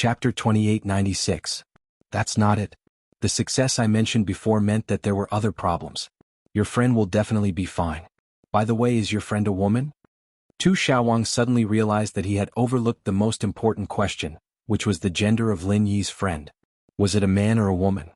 Chapter 2896. That's not it. The success I mentioned before meant that there were other problems. Your friend will definitely be fine. By the way, is your friend a woman? Tu Xiaowang suddenly realized that he had overlooked the most important question, which was the gender of Lin Yi's friend. Was it a man or a woman?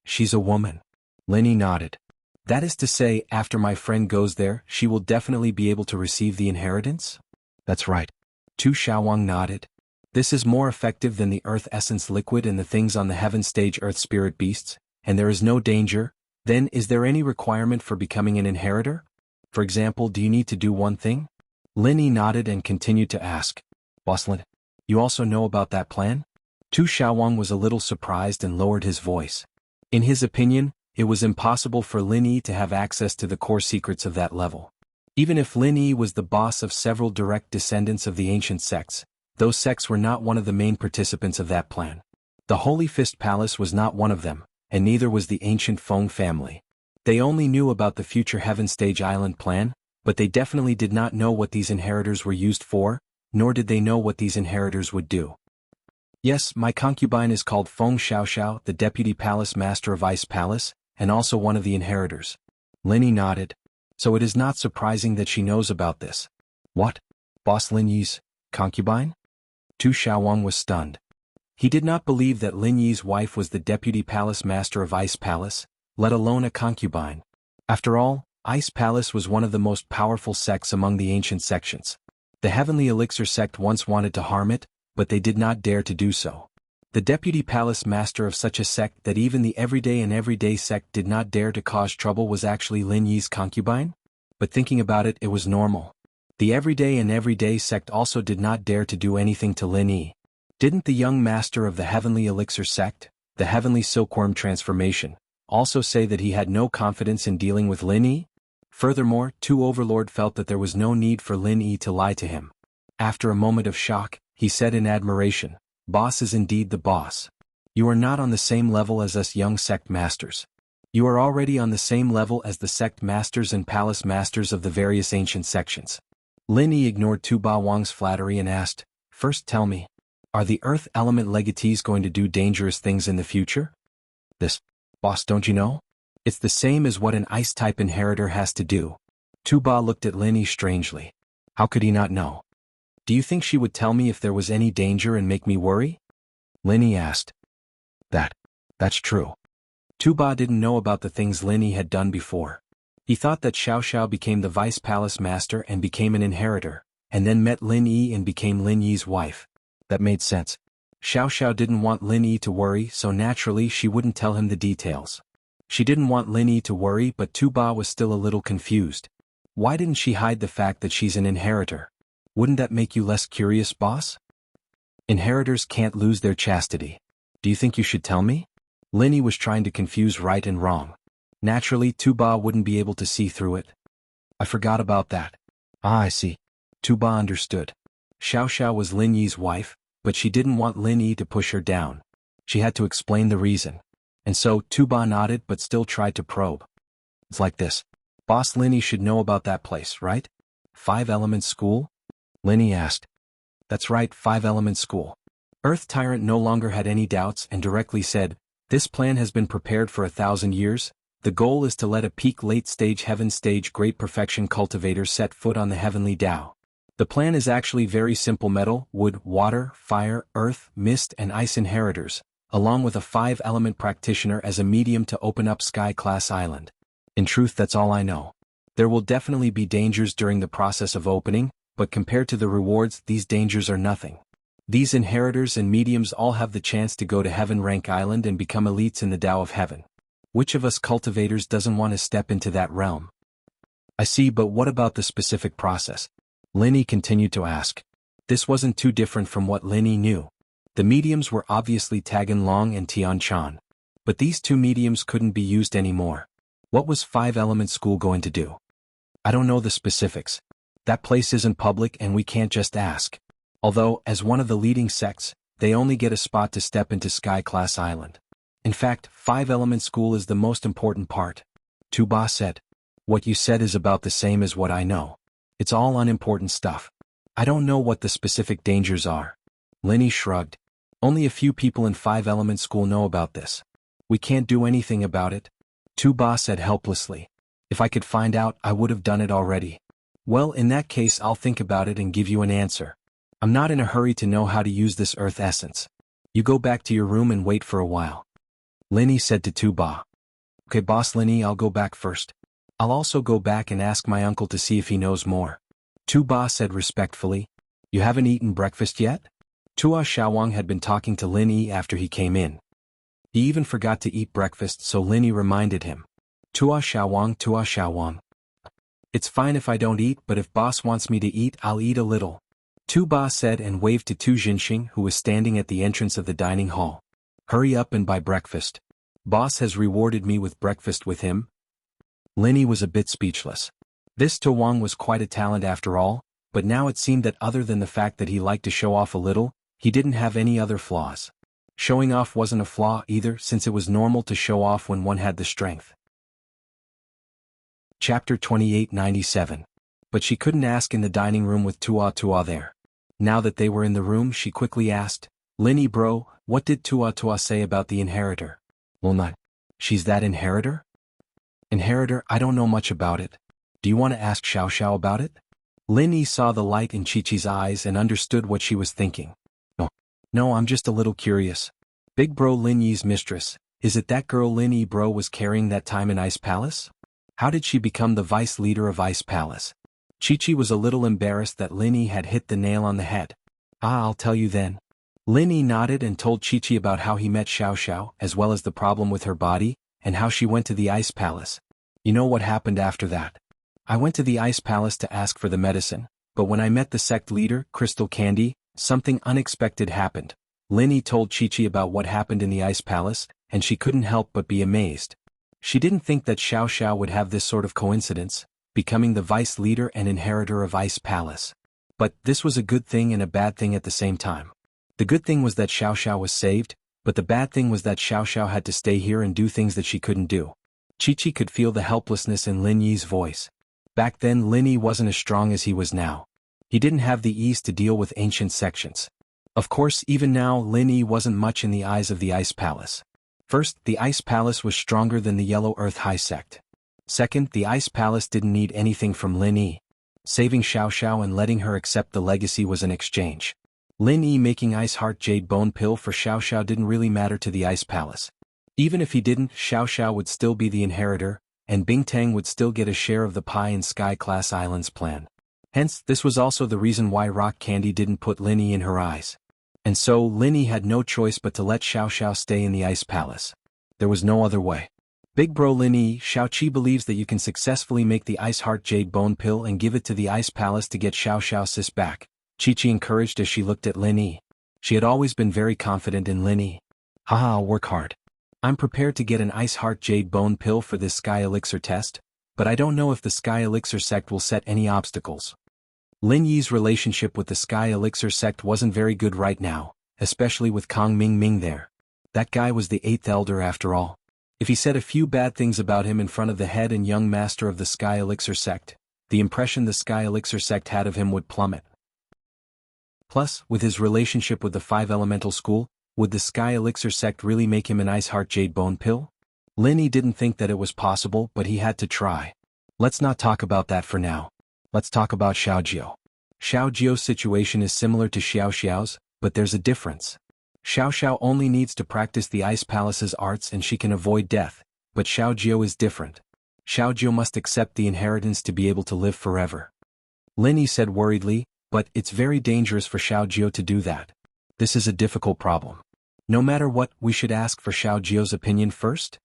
She's a woman. Lin Yi nodded. That is to say, after my friend goes there, she will definitely be able to receive the inheritance? That's right. Tu Xiaowang nodded. This is more effective than the earth essence liquid and the things on the heaven stage earth spirit beasts, and there is no danger. Then is there any requirement for becoming an inheritor? For example, do you need to do one thing? Lin Yi nodded and continued to ask. Boss Lin, you also know about that plan? Tu Xiaowang was a little surprised and lowered his voice. In his opinion, it was impossible for Lin Yi to have access to the core secrets of that level. Even if Lin Yi was the boss of several direct descendants of the ancient sects, those sects were not one of the main participants of that plan. The Holy Fist Palace was not one of them, and neither was the ancient Feng family. They only knew about the future Heaven Stage Island plan, but they definitely did not know what these inheritors were used for, nor did they know what these inheritors would do. Yes, my concubine is called Feng Xiaoxiao, the Deputy Palace Master of Ice Palace, and also one of the inheritors. Lin Yi nodded. So it is not surprising that she knows about this. What? Boss Lin Yi's concubine? Tu Xiaowang was stunned. He did not believe that Lin Yi's wife was the Deputy Palace Master of Ice Palace, let alone a concubine. After all, Ice Palace was one of the most powerful sects among the ancient sections. The Heavenly Elixir sect once wanted to harm it, but they did not dare to do so. The Deputy Palace Master of such a sect that even the everyday sect did not dare to cause trouble was actually Lin Yi's concubine? But thinking about it, it was normal. The everyday sect also did not dare to do anything to Lin Yi. Didn't the young master of the Heavenly Elixir sect, the Heavenly Silkworm transformation, also say that he had no confidence in dealing with Lin Yi? Furthermore, Tu Overlord felt that there was no need for Lin Yi to lie to him. After a moment of shock, he said in admiration, Boss is indeed the boss. You are not on the same level as us young sect masters. You are already on the same level as the sect masters and palace masters of the various ancient sections. Lin Yi ignored Tu Ba Wang's flattery and asked, First tell me, are the earth element legatees going to do dangerous things in the future? This, boss, don't you know? It's the same as what an ice-type inheritor has to do. Tu Ba looked at Lin Yi strangely. How could he not know? Do you think she would tell me if there was any danger and make me worry? Lin Yi asked. That's true. Tu Ba didn't know about the things Lin Yi had done before. He thought that Xiao Xiao became the vice palace master and became an inheritor, and then met Lin Yi and became Lin Yi's wife. That made sense. Xiao Xiao didn't want Lin Yi to worry, so naturally she wouldn't tell him the details. She didn't want Lin Yi to worry, but Tu Ba was still a little confused. Why didn't she hide the fact that she's an inheritor? Wouldn't that make you less curious, boss? Inheritors can't lose their chastity. Do you think you should tell me? Lin Yi was trying to confuse right and wrong. Naturally, Tu Ba wouldn't be able to see through it. I forgot about that. Ah, I see. Tu Ba understood. Xiao Xiao was Lin Yi's wife, but she didn't want Lin Yi to push her down. She had to explain the reason. And so, Tu Ba nodded but still tried to probe. It's like this. Boss, Lin Yi should know about that place, right? 5 Element School? Lin Yi asked. That's right, 5 Element School. Earth Tyrant no longer had any doubts and directly said, This plan has been prepared for 1,000 years. The goal is to let a peak late-stage heaven stage great perfection cultivator set foot on the heavenly Tao. The plan is actually very simple: metal, wood, water, fire, earth, mist and ice inheritors, along with a 5-element practitioner as a medium to open up Sky-class Island. In truth, that's all I know. There will definitely be dangers during the process of opening, but compared to the rewards, these dangers are nothing. These inheritors and mediums all have the chance to go to Heaven Rank Island and become elites in the Tao of Heaven. Which of us cultivators doesn't want to step into that realm? I see, but what about the specific process? Lin Yi continued to ask. This wasn't too different from what Lin Yi knew. The mediums were obviously Tagan Long and Tian Chan. But these 2 mediums couldn't be used anymore. What was 5 Element School going to do? I don't know the specifics. That place isn't public and we can't just ask. Although, as one of the leading sects, they only get a spot to step into Sky-class Island. In fact, 5 Element School is the most important part. Tu Ba said. What you said is about the same as what I know. It's all unimportant stuff. I don't know what the specific dangers are. Lin Yi shrugged. Only a few people in 5-element school know about this. We can't do anything about it, Tu-Ba said helplessly. If I could find out, I would have done it already. Well, in that case I'll think about it and give you an answer. I'm not in a hurry to know how to use this earth essence. You go back to your room and wait for a while. Linny said to Tu-Ba. Okay boss Linny, I'll go back first. I'll also go back and ask my uncle to see if he knows more. Tu-Ba said respectfully. You haven't eaten breakfast yet? Tua Xiaowang had been talking to Linny after he came in. He even forgot to eat breakfast, so Linny reminded him. Tua Xiaowang. It's fine if I don't eat, but if boss wants me to eat, I'll eat a little. Tu-Ba said and waved to Tu Jinxing, who was standing at the entrance of the dining hall. Hurry up and buy breakfast. Boss has rewarded me with breakfast with him. Linny was a bit speechless. This Tu Wang was quite a talent after all, but now it seemed that other than the fact that he liked to show off a little, he didn't have any other flaws. Showing off wasn't a flaw either, since it was normal to show off when one had the strength. Chapter 2897. But she couldn't ask in the dining room with Tua there. Now that they were in the room, she quickly asked, Linny bro, what did Tua say about the inheritor? Well not. She's that inheritor? Inheritor, I don't know much about it. Do you want to ask Xiao Xiao about it? Linny saw the light in Chi-Chi's eyes and understood what she was thinking. No, I'm just a little curious. Big bro Linny's mistress, is it that girl Linny bro was carrying that time in Ice Palace? How did she become the vice leader of Ice Palace? Chi-Chi was a little embarrassed that Linny had hit the nail on the head. I'll tell you then. Linny nodded and told Chi-Chi about how he met Xiao Xiao, as well as the problem with her body, and how she went to the Ice Palace. You know what happened after that? I went to the Ice Palace to ask for the medicine, but when I met the sect leader, Crystal Candy, something unexpected happened. Linny told Chi-Chi about what happened in the Ice Palace, and she couldn't help but be amazed. She didn't think that Xiao Xiao would have this sort of coincidence, becoming the vice leader and inheritor of Ice Palace. But this was a good thing and a bad thing at the same time. The good thing was that Xiao Xiao was saved, but the bad thing was that Xiao Xiao had to stay here and do things that she couldn't do. Chi-Chi could feel the helplessness in Lin Yi's voice. Back then Lin Yi wasn't as strong as he was now. He didn't have the ease to deal with ancient sections. Of course, even now Lin Yi wasn't much in the eyes of the Ice Palace. First, the Ice Palace was stronger than the Yellow Earth High Sect. Second, the Ice Palace didn't need anything from Lin Yi. Saving Xiao Xiao and letting her accept the legacy was an exchange. Lin Yi making Ice Heart Jade Bone Pill for Xiao Xiao didn't really matter to the Ice Palace. Even if he didn't, Xiao Xiao would still be the inheritor, and Bing Tang would still get a share of the pie in Sky Class Islands plan. Hence, this was also the reason why Rock Candy didn't put Lin Yi in her eyes. And so, Lin Yi had no choice but to let Xiao Xiao stay in the Ice Palace. There was no other way. Big bro Lin Yi, Xiao Qi believes that you can successfully make the Ice Heart Jade Bone Pill and give it to the Ice Palace to get Xiao Xiao sis back. Chi-Chi encouraged as she looked at Lin Yi. She had always been very confident in Lin Yi. Haha, I'll work hard. I'm prepared to get an Ice Heart Jade Bone Pill for this Sky Elixir test, but I don't know if the Sky Elixir sect will set any obstacles. Lin Yi's relationship with the Sky Elixir sect wasn't very good right now, especially with Kong Ming Ming there. That guy was the 8th elder after all. If he said a few bad things about him in front of the head and young master of the Sky Elixir sect, the impression the Sky Elixir sect had of him would plummet. Plus, with his relationship with the 5 Elemental School, would the Sky Elixir sect really make him an Ice Heart Jade Bone Pill? Lin Yi didn't think that it was possible, but he had to try. Let's not talk about that for now. Let's talk about Xiao Jiao. Xiao Jiao's situation is similar to Xiao Xiao's, but there's a difference. Xiao Xiao only needs to practice the Ice Palace's arts and she can avoid death, but Xiao Jiao is different. Xiao Jiao must accept the inheritance to be able to live forever. Lin Yi said worriedly, but it's very dangerous for Xiao Jiao to do that. This is a difficult problem. No matter what, we should ask for Xiao Jiao's opinion first?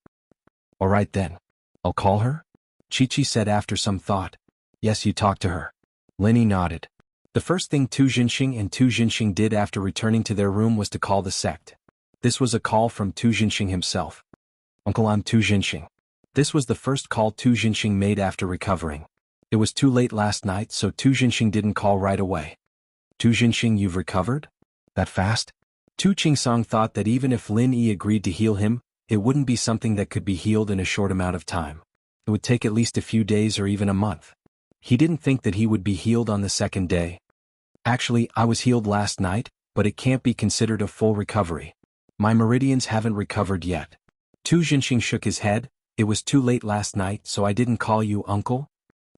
Alright then. I'll call her? Chi-Chi said after some thought. Yes, you talk to her. Lin Yi nodded. The first thing Tu Jinxing and Tu Jinxing did after returning to their room was to call the sect. This was a call from Tu Jinxing himself. Uncle, I'm Tu Jinxing. This was the first call Tu Jinxing made after recovering. It was too late last night, so Tu Jinxing didn't call right away. Tu Jinxing, you've recovered? That fast? Tu Qingsong thought that even if Lin Yi agreed to heal him, it wouldn't be something that could be healed in a short amount of time. It would take at least a few days or even a month. He didn't think that he would be healed on the second day. Actually, I was healed last night, but it can't be considered a full recovery. My meridians haven't recovered yet. Tu Jinxing shook his head. It was too late last night, so I didn't call you uncle.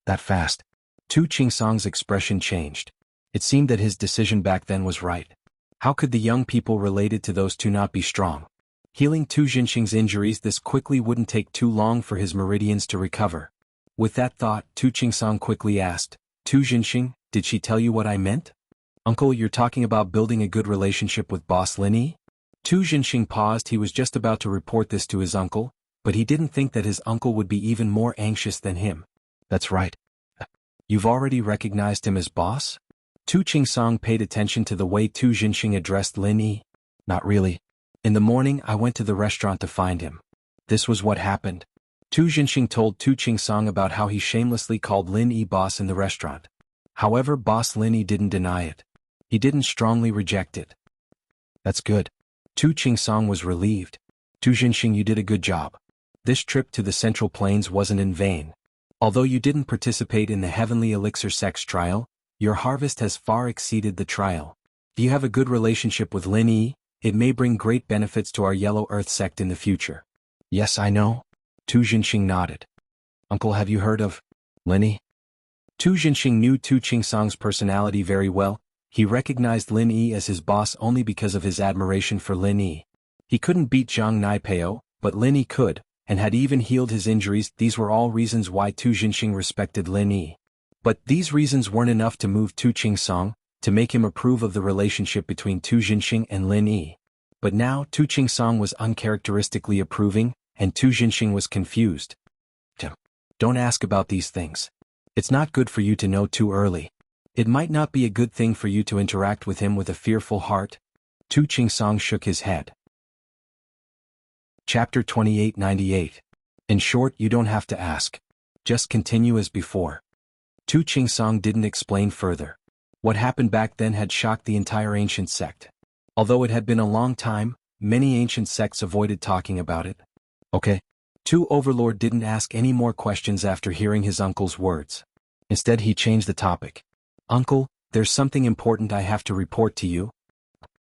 That fast. Tu Qingsong's expression changed. It seemed that his decision back then was right. How could the young people related to those two not be strong? Healing Tu Jinxing's injuries this quickly wouldn't take too long for his meridians to recover. With that thought, Tu Qingsong quickly asked, Tu Jinxing, did she tell you what I meant? Uncle, you're talking about building a good relationship with Boss Lin Yi? Tu Jinxing paused. He was just about to report this to his uncle, but he didn't think that his uncle would be even more anxious than him. That's right. You've already recognized him as boss? Tu Qingsong paid attention to the way Tu Jinxing addressed Lin Yi. Not really. In the morning I went to the restaurant to find him. This was what happened. Tu Jinxing told Tu Qingsong about how he shamelessly called Lin Yi boss in the restaurant. However, boss Lin Yi didn't deny it. He didn't strongly reject it. That's good. Tu Qingsong was relieved. Tu Jinxing, you did a good job. This trip to the Central Plains wasn't in vain. Although you didn't participate in the Heavenly Elixir sex trial, your harvest has far exceeded the trial. If you have a good relationship with Lin Yi, it may bring great benefits to our Yellow Earth sect in the future. Yes, I know. Tu Jinxing nodded. Uncle, have you heard of Lin Yi? Tu Jinxing knew Tu Qingsong's personality very well. He recognized Lin Yi as his boss only because of his admiration for Lin Yi. He couldn't beat Zhang Naipeo, but Lin Yi could, and had even healed his injuries. These were all reasons why Tu Jinxing respected Lin Yi. But these reasons weren't enough to move Tu Qingsong, to make him approve of the relationship between Tu Jinxing and Lin Yi. But now Tu Qingsong was uncharacteristically approving, and Tu Jinxing was confused. Don't ask about these things. It's not good for you to know too early. It might not be a good thing for you to interact with him with a fearful heart. Tu Qingsong shook his head. Chapter 2898. In short, you don't have to ask. Just continue as before. Tu Qingsong didn't explain further. What happened back then had shocked the entire ancient sect. Although it had been a long time, many ancient sects avoided talking about it. Okay. Tu Overlord didn't ask any more questions after hearing his uncle's words. Instead, he changed the topic. Uncle, there's something important I have to report to you.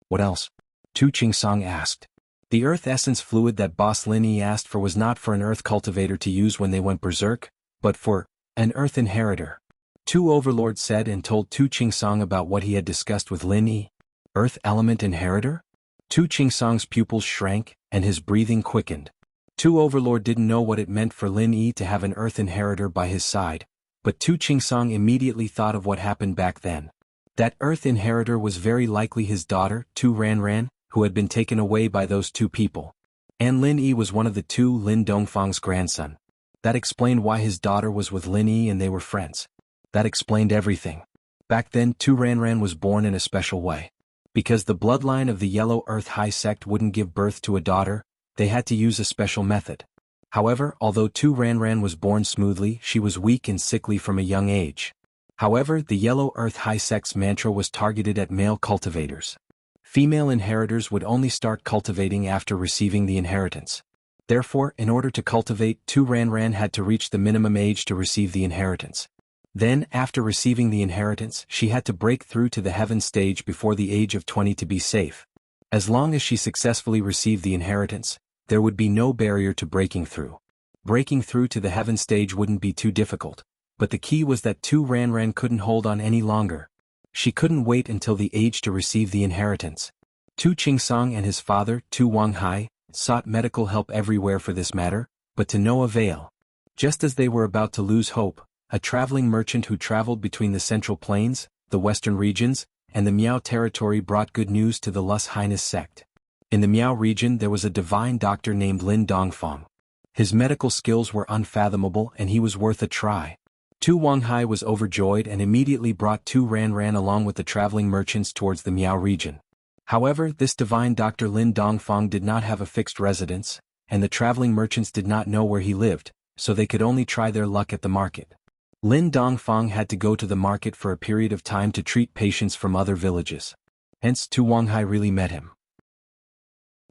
What else? Tu Qingsong asked. The earth essence fluid that Boss Lin Yi asked for was not for an earth cultivator to use when they went berserk, but for an earth inheritor. Tu Overlord said and told Tu Qingsong about what he had discussed with Lin Yi. Earth element inheritor? Tu Qingsong's pupils shrank, and his breathing quickened. Tu Overlord didn't know what it meant for Lin Yi to have an earth inheritor by his side, but Tu Qingsong immediately thought of what happened back then. That earth inheritor was very likely his daughter, Tu Ranran, who had been taken away by those two people. And Lin Yi was one of the two, Lin Dongfang's grandson. That explained why his daughter was with Lin Yi and they were friends. That explained everything. Back then, Tu Ranran was born in a special way. Because the bloodline of the Yellow Earth High Sect wouldn't give birth to a daughter, they had to use a special method. However, although Tu Ranran was born smoothly, she was weak and sickly from a young age. However, the Yellow Earth High Sect's mantra was targeted at male cultivators. Female inheritors would only start cultivating after receiving the inheritance. Therefore, in order to cultivate, Tu Ranran had to reach the minimum age to receive the inheritance. Then, after receiving the inheritance, she had to break through to the heaven stage before the age of 20 to be safe. As long as she successfully received the inheritance, there would be no barrier to breaking through. Breaking through to the heaven stage wouldn't be too difficult, but the key was that Tu Ranran couldn't hold on any longer. She couldn't wait until the age to receive the inheritance. Tu Qingsong and his father, Tu Wanghai, sought medical help everywhere for this matter, but to no avail. Just as they were about to lose hope, a traveling merchant who traveled between the Central Plains, the Western regions, and the Miao territory brought good news to the Lus Highness sect. In the Miao region there was a divine doctor named Lin Dongfang. His medical skills were unfathomable and he was worth a try. Tu Wanghai was overjoyed and immediately brought Tu Ranran along with the traveling merchants towards the Miao region. However, this divine doctor Lin Dongfang did not have a fixed residence, and the traveling merchants did not know where he lived, so they could only try their luck at the market. Lin Dongfang had to go to the market for a period of time to treat patients from other villages. Hence, Tu Wanghai really met him.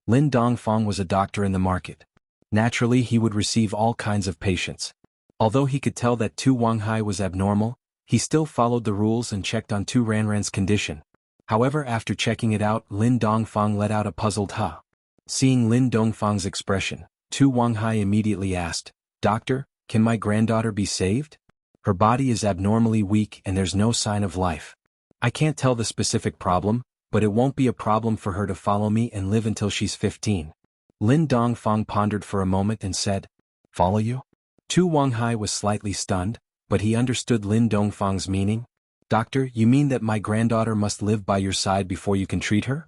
Lin Dongfang was a doctor in the market. Naturally, he would receive all kinds of patients. Although he could tell that Tu Wanghai was abnormal, he still followed the rules and checked on Tu Ranran's condition. However, after checking it out, Lin Dongfang let out a puzzled huh. Seeing Lin Dongfang's expression, Tu Wanghai immediately asked, "Doctor, can my granddaughter be saved? Her body is abnormally weak and there's no sign of life. I can't tell the specific problem, but it won't be a problem for her to follow me and live until she's 15. Lin Dongfang pondered for a moment and said, "Follow you?" Tu Wanghai was slightly stunned, but he understood Lin Dongfang's meaning. "Doctor, you mean that my granddaughter must live by your side before you can treat her?"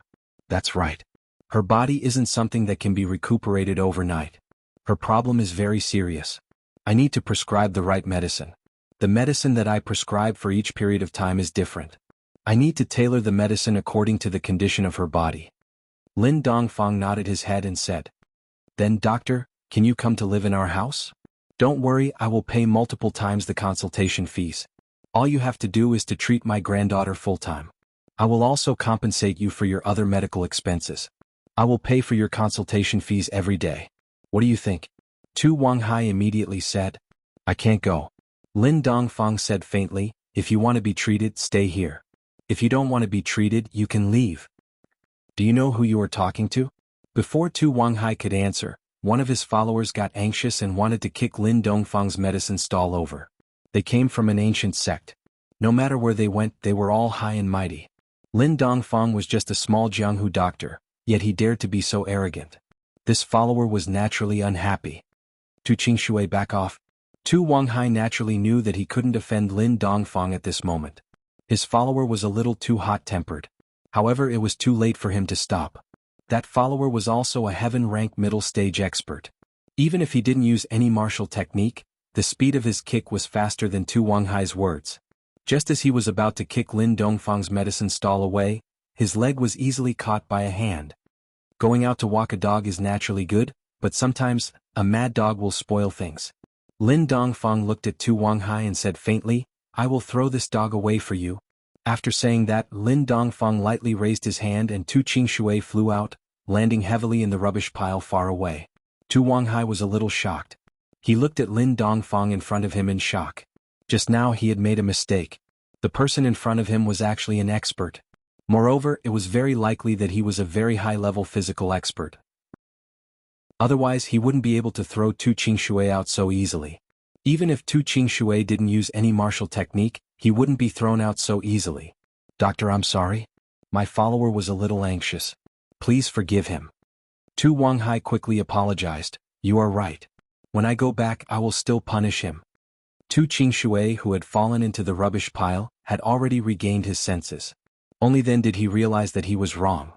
"That's right. Her body isn't something that can be recuperated overnight. Her problem is very serious. I need to prescribe the right medicine. The medicine that I prescribe for each period of time is different. I need to tailor the medicine according to the condition of her body." Lin Dongfang nodded his head and said, "Then, doctor, can you come to live in our house? Don't worry, I will pay multiple times the consultation fees. All you have to do is to treat my granddaughter full-time. I will also compensate you for your other medical expenses. I will pay for your consultation fees every day. What do you think?" Tu Wanghai immediately said, "I can't go." Lin Dongfang said faintly, "If you want to be treated, stay here. If you don't want to be treated, you can leave. Do you know who you are talking to?" Before Tu Wanghai could answer, one of his followers got anxious and wanted to kick Lin Dongfang's medicine stall over. They came from an ancient sect. No matter where they went, they were all high and mighty. Lin Dongfang was just a small Jianghu doctor, yet he dared to be so arrogant. This follower was naturally unhappy. "Tu Qingshui, back off." Tu Wanghai naturally knew that he couldn't defend Lin Dongfang at this moment. His follower was a little too hot-tempered. However, it was too late for him to stop. That follower was also a heaven-rank middle-stage expert. Even if he didn't use any martial technique, the speed of his kick was faster than Tu Wanghai's words. Just as he was about to kick Lin Dongfang's medicine stall away, his leg was easily caught by a hand. Going out to walk a dog is naturally good, but sometimes, a mad dog will spoil things. Lin Dongfang looked at Tu Wanghai and said faintly, "I will throw this dog away for you." After saying that, Lin Dongfang lightly raised his hand and Tu Qingshui flew out, landing heavily in the rubbish pile far away. Tu Wanghai was a little shocked. He looked at Lin Dongfang in front of him in shock. Just now he had made a mistake. The person in front of him was actually an expert. Moreover, it was very likely that he was a very high-level physical expert. Otherwise, he wouldn't be able to throw Tu Qingshui out so easily. Even if Tu Qingshui didn't use any martial technique, he wouldn't be thrown out so easily. "Doctor, I'm sorry. My follower was a little anxious. Please forgive him." Tu Wanghai quickly apologized. "You are right. When I go back, I will still punish him." Tu Qingshui, who had fallen into the rubbish pile, had already regained his senses. Only then did he realize that he was wrong.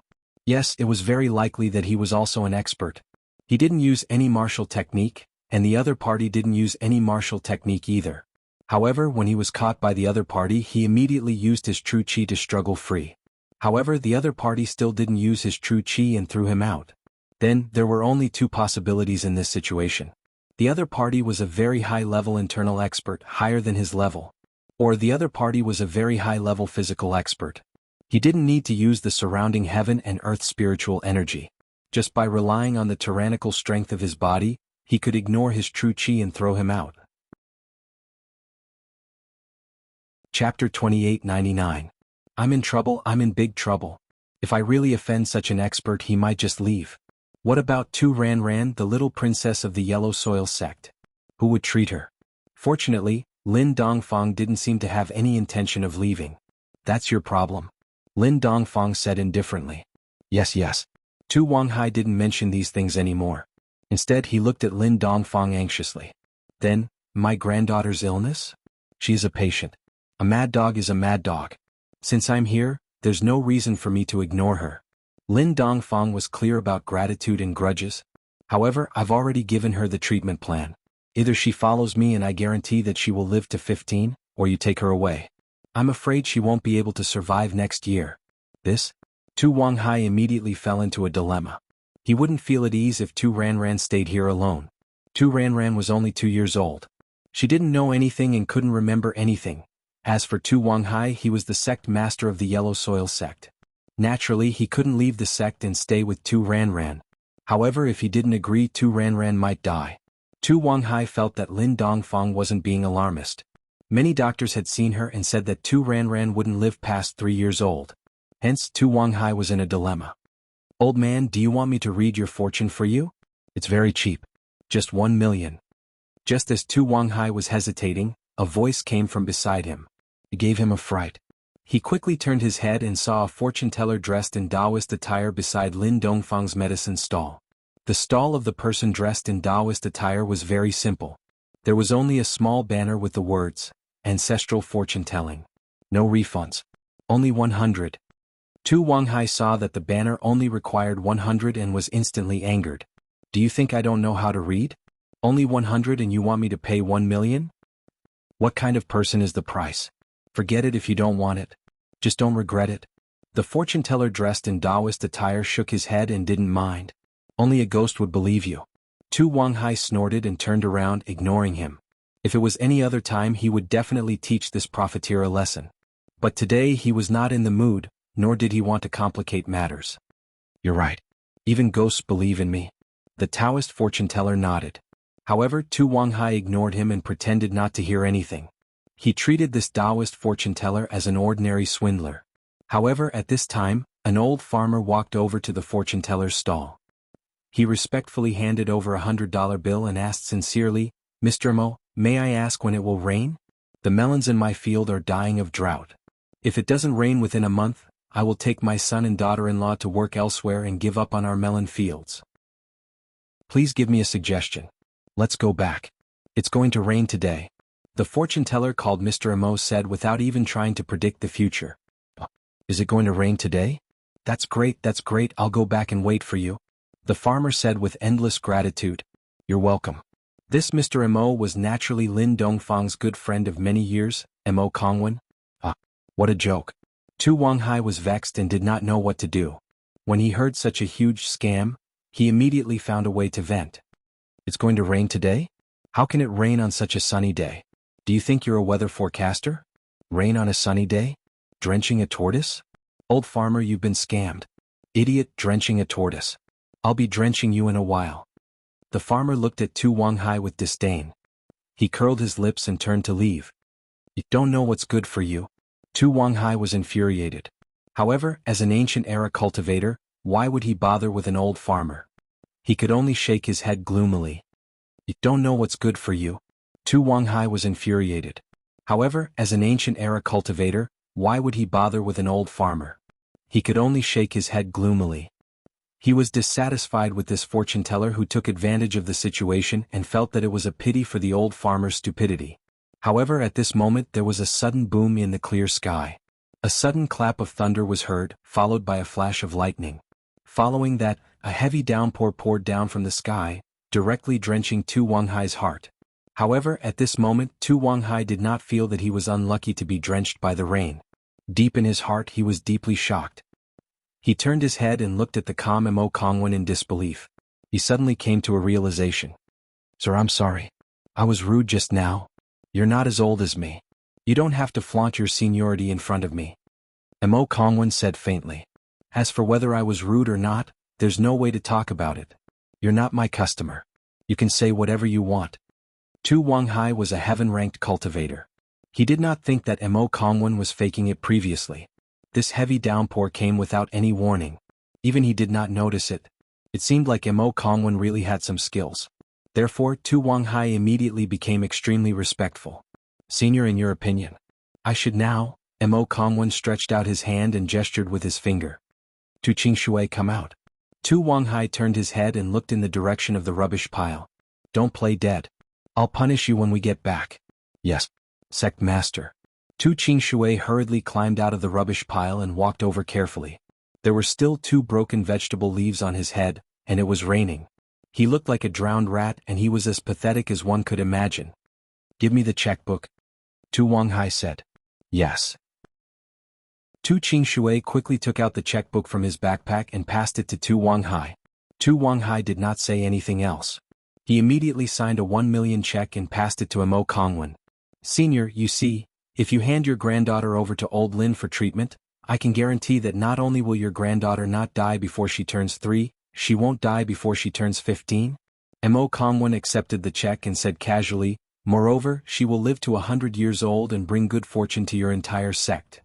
Yes, it was very likely that he was also an expert. He didn't use any martial technique, and the other party didn't use any martial technique either. However, when he was caught by the other party, he immediately used his true chi to struggle free. However, the other party still didn't use his true chi and threw him out. Then, there were only two possibilities in this situation. The other party was a very high-level internal expert, higher than his level. Or the other party was a very high-level physical expert. He didn't need to use the surrounding heaven and earth spiritual energy. Just by relying on the tyrannical strength of his body, he could ignore his true chi and throw him out. Chapter 2899. I'm in trouble, I'm in big trouble. If I really offend such an expert, he might just leave. What about Tu Ranran, the little princess of the Yellow Soil sect? Who would treat her? Fortunately, Lin Dongfang didn't seem to have any intention of leaving. That's your problem. Lin Dongfang said indifferently. Yes. Tu Wanghai didn't mention these things anymore. Instead, he looked at Lin Dongfang anxiously. Then, my granddaughter's illness? She is a patient. A mad dog is a mad dog. Since I'm here, there's no reason for me to ignore her. Lin Dongfang was clear about gratitude and grudges. However, I've already given her the treatment plan. Either she follows me and I guarantee that she will live to 15, or you take her away. I'm afraid she won't be able to survive next year. This? Tu Wanghai immediately fell into a dilemma. He wouldn't feel at ease if Tu Ranran stayed here alone. Tu Ranran was only 2 years old. She didn't know anything and couldn't remember anything. As for Tu Wanghai, he was the sect master of the Yellow Soil sect. Naturally, he couldn't leave the sect and stay with Tu Ranran. However, if he didn't agree, Tu Ranran might die. Tu Wanghai felt that Lin Dongfang wasn't being alarmist. Many doctors had seen her and said that Tu Ranran wouldn't live past 3 years old. Hence, Tu Wanghai was in a dilemma. Old man, do you want me to read your fortune for you? It's very cheap. Just 1 million. Just as Tu Wanghai was hesitating, a voice came from beside him. It gave him a fright. He quickly turned his head and saw a fortune-teller dressed in Taoist attire beside Lin Dongfang's medicine stall. The stall of the person dressed in Taoist attire was very simple. There was only a small banner with the words, Ancestral Fortune-Telling. No refunds. Only 100. Tu Wanghai saw that the banner only required 100 and was instantly angered. Do you think I don't know how to read? Only 100 and you want me to pay 1 million? What kind of person is the price? Forget it if you don't want it. Just don't regret it. The fortune-teller dressed in Taoist attire shook his head and didn't mind. Only a ghost would believe you. Tu Wanghai snorted and turned around, ignoring him. If it was any other time he would definitely teach this profiteer a lesson. But today he was not in the mood, nor did he want to complicate matters. You're right. Even ghosts believe in me. The Taoist fortune-teller nodded. However, Tu Wanghai ignored him and pretended not to hear anything. He treated this Taoist fortune-teller as an ordinary swindler. However, at this time, an old farmer walked over to the fortune-teller's stall. He respectfully handed over a $100 bill and asked sincerely, Mr. Mo, may I ask when it will rain? The melons in my field are dying of drought. If it doesn't rain within a month, I will take my son and daughter-in-law to work elsewhere and give up on our melon fields. Please give me a suggestion. Let's go back. It's going to rain today. The fortune-teller called Mr. Amo said without even trying to predict the future. Is it going to rain today? That's great, I'll go back and wait for you. The farmer said with endless gratitude. You're welcome. This Mr. Amo was naturally Lin Dongfang's good friend of many years, Mo Kongwen. What a joke. Tu Wanghai was vexed and did not know what to do. When he heard such a huge scam, he immediately found a way to vent. It's going to rain today? How can it rain on such a sunny day? Do you think you're a weather forecaster? Rain on a sunny day? Drenching a tortoise? Old farmer, you've been scammed. Idiot, drenching a tortoise. I'll be drenching you in a while. The farmer looked at Tu Wanghai with disdain. He curled his lips and turned to leave. You don't know what's good for you. Tu Wanghai was infuriated. However, as an ancient-era cultivator, why would he bother with an old farmer? He could only shake his head gloomily. You don't know what's good for you. Tu Wanghai was infuriated. However, as an ancient-era cultivator, why would he bother with an old farmer? He could only shake his head gloomily. He was dissatisfied with this fortune-teller who took advantage of the situation and felt that it was a pity for the old farmer's stupidity. However, at this moment there was a sudden boom in the clear sky. A sudden clap of thunder was heard, followed by a flash of lightning. Following that, a heavy downpour poured down from the sky, directly drenching Tu Wanghai's heart. However, at this moment Tu Wanghai did not feel that he was unlucky to be drenched by the rain. Deep in his heart he was deeply shocked. He turned his head and looked at the calm Mo Kongwen in disbelief. He suddenly came to a realization. Sir, I'm sorry. I was rude just now. You're not as old as me. You don't have to flaunt your seniority in front of me. Mo Kongwen said faintly. As for whether I was rude or not, there's no way to talk about it. You're not my customer. You can say whatever you want. Tu Wanghai was a heaven-ranked cultivator. He did not think that Mo Kongwen was faking it previously. This heavy downpour came without any warning. Even he did not notice it. It seemed like Mo Kongwen really had some skills. Therefore, Tu Wanghai immediately became extremely respectful. Senior, in your opinion, I should now? Mo Kongwen stretched out his hand and gestured with his finger. Tu Qingshui, come out. Tu Wanghai turned his head and looked in the direction of the rubbish pile. Don't play dead. I'll punish you when we get back. Yes, sect master. Tu Qingshui hurriedly climbed out of the rubbish pile and walked over carefully. There were still 2 broken vegetable leaves on his head, and it was raining. He looked like a drowned rat and he was as pathetic as one could imagine. Give me the checkbook. Tu Wanghai said. Yes. Tu Qingshui quickly took out the checkbook from his backpack and passed it to Tu Wanghai. Tu Wanghai did not say anything else. He immediately signed a 1 million check and passed it to Mo Kongwen. Senior, you see, if you hand your granddaughter over to old Lin for treatment, I can guarantee that not only will your granddaughter not die before she turns 3, she won't die before she turns 15. Mo Kongwen accepted the check and said casually, moreover, she will live to 100 years old and bring good fortune to your entire sect.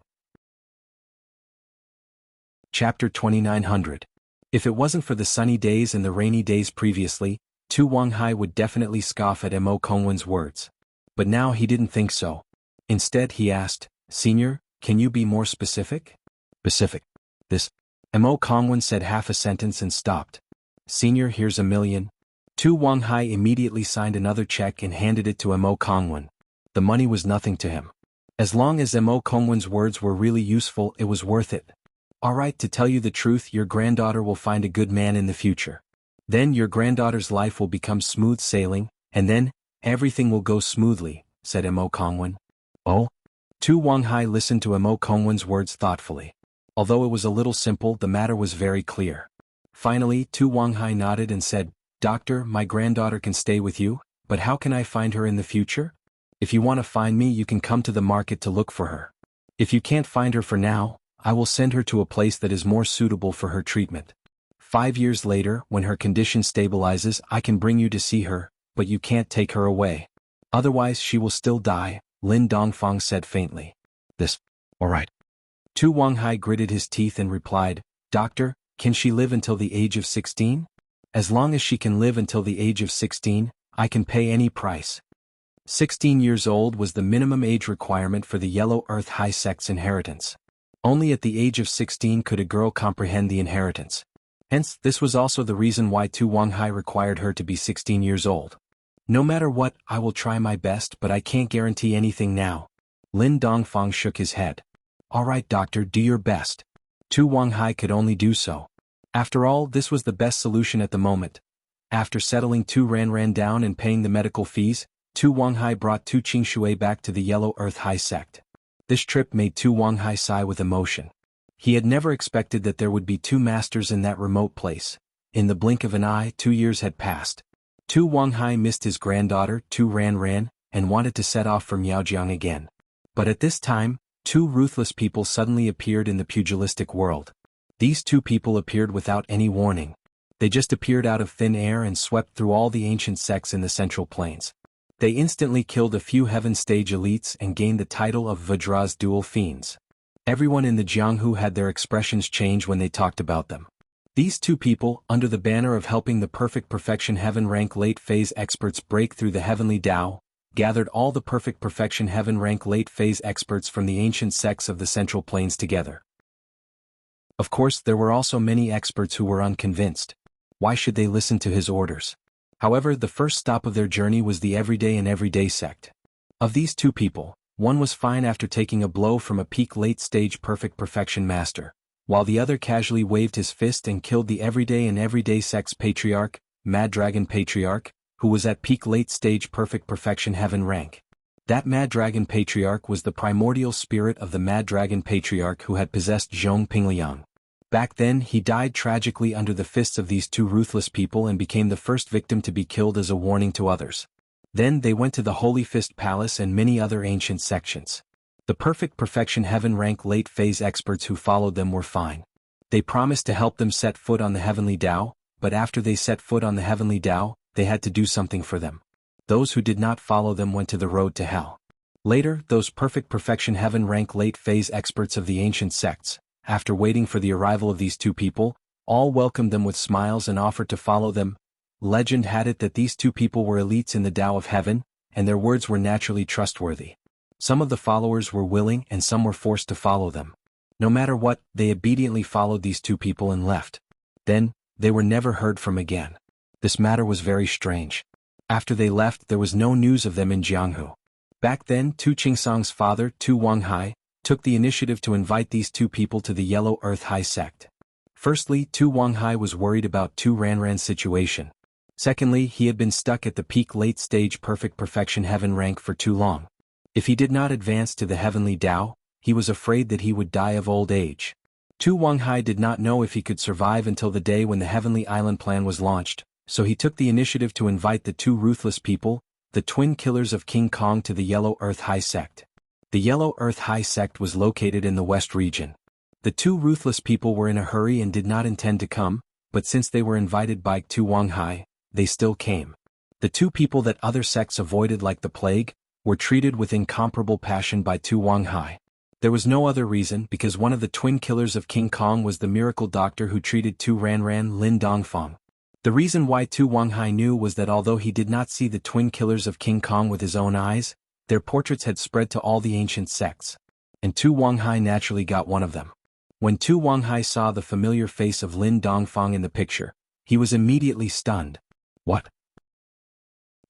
Chapter 2900. If it wasn't for the sunny days and the rainy days previously, Tu Wanghai would definitely scoff at Mo Kongwen's words. But now he didn't think so. Instead he asked, "Senior, can you be more specific?" "Specific. This." Mo Kongwen said half a sentence and stopped. "Senior, here's $1 million. Tu Wanghai immediately signed another check and handed it to Mo Kongwen. The money was nothing to him. As long as Mo Kongwen's words were really useful, it was worth it. "All right, to tell you the truth, your granddaughter will find a good man in the future. Then your granddaughter's life will become smooth sailing, and then, everything will go smoothly," said Mo Kongwen. "Oh?" Tu Wanghai listened to Mo Kongwen's words thoughtfully. Although it was a little simple, the matter was very clear. Finally, Tu Wanghai nodded and said, "Doctor, my granddaughter can stay with you, but how can I find her in the future? If you want to find me, you can come to the market to look for her. If you can't find her for now, I will send her to a place that is more suitable for her treatment. 5 years later, when her condition stabilizes, I can bring you to see her, but you can't take her away. Otherwise she will still die," Lin Dongfang said faintly. "This. All right." Tu Wanghai gritted his teeth and replied, "Doctor, can she live until the age of 16? As long as she can live until the age of 16, I can pay any price." 16 years old was the minimum age requirement for the Yellow Earth High Sect's inheritance. Only at the age of 16 could a girl comprehend the inheritance. Hence, this was also the reason why Tu Wanghai required her to be 16 years old. "No matter what, I will try my best, but I can't guarantee anything now." Lin Dongfang shook his head. "All right, doctor, do your best." Tu Wanghai could only do so. After all, this was the best solution at the moment. After settling Tu Ranran down and paying the medical fees, Tu Wanghai brought Tu Qingshui back to the Yellow Earth High Sect. This trip made Tu Wanghai sigh with emotion. He had never expected that there would be 2 masters in that remote place. In the blink of an eye, 2 years had passed. Tu Wanghai missed his granddaughter, Tu Ranran, and wanted to set off for Miaojiang again. But at this time, 2 ruthless people suddenly appeared in the pugilistic world. These 2 people appeared without any warning. They just appeared out of thin air and swept through all the ancient sects in the Central Plains. They instantly killed a few Heaven Stage elites and gained the title of Vajra's Dual Fiends. Everyone in the Jianghu had their expressions change when they talked about them. These 2 people, under the banner of helping the Perfect Perfection Heaven rank late phase experts break through the heavenly Tao, gathered all the Perfect Perfection Heaven rank late phase experts from the ancient sects of the Central Plains together. Of course, there were also many experts who were unconvinced. Why should they listen to his orders? However, the first stop of their journey was the Everyday and Everyday sect. Of these 2 people, one was fine after taking a blow from a peak late-stage Perfect Perfection master, while the other casually waved his fist and killed the Everyday and Everyday sect's patriarch, Mad Dragon Patriarch, who was at peak late-stage Perfect Perfection Heaven rank. That Mad Dragon Patriarch was the primordial spirit of the Mad Dragon Patriarch who had possessed Zhong Pingliang. Back then, he died tragically under the fists of these 2 ruthless people and became the first victim to be killed as a warning to others. Then they went to the Holy Fist Palace and many other ancient sections. The Perfect Perfection Heaven rank late phase experts who followed them were fine. They promised to help them set foot on the heavenly Tao, but after they set foot on the heavenly Tao, they had to do something for them. Those who did not follow them went to the road to hell. Later, those Perfect Perfection Heaven rank late phase experts of the ancient sects, after waiting for the arrival of these 2 people, all welcomed them with smiles and offered to follow them. Legend had it that these 2 people were elites in the Tao of Heaven, and their words were naturally trustworthy. Some of the followers were willing and some were forced to follow them. No matter what, they obediently followed these 2 people and left. Then, they were never heard from again. This matter was very strange. After they left, there was no news of them in Jianghu. Back then, Tu Qingsang's father, Tu Wanghai, took the initiative to invite these 2 people to the Yellow Earth High Sect. Firstly, Tu Wanghai was worried about Tu Ranran's situation. Secondly, he had been stuck at the peak late-stage Perfect Perfection Heaven rank for too long. If he did not advance to the heavenly Tao, he was afraid that he would die of old age. Tu Wanghai did not know if he could survive until the day when the Heavenly Island plan was launched, so he took the initiative to invite the 2 ruthless people, the twin killers of King Kong, to the Yellow Earth High Sect. The Yellow Earth High Sect was located in the West region. The 2 ruthless people were in a hurry and did not intend to come, but since they were invited by Tu Wanghai, they still came. The 2 people that other sects avoided like the plague, were treated with incomparable passion by Tu Wanghai. There was no other reason because one of the twin killers of King Kong was the miracle doctor who treated Tu Ranran Lin Dongfang. The reason why Tu Wanghai knew was that although he did not see the twin killers of King Kong with his own eyes, their portraits had spread to all the ancient sects. And Tu Wanghai naturally got one of them. When Tu Wanghai saw the familiar face of Lin Dongfang in the picture, he was immediately stunned. What?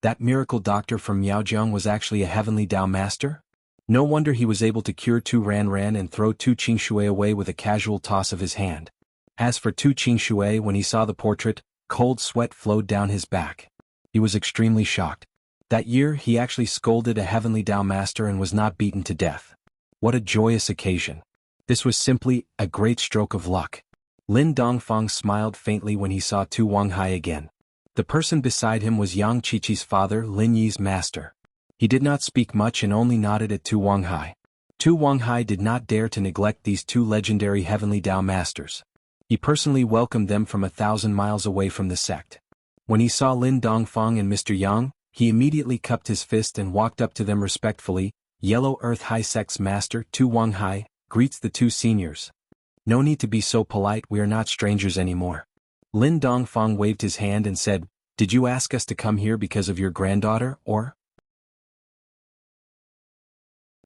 That miracle doctor from Miaojiang was actually a heavenly Dao master? No wonder he was able to cure Tu Ranran and throw Tu Qingshui away with a casual toss of his hand. As for Tu Qingshui, when he saw the portrait, cold sweat flowed down his back. He was extremely shocked. That year he actually scolded a heavenly Dao master and was not beaten to death. What a joyous occasion. This was simply a great stroke of luck. Lin Dongfang smiled faintly when he saw Tu Wanghai again. The person beside him was Yang Qiqi's father, Lin Yi's master. He did not speak much and only nodded at Tu Wanghai. Tu Wanghai did not dare to neglect these two legendary heavenly Dao masters. He personally welcomed them from 1,000 miles away from the sect. When he saw Lin Dongfang and Mr. Yang, he immediately cupped his fist and walked up to them respectfully. Yellow Earth High Sect's master, Tu Wanghai, greets the two seniors. No need to be so polite, we are not strangers anymore. Lin Dongfang waved his hand and said, "Did you ask us to come here because of your granddaughter, or?"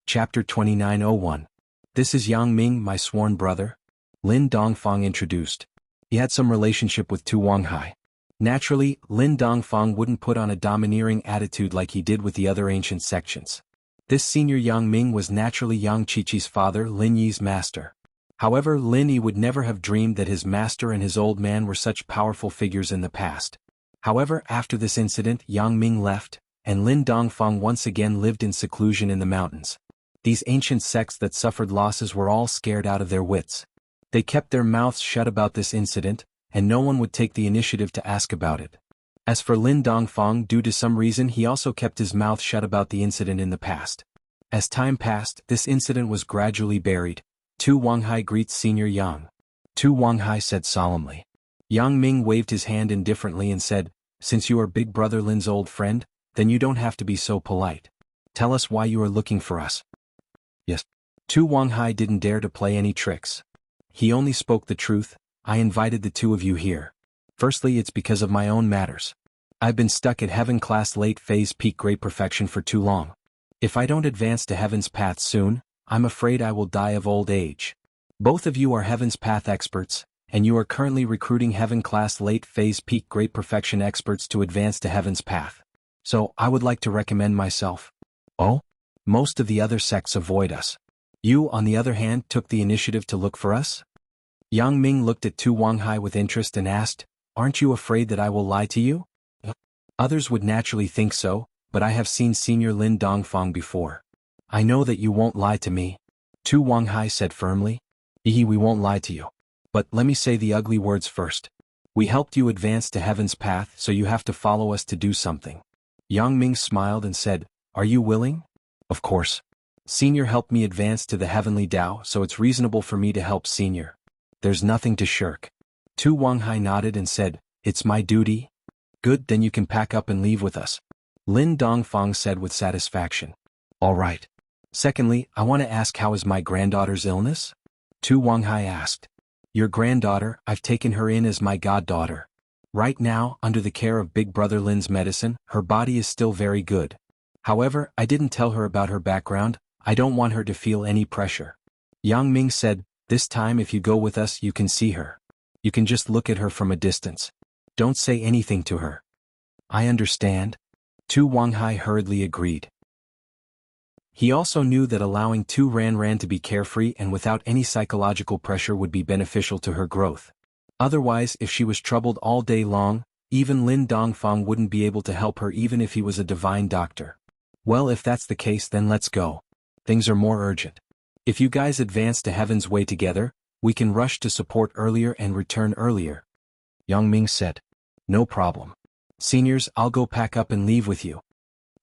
Chapter 2901. This is Yang Ming, my sworn brother. Lin Dongfang introduced. He had some relationship with Tu Wanghai. Naturally, Lin Dongfang wouldn't put on a domineering attitude like he did with the other ancient sections. This senior Yang Ming was naturally Yang Qiqi's father, Lin Yi's master. However, Lin Yi would never have dreamed that his master and his old man were such powerful figures in the past. However, after this incident, Yang Ming left, and Lin Dongfang once again lived in seclusion in the mountains. These ancient sects that suffered losses were all scared out of their wits. They kept their mouths shut about this incident, and no one would take the initiative to ask about it. As for Lin Dongfang, due to some reason he also kept his mouth shut about the incident in the past. As time passed, this incident was gradually buried. Tu Wanghai greets Senior Yang. Tu Wanghai said solemnly. Yang Ming waved his hand indifferently and said, "Since you are Big Brother Lin's old friend, then you don't have to be so polite. Tell us why you are looking for us." Yes. Tu Wanghai didn't dare to play any tricks. He only spoke the truth. I invited the two of you here. Firstly, it's because of my own matters. I've been stuck at Heaven Class Late Phase Peak Great Perfection for too long. If I don't advance to Heaven's Path soon, I'm afraid I will die of old age. Both of you are Heaven's Path experts, and you are currently recruiting Heaven Class Late Phase Peak Great Perfection experts to advance to Heaven's Path. So, I would like to recommend myself. Oh? Most of the other sects avoid us. You, on the other hand, took the initiative to look for us? Yang Ming looked at Tu Wanghai with interest and asked, "Aren't you afraid that I will lie to you?" Others would naturally think so, but I have seen Senior Lin Dongfang before. I know that you won't lie to me. Tu Wanghai said firmly. We won't lie to you. But let me say the ugly words first. We helped you advance to Heaven's Path, so you have to follow us to do something. Yang Ming smiled and said, "Are you willing?" Of course. Senior helped me advance to the Heavenly Dao, so it's reasonable for me to help Senior. There's nothing to shirk. Tu Wanghai nodded and said, "It's my duty." Good, then you can pack up and leave with us. Lin Dongfang said with satisfaction. All right. Secondly, I want to ask, how is my granddaughter's illness? Tu Wanghai asked. Your granddaughter, I've taken her in as my goddaughter. Right now, under the care of Big Brother Lin's medicine, her body is still very good. However, I didn't tell her about her background. I don't want her to feel any pressure. Yang Ming said, this time if you go with us you can see her. You can just look at her from a distance. Don't say anything to her. I understand. Tu Wanghai hurriedly agreed. He also knew that allowing Tu Ranran to be carefree and without any psychological pressure would be beneficial to her growth. Otherwise, if she was troubled all day long, even Lin Dongfang wouldn't be able to help her even if he was a divine doctor. Well, if that's the case, then let's go. Things are more urgent. If you guys advance to Heaven's Way together, we can rush to support earlier and return earlier. Yang Ming said. No problem. Seniors, I'll go pack up and leave with you.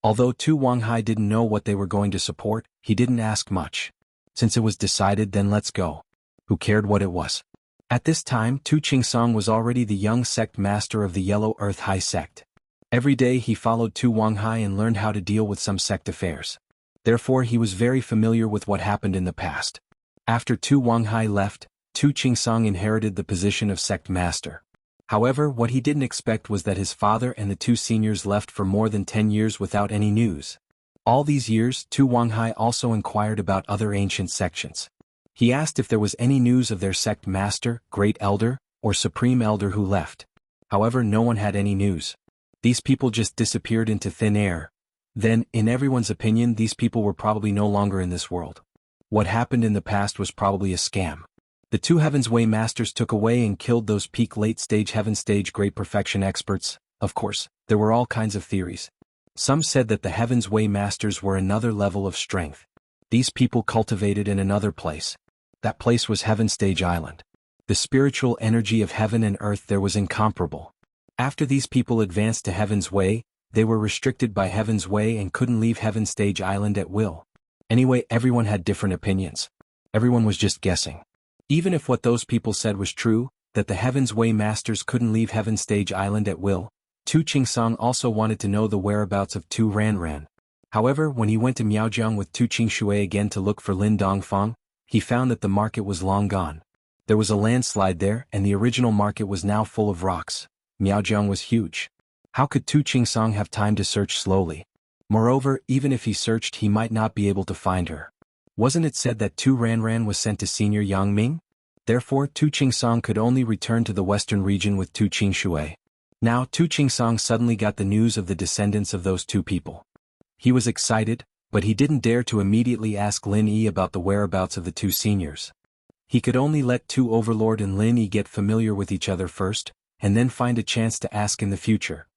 Although Tu Wanghai didn't know what they were going to support, he didn't ask much. Since it was decided, then let's go. Who cared what it was? At this time, Tu Qingsong was already the young sect master of the Yellow Earth High Sect. Every day he followed Tu Wanghai and learned how to deal with some sect affairs. Therefore he was very familiar with what happened in the past. After Tu Wanghai left, Tu Qingsong inherited the position of sect master. However, what he didn't expect was that his father and the two seniors left for more than 10 years without any news. All these years, Tu Wanghai also inquired about other ancient sections. He asked if there was any news of their sect master, great elder, or supreme elder who left. However, no one had any news. These people just disappeared into thin air. Then, in everyone's opinion, these people were probably no longer in this world. What happened in the past was probably a scam. The two Heaven's Way masters took away and killed those peak late-stage Heaven Stage Great Perfection experts. Of course, there were all kinds of theories. Some said that the Heaven's Way masters were another level of strength. These people cultivated in another place. That place was Heaven Stage Island. The spiritual energy of heaven and earth there was incomparable. After these people advanced to Heaven's Way, they were restricted by Heaven's Way and couldn't leave Heaven Stage Island at will. Anyway, everyone had different opinions. Everyone was just guessing. Even if what those people said was true, that the Heaven's Way masters couldn't leave Heaven Stage Island at will, Tu Qingsong also wanted to know the whereabouts of Tu Ranran. However, when he went to Miaojiang with Tu Qingshui again to look for Lin Dongfang, he found that the market was long gone. There was a landslide there and the original market was now full of rocks. Miaojiang was huge. How could Tu Qingsong have time to search slowly? Moreover, even if he searched he might not be able to find her. Wasn't it said that Tu Ranran was sent to Senior Yang Ming? Therefore, Tu Qingsong could only return to the western region with Tu Qingshui. Now Tu Qingsong suddenly got the news of the descendants of those two people. He was excited, but he didn't dare to immediately ask Lin Yi about the whereabouts of the two seniors. He could only let Tu Overlord and Lin Yi get familiar with each other first, and then find a chance to ask in the future.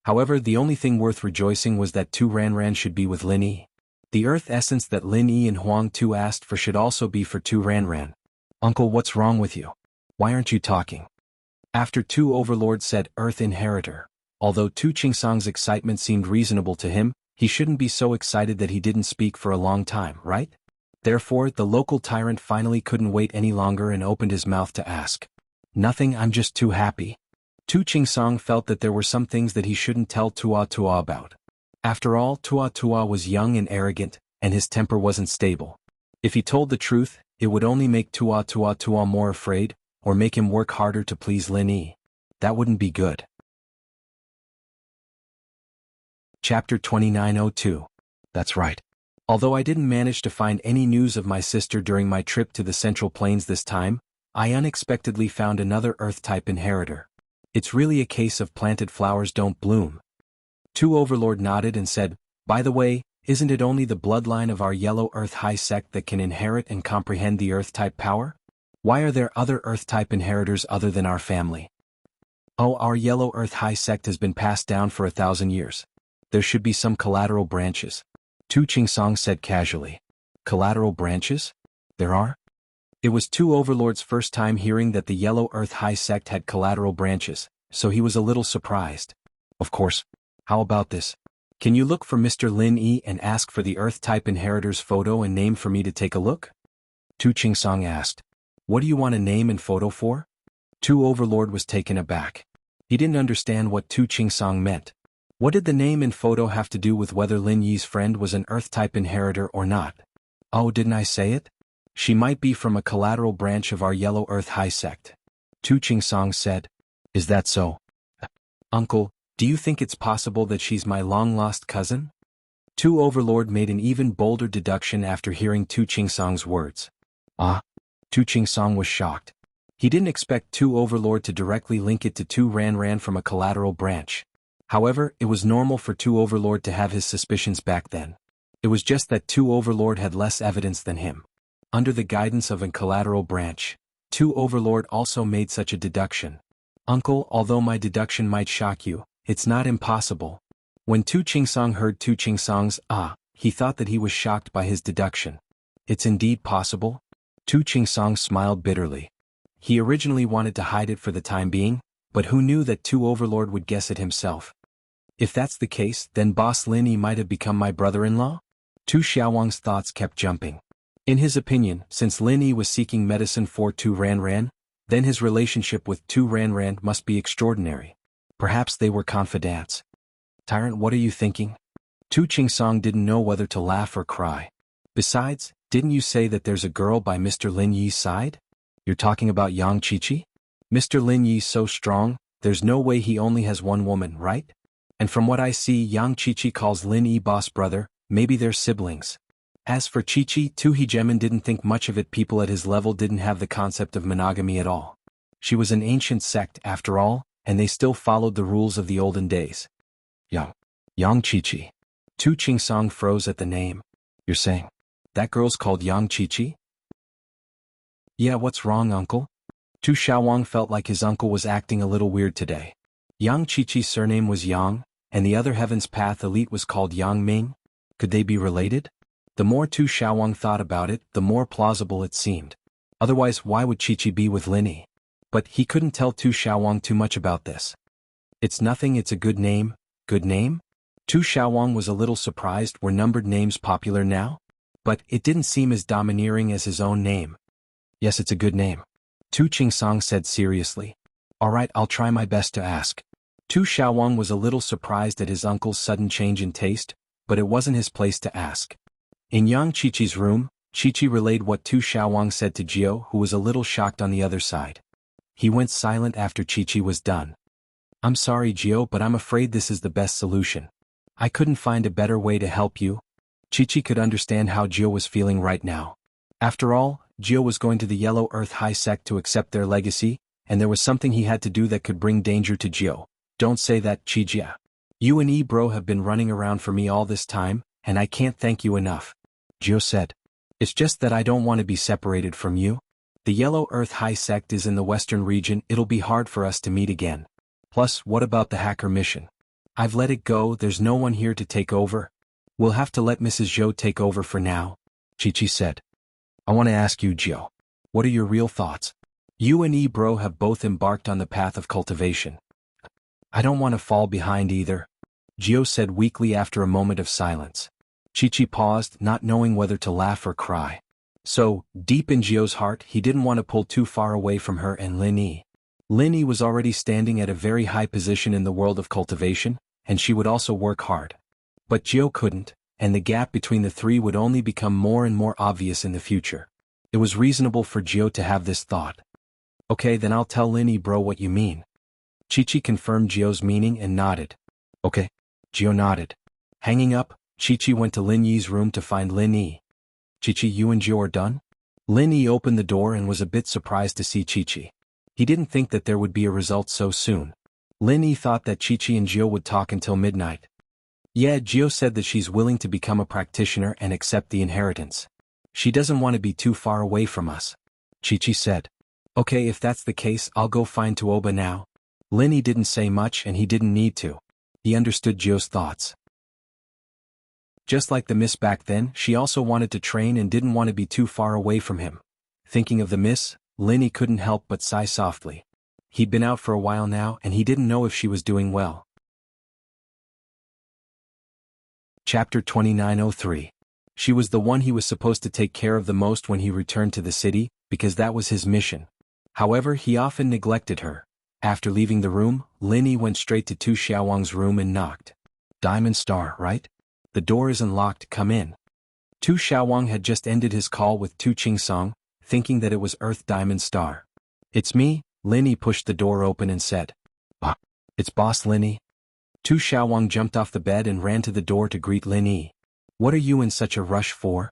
However, the only thing worth rejoicing was that Tu Ranran should be with Lin Yi. The earth essence that Lin Yi and Huang Tu asked for should also be for Tu Ranran. Uncle, what's wrong with you? Why aren't you talking? After Tu Overlord said Earth Inheritor. Although Tu Qingsong's excitement seemed reasonable to him, he shouldn't be so excited that he didn't speak for a long time, right? Therefore, the local tyrant finally couldn't wait any longer and opened his mouth to ask. Nothing, I'm just too happy. Tu Qingsong felt that there were some things that he shouldn't tell Tua Tua about. After all, Tua Tua was young and arrogant, and his temper wasn't stable. If he told the truth, it would only make Tua Tua more afraid, or make him work harder to please Lin Yi. That wouldn't be good. Chapter 2902. That's right. Although I didn't manage to find any news of my sister during my trip to the Central Plains this time, I unexpectedly found another Earth-type inheritor. It's really a case of planted flowers don't bloom. Tu Overlord nodded and said, by the way, isn't it only the bloodline of our Yellow Earth High Sect that can inherit and comprehend the Earth-type power? Why are there other Earth-type inheritors other than our family? Oh, our Yellow Earth High Sect has been passed down for 1,000 years. There should be some collateral branches. Tu Qingsong said casually. Collateral branches? There are? It was Tu Overlord's first time hearing that the Yellow Earth High Sect had collateral branches, so he was a little surprised. Of course. How about this? Can you look for Mr. Lin Yi and ask for the Earth-type inheritor's photo and name for me to take a look? Tu Qingsong asked. What do you want a name and photo for? Tu Overlord was taken aback. He didn't understand what Tu Qingsong meant. What did the name and photo have to do with whether Lin Yi's friend was an Earth-type inheritor or not? Oh, didn't I say it? She might be from a collateral branch of our Yellow Earth High Sect. Tu Qingsong said. Is that so? Uncle, do you think it's possible that she's my long-lost cousin? Tu Overlord made an even bolder deduction after hearing Tu Qingsong's words. Ah? Tu Qingsong was shocked. He didn't expect Tu Overlord to directly link it to Tu Ranran from a collateral branch. However, it was normal for Tu Overlord to have his suspicions back then. It was just that Tu Overlord had less evidence than him. Under the guidance of a collateral branch, Tu Overlord also made such a deduction. Uncle, although my deduction might shock you, it's not impossible. When Tu Qingsong heard Tu Qingsong's he thought that he was shocked by his deduction. It's indeed possible? Tu Qingsong smiled bitterly. He originally wanted to hide it for the time being, but who knew that Tu Overlord would guess it himself? If that's the case, then Boss Lin Yi might have become my brother-in-law? Tu Xiaowang's thoughts kept jumping. In his opinion, since Lin Yi was seeking medicine for Tu Ranran, then his relationship with Tu Ranran must be extraordinary. Perhaps they were confidants. Tyrant, what are you thinking? Tu Chingsong didn't know whether to laugh or cry. Besides, didn't you say that there's a girl by Mr. Lin Yi's side? You're talking about Yang Qiqi? Mr. Lin Yi's so strong, there's no way he only has one woman, right? And from what I see, Yang Qiqi calls Lin Yi boss brother, maybe they're siblings. As for Qiqi, Tu Hegemin didn't think much of it. People at his level didn't have the concept of monogamy at all. She was an ancient sect after all, and they still followed the rules of the olden days. Yang Qiqi. Tu Chingsong froze at the name. You're saying that girl's called Yang Qiqi? Yeah, what's wrong, uncle? Tu Xiaowang felt like his uncle was acting a little weird today. Yang Qiqi's surname was Yang, and the other Heaven's Path elite was called Yang Ming. Could they be related? The more Tu Xiaowang thought about it, the more plausible it seemed. Otherwise, why would Qiqi be with Lin Yi? But he couldn't tell Tu Xiaowang too much about this. It's nothing, it's a good name. Good name? Tu Xiaowang was a little surprised. Were numbered names popular now? But it didn't seem as domineering as his own name. Yes, it's a good name. Tu Chingsong said seriously. All right, I'll try my best to ask. Tu Xiaowang was a little surprised at his uncle's sudden change in taste, but it wasn't his place to ask. In Yang Qiqi's room, Qiqi relayed what Tu Xiaowang said to Jiao, who was a little shocked on the other side. He went silent after Qiqi was done. I'm sorry, Jiao, but I'm afraid this is the best solution. I couldn't find a better way to help you. Qiqi could understand how Jiao was feeling right now. After all, Jiao was going to the Yellow Earth High Sect to accept their legacy, and there was something he had to do that could bring danger to Jiao. Don't say that, Qijia. You and Bro have been running around for me all this time, and I can't thank you enough. Jiao said. It's just that I don't want to be separated from you. The Yellow Earth High Sect is in the western region. It'll be hard for us to meet again. Plus, what about the hacker mission? I've let it go. There's no one here to take over. We'll have to let Mrs. Zhou take over for now, Qiqi said. I want to ask you, Jiao. What are your real thoughts? You and Bro have both embarked on the path of cultivation. I don't want to fall behind either, Jiao said weakly after a moment of silence. Qiqi paused, not knowing whether to laugh or cry. So, deep in Jiao's heart, he didn't want to pull too far away from her and Lin Yi. Lin Yi was already standing at a very high position in the world of cultivation, and she would also work hard. But Jiao couldn't, and the gap between the three would only become more and more obvious in the future. It was reasonable for Jiao to have this thought. Okay, then I'll tell Lin Yi, bro, what you mean. Qiqi confirmed Jiao's meaning and nodded. Okay. Jiao nodded. Hanging up, Qiqi went to Lin Yi's room to find Lin Yi. Qiqi, you and Jiao are done? Lin Yi opened the door and was a bit surprised to see Qiqi. He didn't think that there would be a result so soon. Lin Yi thought that Qiqi and Jiao would talk until midnight. Yeah, Jiao said that she's willing to become a practitioner and accept the inheritance. She doesn't want to be too far away from us, Qiqi said. Okay, if that's the case, I'll go find Tuoba now. Lin Yi didn't say much and he didn't need to. He understood Jiao's thoughts. Just like the miss back then, she also wanted to train and didn't want to be too far away from him. Thinking of the miss, Lin Yi couldn't help but sigh softly. He'd been out for a while now and he didn't know if she was doing well. Chapter 2903. She was the one he was supposed to take care of the most when he returned to the city, because that was his mission. However, he often neglected her. After leaving the room, Lin Yi went straight to Tu Xiaowang's room and knocked. Diamond Star, right? The door isn't locked, come in. Tu Xiaowang had just ended his call with Tu Chingsong, thinking that it was Earth Diamond Star. It's me, Lin Yi pushed the door open and said. It's Boss Lin Yi. Tu Xiaowang jumped off the bed and ran to the door to greet Lin Yi. What are you in such a rush for?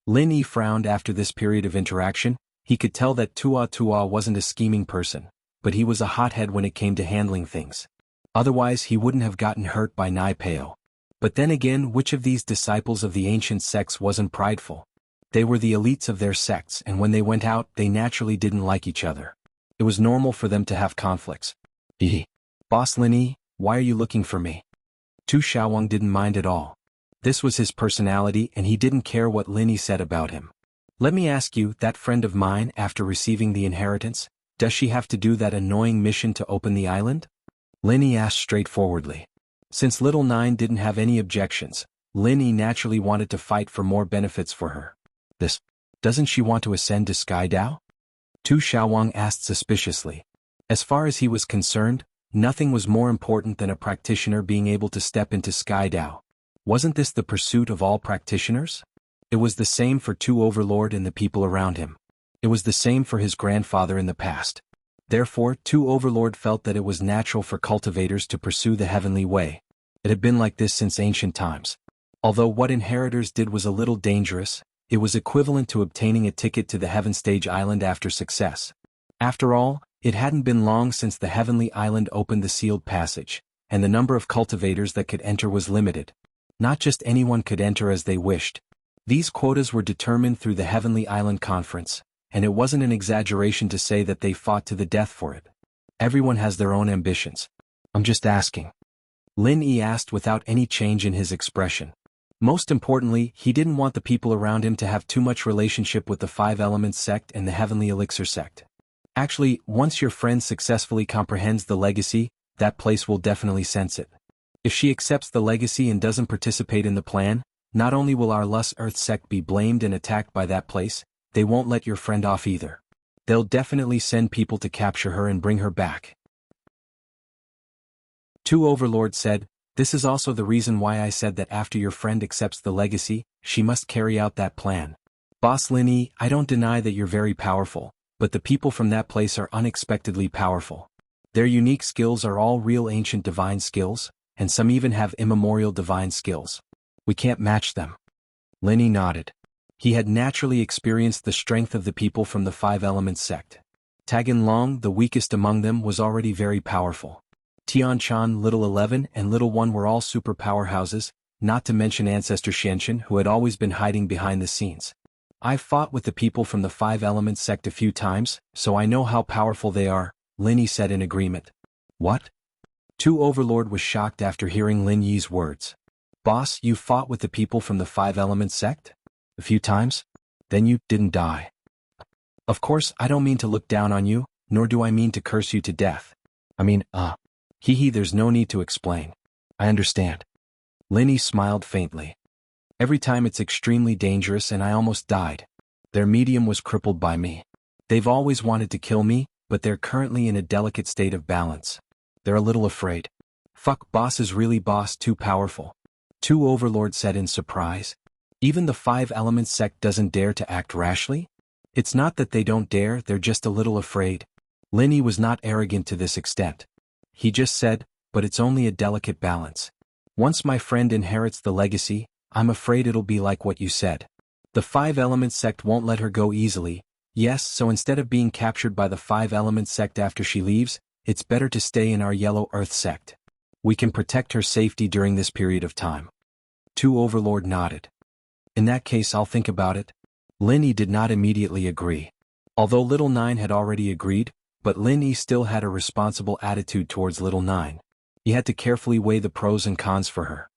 Lin Yi frowned after this period of interaction. He could tell that Tua wasn't a scheming person, but he was a hothead when it came to handling things. Otherwise he wouldn't have gotten hurt by Nai Peo. But then again, which of these disciples of the ancient sects wasn't prideful? They were the elites of their sects, and when they went out, they naturally didn't like each other. It was normal for them to have conflicts. Boss Lin Yi, why are you looking for me? Tu Xiaowang didn't mind at all. This was his personality and he didn't care what Lin Yi said about him. Let me ask you, that friend of mine, after receiving the inheritance, does she have to do that annoying mission to open the island? Lin Yi asked straightforwardly. Since Little Nine didn't have any objections, Lin Yi naturally wanted to fight for more benefits for her. Doesn't she want to ascend to Sky Dao? Tu Xiaowang asked suspiciously. As far as he was concerned, nothing was more important than a practitioner being able to step into Sky Dao. Wasn't this the pursuit of all practitioners? It was the same for Tu Overlord and the people around him. It was the same for his grandfather in the past. Therefore, Tu Overlord felt that it was natural for cultivators to pursue the heavenly way. It had been like this since ancient times. Although what inheritors did was a little dangerous, it was equivalent to obtaining a ticket to the Heaven Stage Island after success. After all, it hadn't been long since the Heavenly Island opened the sealed passage, and the number of cultivators that could enter was limited. Not just anyone could enter as they wished. These quotas were determined through the Heavenly Island Conference, and it wasn't an exaggeration to say that they fought to the death for it. Everyone has their own ambitions. I'm just asking. Lin Yi asked without any change in his expression. Most importantly, he didn't want the people around him to have too much relationship with the Five Elements sect and the Heavenly Elixir sect. Actually, once your friend successfully comprehends the legacy, that place will definitely sense it. If she accepts the legacy and doesn't participate in the plan, not only will our Lust Earth sect be blamed and attacked by that place, they won't let your friend off either. They'll definitely send people to capture her and bring her back. Tu Overlord said, "This is also the reason why I said that after your friend accepts the legacy, she must carry out that plan. Boss Lin Yi, I don't deny that you're very powerful, but the people from that place are unexpectedly powerful. Their unique skills are all real ancient divine skills, and some even have immemorial divine skills. We can't match them." Lin Yi nodded. He had naturally experienced the strength of the people from the Five Elements sect. Tagan Long, the weakest among them, was already very powerful. Tian Chan, Little 11, and Little 1 were all super powerhouses, not to mention Ancestor Xianchen, who had always been hiding behind the scenes. I've fought with the people from the Five Elements sect a few times, so I know how powerful they are, Lin Yi said in agreement. What? Tu Overlord was shocked after hearing Lin Yi's words. Boss, you fought with the people from the Five Elements sect? A few times? Then you didn't die. Of course, I don't mean to look down on you, nor do I mean to curse you to death. I mean, there's no need to explain. I understand. Lin Yi smiled faintly. Every time it's extremely dangerous and I almost died. Their medium was crippled by me. They've always wanted to kill me, but they're currently in a delicate state of balance. They're a little afraid. Fuck, boss is really boss too powerful. Tu Overlord said in surprise. Even the Five Elements sect doesn't dare to act rashly? It's not that they don't dare, they're just a little afraid. Lin Yi was not arrogant to this extent. He just said, but it's only a delicate balance. Once my friend inherits the legacy, I'm afraid it'll be like what you said. The Five Elements sect won't let her go easily. Yes, so instead of being captured by the Five Elements sect after she leaves, it's better to stay in our Yellow Earth sect. We can protect her safety during this period of time. Tu Overlord nodded. In that case, I'll think about it. Lin Yi did not immediately agree. Although Little 9 had already agreed, but Lin Yi still had a responsible attitude towards Little 9. He had to carefully weigh the pros and cons for her.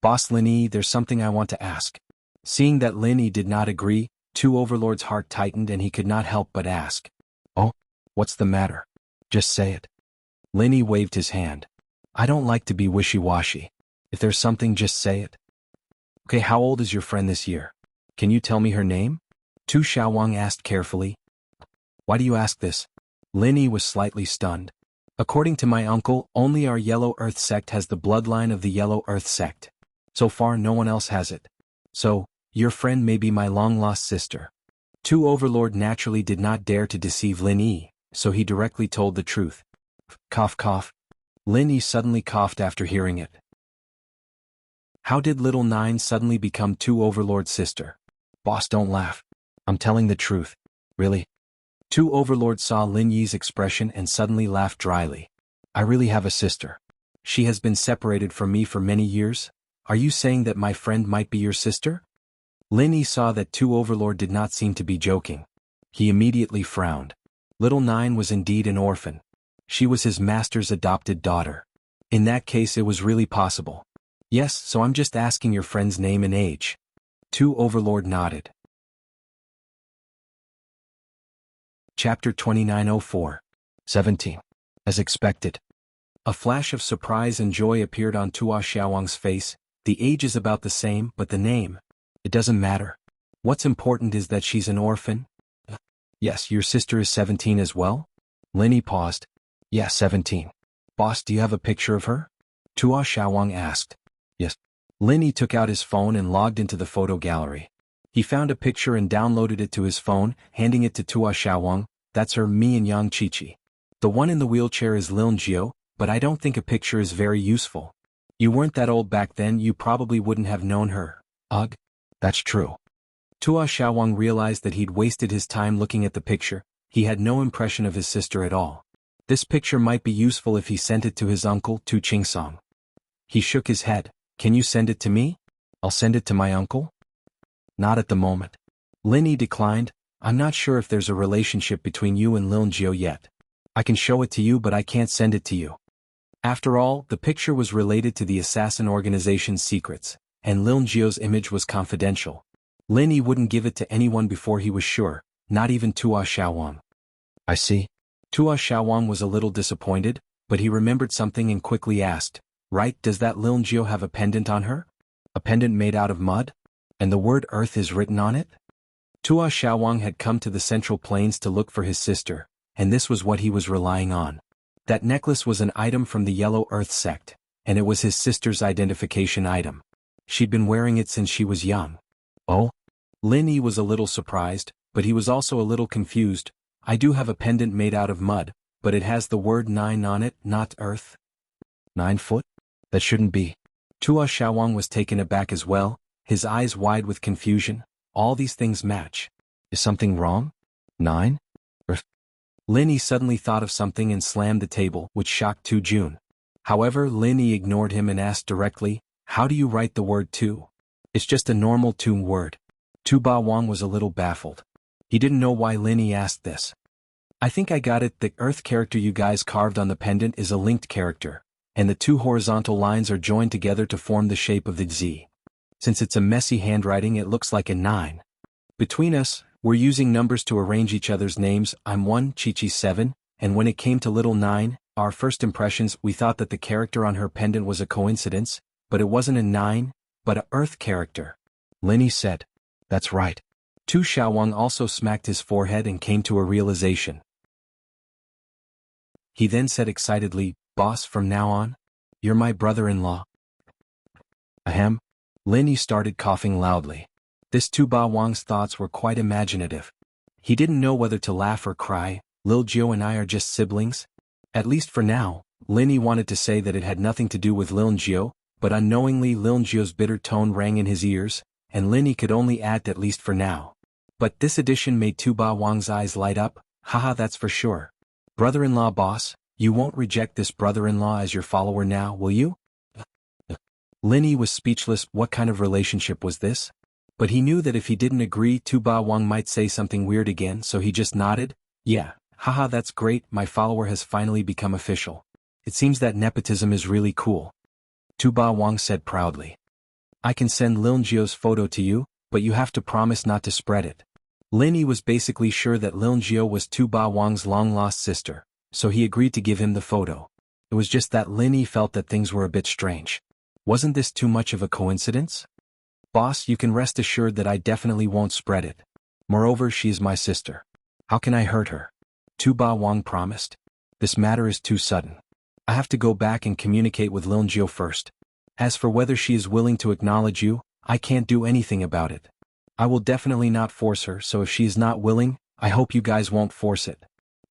Boss Lin Yi, there's something I want to ask. Seeing that Lin Yi did not agree, Tu Overlord's heart tightened and he could not help but ask. Oh? What's the matter? Just say it. Lin Yi waved his hand. I don't like to be wishy-washy. If there's something, just say it. Okay, how old is your friend this year? Can you tell me her name? Tu Xiaowang asked carefully. Why do you ask this? Lin Yi was slightly stunned. According to my uncle, only our Yellow Earth sect has the bloodline of the Yellow Earth sect. So far no one else has it. So, your friend may be my long-lost sister. Tu Overlord naturally did not dare to deceive Lin Yi, so he directly told the truth. Cough cough. Lin Yi suddenly coughed after hearing it. How did Little 9 suddenly become Tu Overlord's sister? Boss, don't laugh. I'm telling the truth. Really? Tu Overlord saw Lin Yi's expression and suddenly laughed dryly. I really have a sister. She has been separated from me for many years. Are you saying that my friend might be your sister? Lin Yi saw that Tu Overlord did not seem to be joking. He immediately frowned. Little 9 was indeed an orphan. She was his master's adopted daughter. In that case, it was really possible. Yes, so I'm just asking your friend's name and age. Tu Overlord nodded. Chapter 2904. 17. As expected. A flash of surprise and joy appeared on Tua Xiaowang's face. The age is about the same, but the name. It doesn't matter. What's important is that she's an orphan. Yes, your sister is 17 as well? Lin Yi paused. Yes, 17. Boss, do you have a picture of her? Tua Xiaowang asked. Yes. Linny took out his phone and logged into the photo gallery. He found a picture and downloaded it to his phone, handing it to Tua Xiaowang. That's her, me and Yang Qiqi. The one in the wheelchair is Lin Jiao, but I don't think a picture is very useful. You weren't that old back then, you probably wouldn't have known her. Ugh. That's true. Tua Xiaowang realized that he'd wasted his time looking at the picture. He had no impression of his sister at all. This picture might be useful if he sent it to his uncle, Tu Qingsong. He shook his head. Can you send it to me? I'll send it to my uncle? Not at the moment. Linny declined. I'm not sure if there's a relationship between you and Lin Jiao yet. I can show it to you, but I can't send it to you. After all, the picture was related to the assassin organization's secrets, and Lin Jiao's image was confidential. Linny wouldn't give it to anyone before he was sure, not even Tua Xiaowang. I see. Tua Xiaowang was a little disappointed, but he remembered something and quickly asked, right, does that Lin Jiao have a pendant on her? A pendant made out of mud? And the word earth is written on it? Tua Xiaowang had come to the Central Plains to look for his sister, and this was what he was relying on. That necklace was an item from the Yellow Earth sect, and it was his sister's identification item. She'd been wearing it since she was young. Oh? Linny was a little surprised, but he was also a little confused. I do have a pendant made out of mud, but it has the word 9 on it, not earth. 9 foot? That shouldn't be. Tua Xiaowang was taken aback as well, his eyes wide with confusion. All these things match. Is something wrong? 9? Earth? Linny suddenly thought of something and slammed the table, which shocked Tu Jun. However, Linny ignored him and asked directly, how do you write the word tu? It's just a normal tu word. Tu Ba Wang was a little baffled. He didn't know why Linny asked this. I think I got it, the earth character you guys carved on the pendant is a linked character, and the two horizontal lines are joined together to form the shape of the Z. Since it's a messy handwriting, it looks like a 9. Between us, we're using numbers to arrange each other's names. I'm 1, Qiqi 7, and when it came to little 9, our first impressions, we thought that the character on her pendant was a coincidence, but it wasn't a 9, but a earth character. Linny said. That's right. Tu Xiaowang also smacked his forehead and came to a realization. He then said excitedly, boss, from now on, you're my brother-in-law. Ahem. Linny started coughing loudly. This Tu Ba Wang's thoughts were quite imaginative. He didn't know whether to laugh or cry. Lil Jiao and I are just siblings? At least for now. Linny wanted to say that it had nothing to do with Lil Jiao, but unknowingly Lil Jiao's bitter tone rang in his ears, and Linny could only add at least for now. But this addition made Tu Ba Wang's eyes light up. Haha, that's for sure. Brother-in-law boss, you won't reject this brother-in-law as your follower now, will you? Linny was speechless. What kind of relationship was this? But he knew that if he didn't agree, Tu Ba Wang might say something weird again, so he just nodded. Yeah, haha, that's great, my follower has finally become official. It seems that nepotism is really cool. Tu Ba Wang said proudly. I can send Lin Jiao's photo to you, but you have to promise not to spread it. Linny was basically sure that Lin Jiao was Tu Ba Wang's long-lost sister, so he agreed to give him the photo. It was just that Linny felt that things were a bit strange. Wasn't this too much of a coincidence? Boss, you can rest assured that I definitely won't spread it. Moreover, she is my sister. How can I hurt her? Tu Ba Wang promised. This matter is too sudden. I have to go back and communicate with Lin Jiao first. As for whether she is willing to acknowledge you, I can't do anything about it. I will definitely not force her, so if she is not willing, I hope you guys won't force it.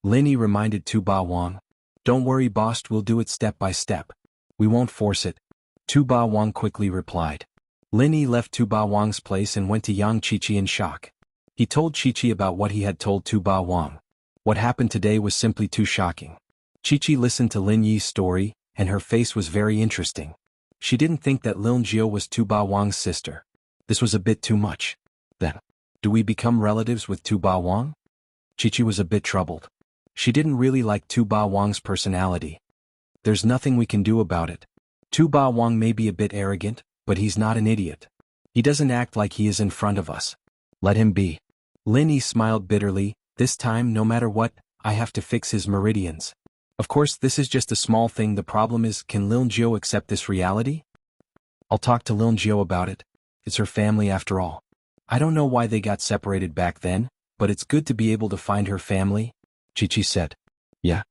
Linny reminded Tu Ba Wang. Don't worry boss, we'll do it step by step. We won't force it. Tu Ba Wang quickly replied. Linny left Tu Ba Wang's place and went to Yang Qiqi in shock. He told Qiqi about what he had told Tu Ba Wang. What happened today was simply too shocking. Qiqi listened to Lin Yi's story, and her face was very interesting. She didn't think that Lin Jiao was Tu Ba Wang's sister. This was a bit too much. Then, do we become relatives with Tu Ba Wang? Qiqi was a bit troubled. She didn't really like Tu Ba Wang's personality. There's nothing we can do about it. Tu Ba Wang may be a bit arrogant, but he's not an idiot. He doesn't act like he is in front of us. Let him be. Linny smiled bitterly. This time, no matter what, I have to fix his meridians. Of course, this is just a small thing. The problem is, can Lin Jiao accept this reality? I'll talk to Lin Jiao about it. It's her family after all. I don't know why they got separated back then, but it's good to be able to find her family, Qiqi said. Yeah.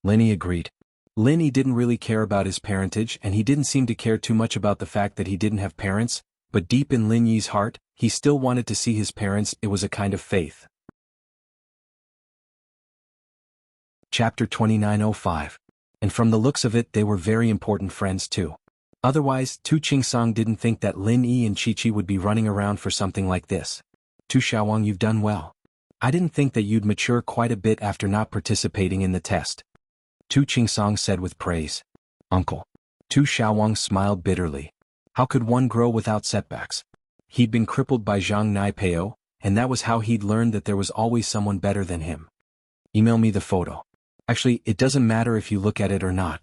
Linny agreed. Lin Yi didn't really care about his parentage and he didn't seem to care too much about the fact that he didn't have parents, but deep in Lin Yi's heart, he still wanted to see his parents. It was a kind of faith. Chapter 2905. And from the looks of it they were very important friends too. Otherwise, Tu Qingsong didn't think that Lin Yi and Chi-Chi would be running around for something like this. Tu Xiaowang, you've done well. I didn't think that you'd mature quite a bit after not participating in the test. Tu Qingsong said with praise. Uncle. Tu Xiaowang smiled bitterly. How could one grow without setbacks? He'd been crippled by Zhang Naipeo, and that was how he'd learned that there was always someone better than him. Email me the photo. Actually, it doesn't matter if you look at it or not.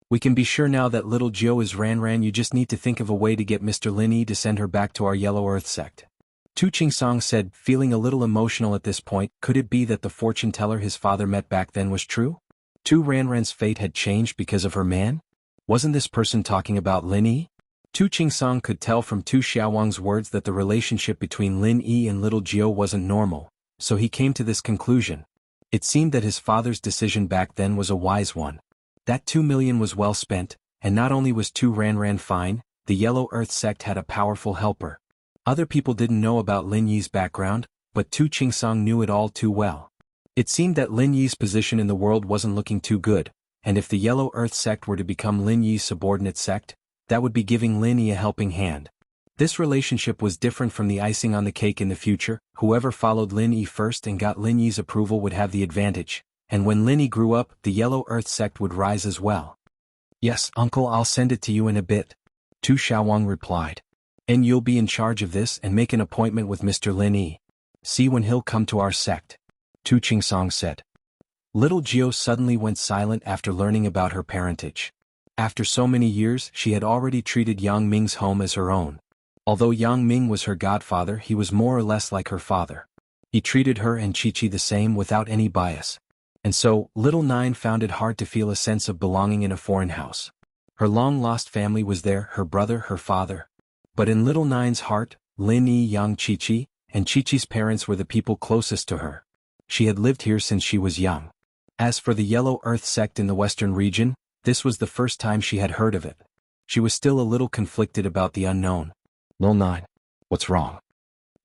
We can be sure now that little Jiu is Ran. You just need to think of a way to get Mr. Lin Yi to send her back to our Yellow Earth sect. Tu Qingsong said, feeling a little emotional at this point. Could it be that the fortune teller his father met back then was true? Tu Ranran's fate had changed because of her man? Wasn't this person talking about Lin Yi? Tu Qingsong could tell from Tu Xiaowang's words that the relationship between Lin Yi and little Jiu wasn't normal, so he came to this conclusion. It seemed that his father's decision back then was a wise one. That 2 million was well spent, and not only was Tu Ranran fine, the Yellow Earth sect had a powerful helper. Other people didn't know about Lin Yi's background, but Tu Qingsong knew it all too well. It seemed that Lin Yi's position in the world wasn't looking too good, and if the Yellow Earth sect were to become Lin Yi's subordinate sect, that would be giving Lin Yi a helping hand. This relationship was different from the icing on the cake in the future. Whoever followed Lin Yi first and got Lin Yi's approval would have the advantage, and when Lin Yi grew up, the Yellow Earth sect would rise as well. Yes, uncle, I'll send it to you in a bit. Tu Xiaowang replied. And you'll be in charge of this and make an appointment with Mr. Lin Yi. See when he'll come to our sect. Tu Qingsong said. Little Jiu suddenly went silent after learning about her parentage. After so many years, she had already treated Yang Ming's home as her own. Although Yang Ming was her godfather, he was more or less like her father. He treated her and Chi-Chi the same without any bias. And so, little Nine found it hard to feel a sense of belonging in a foreign house. Her long-lost family was there, her brother, her father. But in little Nine's heart, Lin Yi, Yang Chi-Chi, and Chi-Chi's parents were the people closest to her. She had lived here since she was young. As for the Yellow Earth sect in the western region, this was the first time she had heard of it. She was still a little conflicted about the unknown. Lil Nine, what's wrong?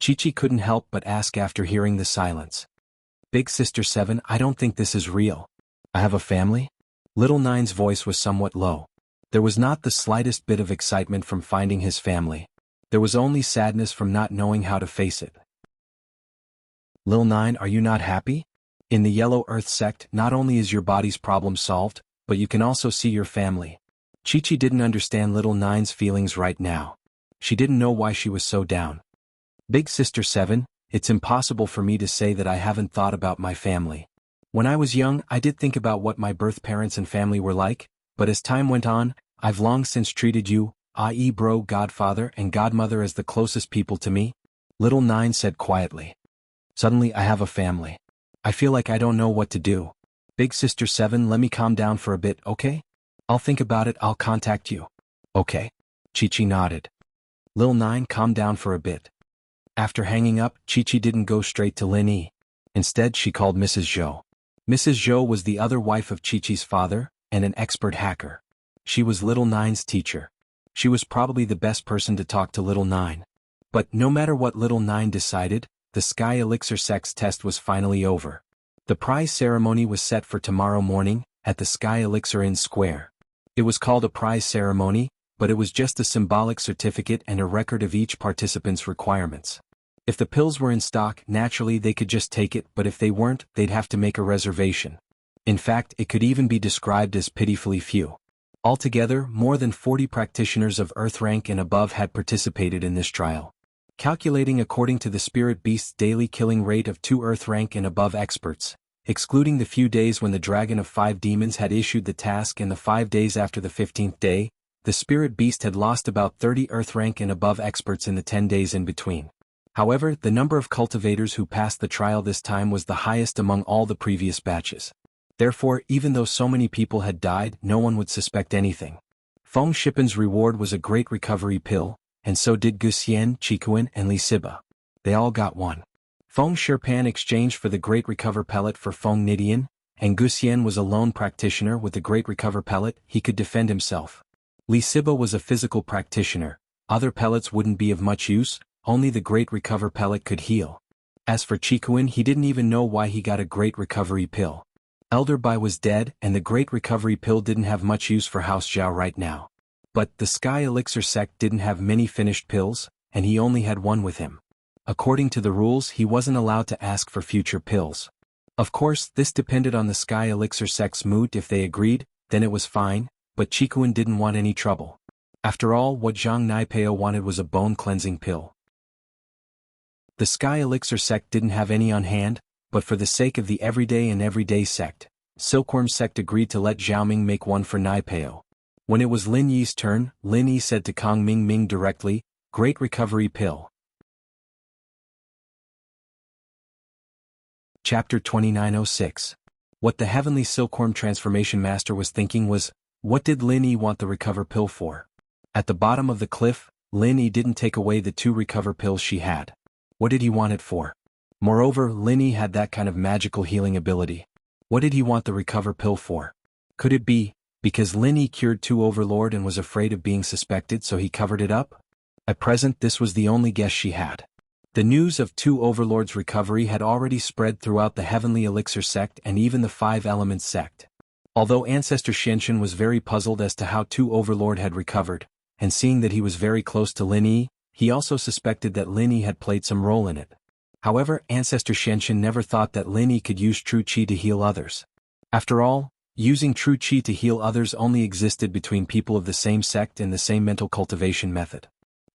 Chi-Chi couldn't help but ask after hearing the silence. Big Sister 7, I don't think this is real. I have a family? Little Nine's voice was somewhat low. There was not the slightest bit of excitement from finding his family. There was only sadness from not knowing how to face it. Lil Nine, are you not happy? In the Yellow Earth sect, not only is your body's problem solved, but you can also see your family. Chi-Chi didn't understand Little Nine's feelings right now. She didn't know why she was so down. Big Sister 7, it's impossible for me to say that I haven't thought about my family. When I was young, I did think about what my birth parents and family were like, but as time went on, I've long since treated you, i.e. bro, godfather, and godmother as the closest people to me. Little Nine said quietly. Suddenly I have a family. I feel like I don't know what to do. Big Sister 7, let me calm down for a bit, okay? I'll think about it, I'll contact you. Okay. Chi-Chi nodded. Lil Nine, calm down for a bit. After hanging up, Chi-Chi didn't go straight to Lin Yi. Instead she called Mrs. Zhou. Mrs. Zhou was the other wife of Chi-Chi's father, and an expert hacker. She was Little Nine's teacher. She was probably the best person to talk to Little Nine. But no matter what Little Nine decided, the Sky Elixir sex test was finally over. The prize ceremony was set for tomorrow morning, at the Sky Elixir Inn Square. It was called a prize ceremony, but it was just a symbolic certificate and a record of each participant's requirements. If the pills were in stock, naturally they could just take it, but if they weren't, they'd have to make a reservation. In fact, it could even be described as pitifully few. Altogether, more than 40 practitioners of Earth rank and above had participated in this trial. Calculating according to the Spirit Beast's daily killing rate of 2 Earth rank and above experts, excluding the few days when the Dragon of 5 Demons had issued the task and the 5 days after the 15th day, the Spirit Beast had lost about 30 Earth rank and above experts in the 10 days in between. However, the number of cultivators who passed the trial this time was the highest among all the previous batches. Therefore, even though so many people had died, no one would suspect anything. Feng Shippen's reward was a great recovery pill, and so did Gu Xian, Qikuan, and Li Siba. They all got one. Feng Shirpan exchanged for the Great Recover pellet for Feng Nidian, and Gu Xian was a lone practitioner with a great recover pellet. He could defend himself. Li Siba was a physical practitioner. Other pellets wouldn't be of much use, only the great recover pellet could heal. As for Qikuan, he didn't even know why he got a great recovery pill. Elder Bai was dead and the great recovery pill didn't have much use for House Zhao right now. But the Sky Elixir sect didn't have many finished pills, and he only had one with him. According to the rules, he wasn't allowed to ask for future pills. Of course, this depended on the Sky Elixir sect's mood. If they agreed, then it was fine, but Qikuan didn't want any trouble. After all, what Zhang Naipeo wanted was a bone-cleansing pill. The Sky Elixir sect didn't have any on hand, but for the sake of the everyday sect, Silkworm sect agreed to let Xiaoming make one for Naipeo. When it was Lin Yi's turn, Lin Yi said to Kong Ming directly, "Great recovery pill." Chapter 2906. What the Heavenly Silkworm Transformation Master was thinking was, what did Lin Yi want the recover pill for? At the bottom of the cliff, Lin Yi didn't take away the 2 recover pills she had. What did he want it for? Moreover, Lin Yi had that kind of magical healing ability. What did he want the recover pill for? Could it be because Lin Yi cured 2 Overlord and was afraid of being suspected, so he covered it up? At present, this was the only guess she had. The news of 2 Overlords' recovery had already spread throughout the Heavenly Elixir sect and even the 5 Elements sect. Although Ancestor Xianxun was very puzzled as to how 2 Overlord had recovered, and seeing that he was very close to Lin Yi, he also suspected that Lin Yi had played some role in it. However, Ancestor Xianxun never thought that Lin Yi could use true qi to heal others. After all, using true qi to heal others only existed between people of the same sect and the same mental cultivation method.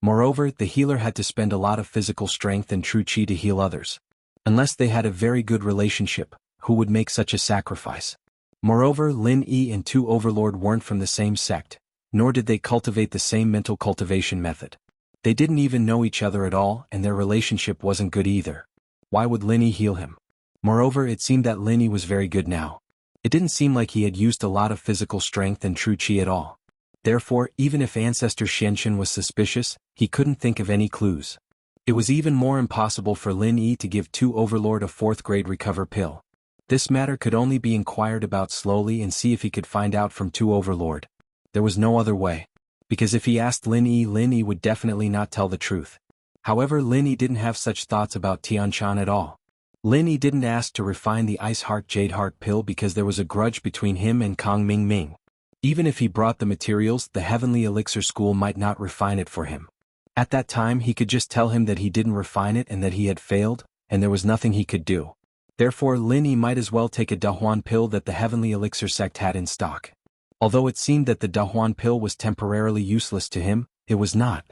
Moreover, the healer had to spend a lot of physical strength and true qi to heal others. Unless they had a very good relationship, who would make such a sacrifice? Moreover, Lin Yi and 2 Overlord weren't from the same sect, nor did they cultivate the same mental cultivation method. They didn't even know each other at all, and their relationship wasn't good either. Why would Lin Yi heal him? Moreover, it seemed that Lin Yi was very good now. It didn't seem like he had used a lot of physical strength and true qi at all. Therefore, even if Ancestor Xianxun was suspicious, he couldn't think of any clues. It was even more impossible for Lin Yi to give 2 Overlord a 4th grade recover pill. This matter could only be inquired about slowly and see if he could find out from 2 Overlord. There was no other way. Because if he asked Lin Yi would definitely not tell the truth. However, Lin Yi didn't have such thoughts about Tianshan at all. Lin Yi didn't ask to refine the Ice Heart Jade Heart pill because there was a grudge between him and Kong Ming. Even if he brought the materials, the Heavenly Elixir School might not refine it for him. At that time, he could just tell him that he didn't refine it and that he had failed, and there was nothing he could do. Therefore, Lin Yi might as well take a Dahuan pill that the Heavenly Elixir sect had in stock. Although it seemed that the Dahuan pill was temporarily useless to him, it was not.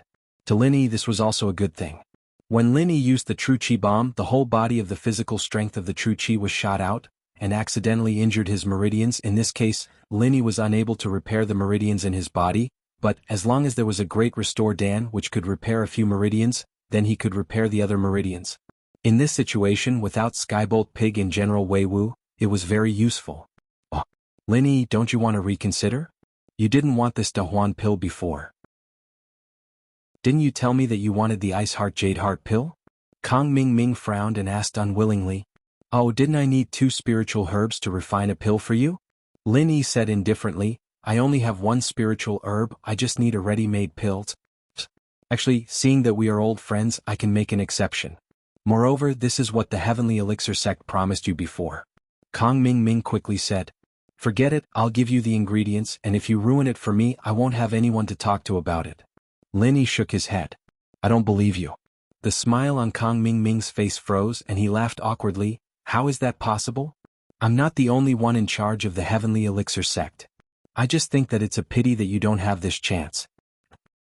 To Lin Yi, this was also a good thing. When Lin Yi used the True Qi Bomb, the whole body of the physical strength of the True Qi was shot out, and accidentally injured his meridians. In this case, Lin Yi was unable to repair the meridians in his body, but as long as there was a Great Restore Dan which could repair a few meridians, then he could repair the other meridians. In this situation, without Skybolt Pig and General Wei Wu, it was very useful. Oh, Lin Yi, don't you want to reconsider? You didn't want this Dahuan pill before. Didn't you tell me that you wanted the Ice Heart Jade Heart pill? Kong Ming frowned and asked unwillingly. Oh, didn't I need 2 spiritual herbs to refine a pill for you? Lin Yi said indifferently, I only have 1 spiritual herb, I just need a ready-made pill. Actually, seeing that we are old friends, I can make an exception. Moreover, this is what the Heavenly Elixir sect promised you before. Kong Ming quickly said. Forget it, I'll give you the ingredients, and if you ruin it for me, I won't have anyone to talk to about it. Lin Yi shook his head. I don't believe you. The smile on Kong Ming's face froze and he laughed awkwardly. How is that possible? I'm not the only one in charge of the Heavenly Elixir sect. I just think that it's a pity that you don't have this chance.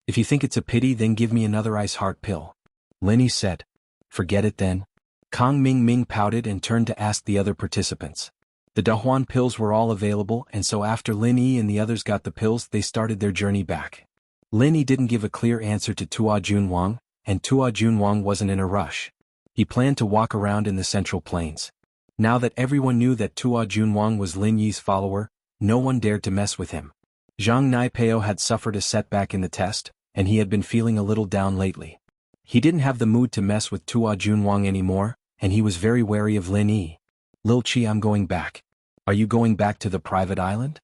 If you think it's a pity, then give me another Ice Heart pill. Lin Yi said. Forget it then. Kong Ming pouted and turned to ask the other participants. The Dahuan pills were all available, and so after Lin Yi and the others got the pills, they started their journey back. Lin Yi didn't give a clear answer to Tua Junwang, and Tua Junwang wasn't in a rush. He planned to walk around in the Central Plains. Now that everyone knew that Tua Junwang was Lin Yi's follower, no one dared to mess with him. Zhang Naipeo had suffered a setback in the test, and he had been feeling a little down lately. He didn't have the mood to mess with Tua Junwang anymore, and he was very wary of Lin Yi. Lil Qi, I'm going back. Are you going back to the private island?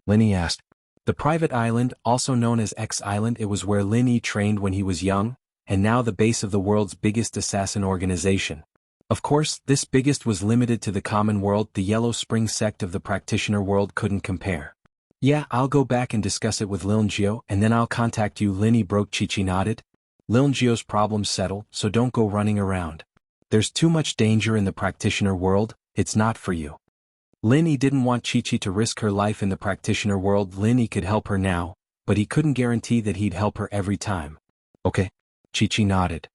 Lin Yi asked. The private island, also known as X Island, it was where Lin Yi trained when he was young, and now the base of the world's biggest assassin organization. Of course, this biggest was limited to the common world. The Yellow Spring sect of the practitioner world couldn't compare. Yeah, I'll go back and discuss it with Lin Jio, and then I'll contact you. Lin Yi broke. Chi nodded. Lin Jio's problem's settled, so don't go running around. There's too much danger in the practitioner world, it's not for you. Lin Yi didn't want Chi to risk her life in the practitioner world. Lin Yi could help her now, but he couldn't guarantee that he'd help her every time. Okay. Chi nodded.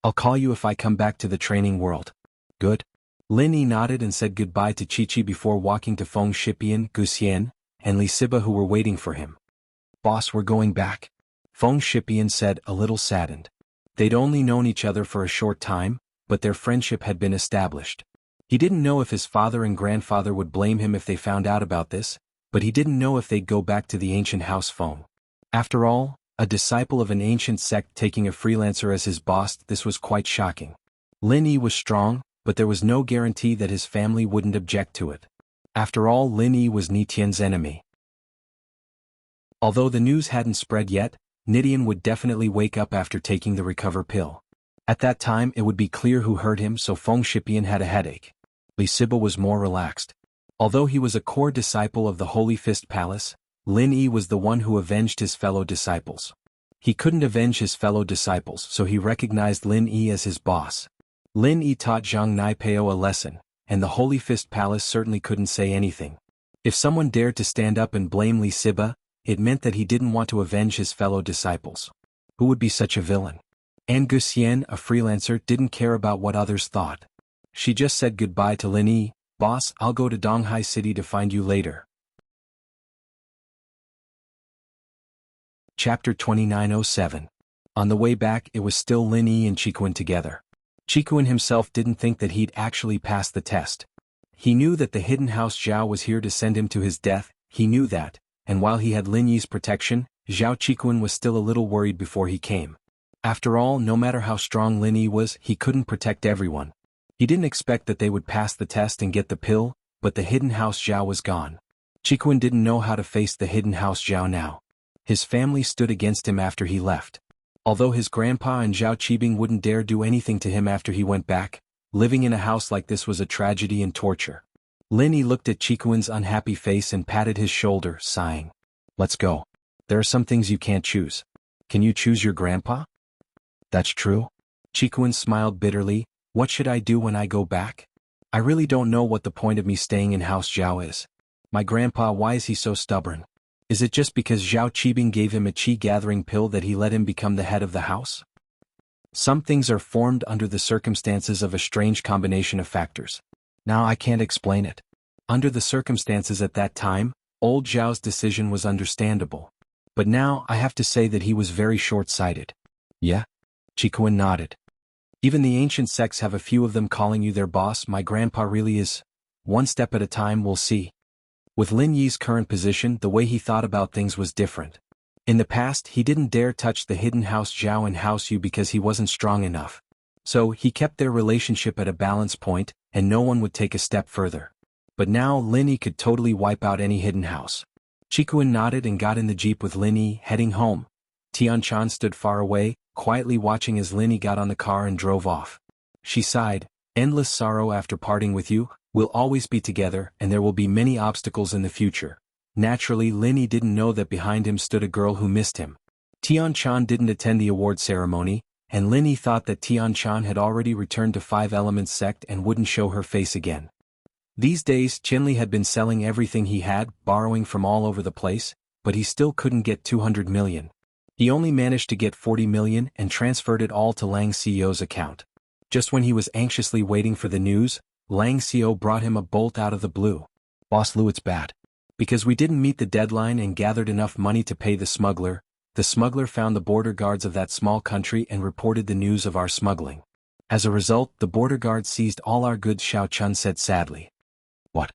I'll call you if I come back to the training world. Good. Lin Yi nodded and said goodbye to Chi before walking to Feng Shipian, Gu Xian, and Li Siba, who were waiting for him. Boss, we're going back. Feng Shipian said, a little saddened. They'd only known each other for a short time, but their friendship had been established. He didn't know if his father and grandfather would blame him if they found out about this, but he didn't know if they'd go back to the ancient house. Feng. After all, a disciple of an ancient sect taking a freelancer as his boss, this was quite shocking. Lin Yi was strong, but there was no guarantee that his family wouldn't object to it. After all, Lin Yi was Nitian's enemy. Although the news hadn't spread yet, Nitian would definitely wake up after taking the recover pill. At that time it would be clear who hurt him, so Feng Shipian had a headache. Li Siba was more relaxed. Although he was a core disciple of the Holy Fist Palace, Lin Yi was the one who avenged his fellow disciples. He couldn't avenge his fellow disciples, so he recognized Lin Yi as his boss. Lin Yi taught Zhang Naipeo a lesson, and the Holy Fist Palace certainly couldn't say anything. If someone dared to stand up and blame Li Siba, it meant that he didn't want to avenge his fellow disciples. Who would be such a villain? And Gu Xian, a freelancer, didn't care about what others thought. She just said goodbye to Lin Yi. Boss, I'll go to Donghai City to find you later. Chapter 2907. On the way back, it was still Lin Yi and Qikuan together. Qikuan himself didn't think that he'd actually pass the test. He knew that the hidden house Zhao was here to send him to his death, he knew that, and while he had Lin Yi's protection, Zhao Qikuan was still a little worried before he came. After all, no matter how strong Lin Yi was, he couldn't protect everyone. He didn't expect that they would pass the test and get the pill, but the hidden house Zhao was gone. Qikuan didn't know how to face the hidden house Zhao now. His family stood against him after he left. Although his grandpa and Zhao Qibing wouldn't dare do anything to him after he went back, living in a house like this was a tragedy and torture. Lin Yi looked at Qikuan's unhappy face and patted his shoulder, sighing. Let's go. There are some things you can't choose. Can you choose your grandpa? That's true. Qikuan smiled bitterly. What should I do when I go back? I really don't know what the point of me staying in House Zhao is. My grandpa, why is he so stubborn? Is it just because Zhao Qibing gave him a qi-gathering pill that he let him become the head of the house? Some things are formed under the circumstances of a strange combination of factors. Now I can't explain it. Under the circumstances at that time, old Zhao's decision was understandable. But now I have to say that he was very short-sighted. Yeah? Qikuan nodded. Even the ancient sects have a few of them calling you their boss. My grandpa really is. One step at a time, we'll see. With Lin Yi's current position, the way he thought about things was different. In the past, he didn't dare touch the hidden house Zhao and house Yu because he wasn't strong enough. So, he kept their relationship at a balance point, and no one would take a step further. But now, Lin Yi could totally wipe out any hidden house. Qikuan nodded and got in the jeep with Lin Yi, heading home. Tianchan stood far away, quietly watching as Lin Yi got on the car and drove off. She sighed, endless sorrow after parting with you. We'll always be together, and there will be many obstacles in the future. Naturally, Lin Yi didn't know that behind him stood a girl who missed him. Tianchan didn't attend the award ceremony, and Lin Yi thought that Tianchan had already returned to Five Elements sect and wouldn't show her face again. These days, Qinli had been selling everything he had, borrowing from all over the place, but he still couldn't get 200 million. He only managed to get 40 million and transferred it all to Lang Xiao's account. Just when he was anxiously waiting for the news, Lang Xiao brought him a bolt out of the blue. Boss Lu, it's bad. Because we didn't meet the deadline and gathered enough money to pay the smuggler found the border guards of that small country and reported the news of our smuggling. As a result, the border guards seized all our goods, Xiao Chun said sadly. What?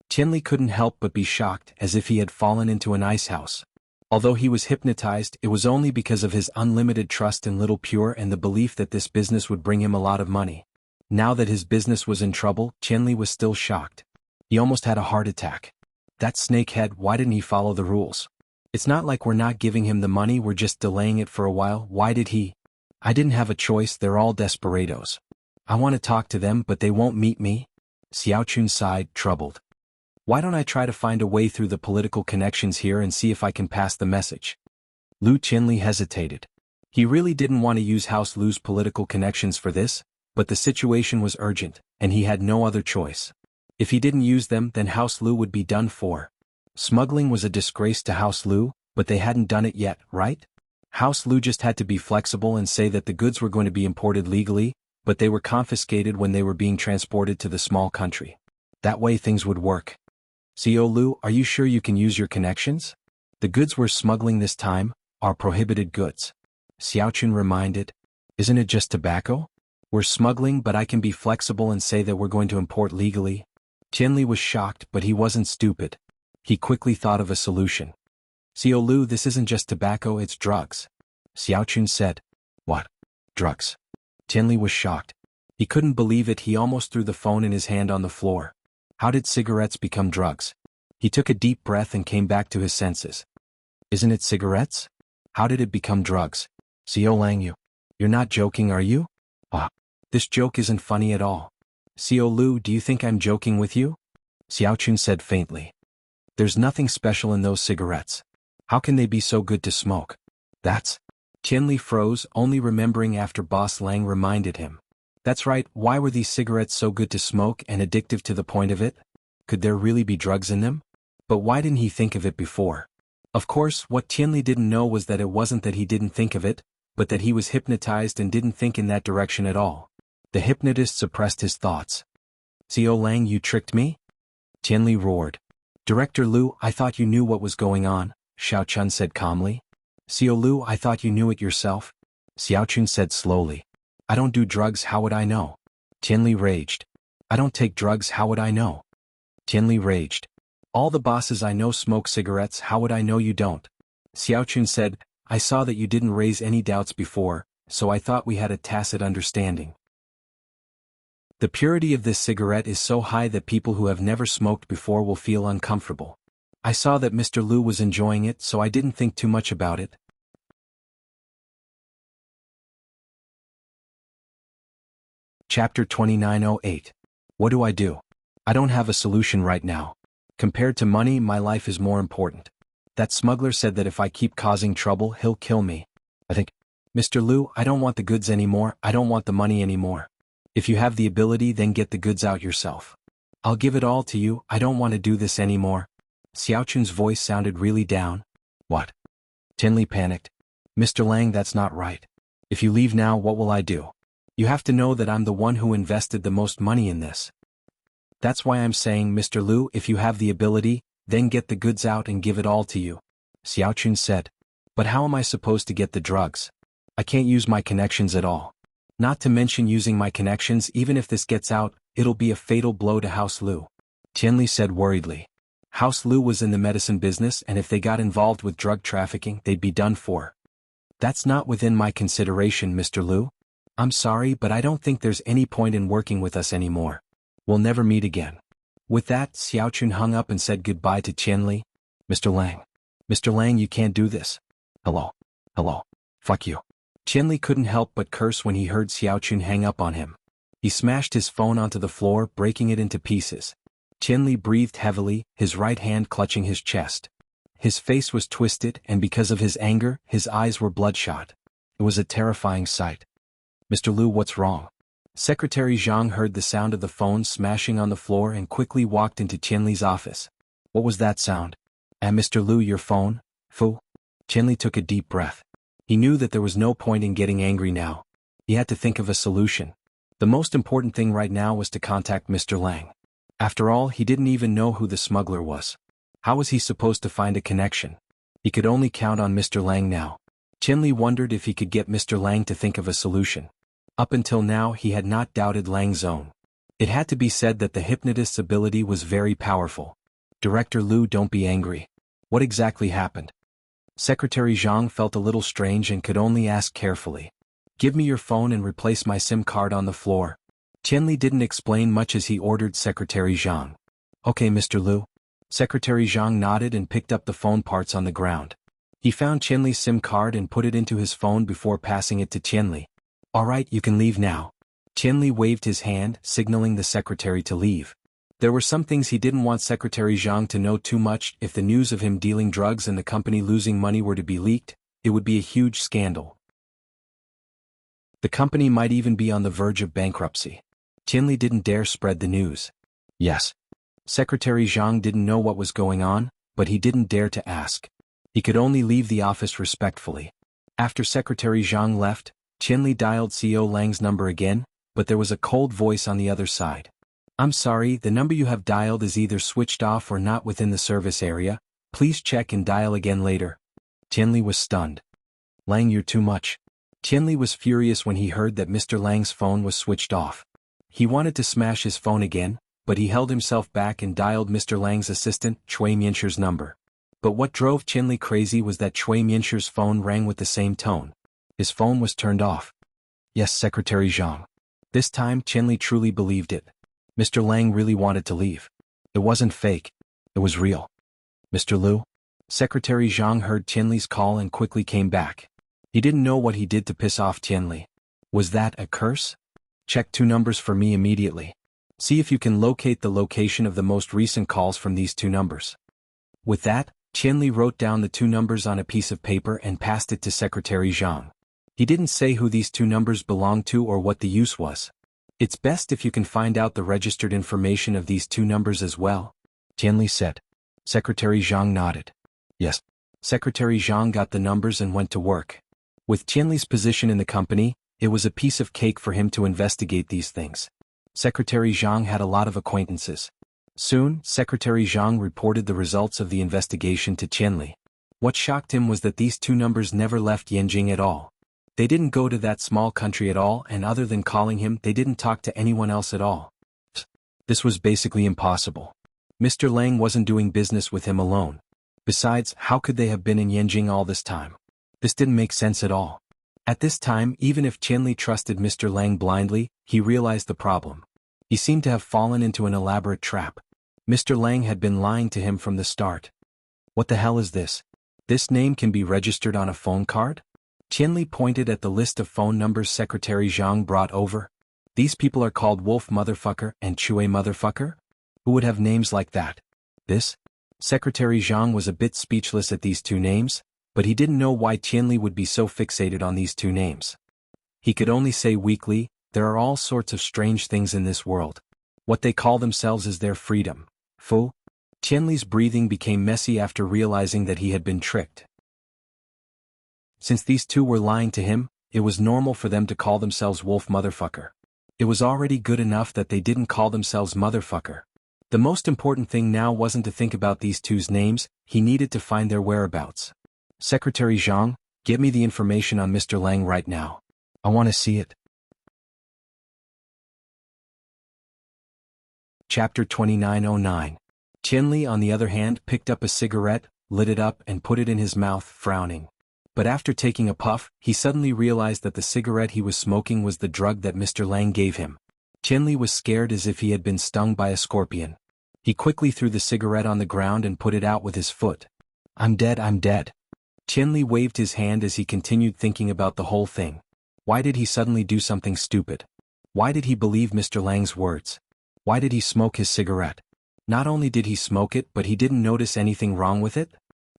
Tianli couldn't help but be shocked, as if he had fallen into an ice house. Although he was hypnotized, it was only because of his unlimited trust in Little Pure and the belief that this business would bring him a lot of money. Now that his business was in trouble, Qianli was still shocked. He almost had a heart attack. That snakehead, why didn't he follow the rules? It's not like we're not giving him the money, we're just delaying it for a while. Why did he? I didn't have a choice, they're all desperados. I want to talk to them but they won't meet me. Xiaochun sighed, troubled. Why don't I try to find a way through the political connections here and see if I can pass the message? Lu Qianli hesitated. He really didn't want to use House Lu's political connections for this, but the situation was urgent, and he had no other choice. If he didn't use them, then House Lu would be done for. Smuggling was a disgrace to House Lu, but they hadn't done it yet, right? House Lu just had to be flexible and say that the goods were going to be imported legally, but they were confiscated when they were being transported to the small country. That way things would work. CO Lu, are you sure you can use your connections? The goods we're smuggling this time are prohibited goods. Xiaochun reminded. Isn't it just tobacco? We're smuggling, but I can be flexible and say that we're going to import legally. Qianli was shocked, but he wasn't stupid. He quickly thought of a solution. CO Lu, this isn't just tobacco, it's drugs. Xiaochun said. What? Drugs? Qianli was shocked. He couldn't believe it, he almost threw the phone in his hand on the floor. How did cigarettes become drugs? He took a deep breath and came back to his senses. Isn't it cigarettes? How did it become drugs? CO Lang, you're not joking, are you? This joke isn't funny at all. CO Lu, do you think I'm joking with you? Xiaochun said faintly. There's nothing special in those cigarettes. How can they be so good to smoke? That's... Qianli froze, only remembering after Boss Lang reminded him. That's right, why were these cigarettes so good to smoke and addictive to the point of it? Could there really be drugs in them? But why didn't he think of it before? Of course, what Qianli didn't know was that it wasn't that he didn't think of it, but that he was hypnotized and didn't think in that direction at all. The hypnotist suppressed his thoughts. CO Lang, you tricked me? Qianli roared. Director Lu, I thought you knew what was going on, Xiaochun said calmly. CO Lu, I thought you knew it yourself. Xiaochun said slowly. I don't do drugs, how would I know? Qianli raged. I don't take drugs, how would I know? Qianli raged. All the bosses I know smoke cigarettes, how would I know you don't? Xiaochun said, I saw that you didn't raise any doubts before, so I thought we had a tacit understanding. The purity of this cigarette is so high that people who have never smoked before will feel uncomfortable. I saw that Mr. Lu was enjoying it, so I didn't think too much about it. Chapter 2908. What do I do? I don't have a solution right now. Compared to money, my life is more important. That smuggler said that if I keep causing trouble, he'll kill me. I think, Mr. Lu, I don't want the goods anymore, I don't want the money anymore. If you have the ability, then get the goods out yourself. I'll give it all to you, I don't want to do this anymore. Xiaochun's voice sounded really down. What? Qianli panicked. Mr. Lang, that's not right. If you leave now, what will I do? You have to know that I'm the one who invested the most money in this. That's why I'm saying, Mr. Lu, if you have the ability, then get the goods out and give it all to you. Xiaochun said. But how am I supposed to get the drugs? I can't use my connections at all. Not to mention using my connections, even if this gets out, it'll be a fatal blow to House Lu. Qianli said worriedly. House Lu was in the medicine business, and if they got involved with drug trafficking, they'd be done for. That's not within my consideration, Mr. Lu. I'm sorry, but I don't think there's any point in working with us anymore. We'll never meet again. With that, Xiaochun hung up and said goodbye to Qianli. Mr. Lang. Mr. Lang, you can't do this. Hello. Fuck you. Qianli couldn't help but curse when he heard Xiaochun hang up on him. He smashed his phone onto the floor, breaking it into pieces. Qianli breathed heavily, his right hand clutching his chest. His face was twisted, and because of his anger, his eyes were bloodshot. It was a terrifying sight. Mr. Lu, what's wrong? Secretary Zhang heard the sound of the phone smashing on the floor and quickly walked into Qianli's office. What was that sound? Mr. Lu, your phone? Fu? Qianli took a deep breath. He knew that there was no point in getting angry now. He had to think of a solution. The most important thing right now was to contact Mr. Lang. After all, he didn't even know who the smuggler was. How was he supposed to find a connection? He could only count on Mr. Lang now. Qianli wondered if he could get Mr. Lang to think of a solution. Up until now, he had not doubted Lang's own. It had to be said that the hypnotist's ability was very powerful. Director Lu, don't be angry. What exactly happened? Secretary Zhang felt a little strange and could only ask carefully. Give me your phone and replace my SIM card on the floor. Qianli didn't explain much as he ordered Secretary Zhang. "Okay, Mr. Liu." Secretary Zhang nodded and picked up the phone parts on the ground. He found Qianli's SIM card and put it into his phone before passing it to Qianli. "All right, you can leave now." Qianli waved his hand, signaling the secretary to leave. There were some things he didn't want Secretary Zhang to know too much. If the news of him dealing drugs and the company losing money were to be leaked, it would be a huge scandal. The company might even be on the verge of bankruptcy. Qianli didn't dare spread the news. Yes. Secretary Zhang didn't know what was going on, but he didn't dare to ask. He could only leave the office respectfully. After Secretary Zhang left, Qianli dialed CEO Lang's number again, but there was a cold voice on the other side. "I'm sorry, the number you have dialed is either switched off or not within the service area. Please check and dial again later." Qianli was stunned. "Lang, you're too much." Qianli was furious when he heard that Mr. Lang's phone was switched off. He wanted to smash his phone again, but he held himself back and dialed Mr. Lang's assistant, Chui Mianshir's number. But what drove Qianli crazy was that Chui Mianshir's phone rang with the same tone. His phone was turned off. "Yes, Secretary Zhang." This time Qianli truly believed it. Mr. Lang really wanted to leave. It wasn't fake. It was real. "Mr. Liu?" Secretary Zhang heard Qianli's call and quickly came back. He didn't know what he did to piss off Qianli. Was that a curse? "Check 2 numbers for me immediately. See if you can locate the location of the most recent calls from these 2 numbers. With that, Qianli wrote down the 2 numbers on a piece of paper and passed it to Secretary Zhang. He didn't say who these 2 numbers belonged to or what the use was. "It's best if you can find out the registered information of these 2 numbers as well," Qianli said. Secretary Zhang nodded. Yes. Secretary Zhang got the numbers and went to work. With Qianli's position in the company, it was a piece of cake for him to investigate these things. Secretary Zhang had a lot of acquaintances. Soon, Secretary Zhang reported the results of the investigation to Qianli. What shocked him was that these 2 numbers never left Yanjing at all. They didn't go to that small country at all, and other than calling him, they didn't talk to anyone else at all. This was basically impossible. Mr. Lang wasn't doing business with him alone. Besides, how could they have been in Yanjing all this time? This didn't make sense at all. At this time, even if Qianli trusted Mr. Lang blindly, he realized the problem. He seemed to have fallen into an elaborate trap. Mr. Lang had been lying to him from the start. What the hell is this? This name can be registered on a phone card? Qianli pointed at the list of phone numbers Secretary Zhang brought over. These people are called Wolf Motherfucker and Chui Motherfucker? Who would have names like that? This? Secretary Zhang was a bit speechless at these 2 names, but he didn't know why Qianli would be so fixated on these 2 names. He could only say weakly, there are all sorts of strange things in this world. What they call themselves is their freedom. Fu? Qianli's breathing became messy after realizing that he had been tricked. Since these 2 were lying to him, it was normal for them to call themselves Wolf Motherfucker. It was already good enough that they didn't call themselves Motherfucker. The most important thing now wasn't to think about these 2's names, he needed to find their whereabouts. Secretary Zhang, get me the information on Mr. Lang right now. I want to see it. Chapter 2909. Qianli, on the other hand, picked up a cigarette, lit it up and put it in his mouth, frowning. But after taking a puff, he suddenly realized that the cigarette he was smoking was the drug that Mr. Lang gave him. Qianli was scared as if he had been stung by a scorpion. He quickly threw the cigarette on the ground and put it out with his foot. I'm dead, I'm dead. Qianli waved his hand as he continued thinking about the whole thing. Why did he suddenly do something stupid? Why did he believe Mr. Lang's words? Why did he smoke his cigarette? Not only did he smoke it, but he didn't notice anything wrong with it?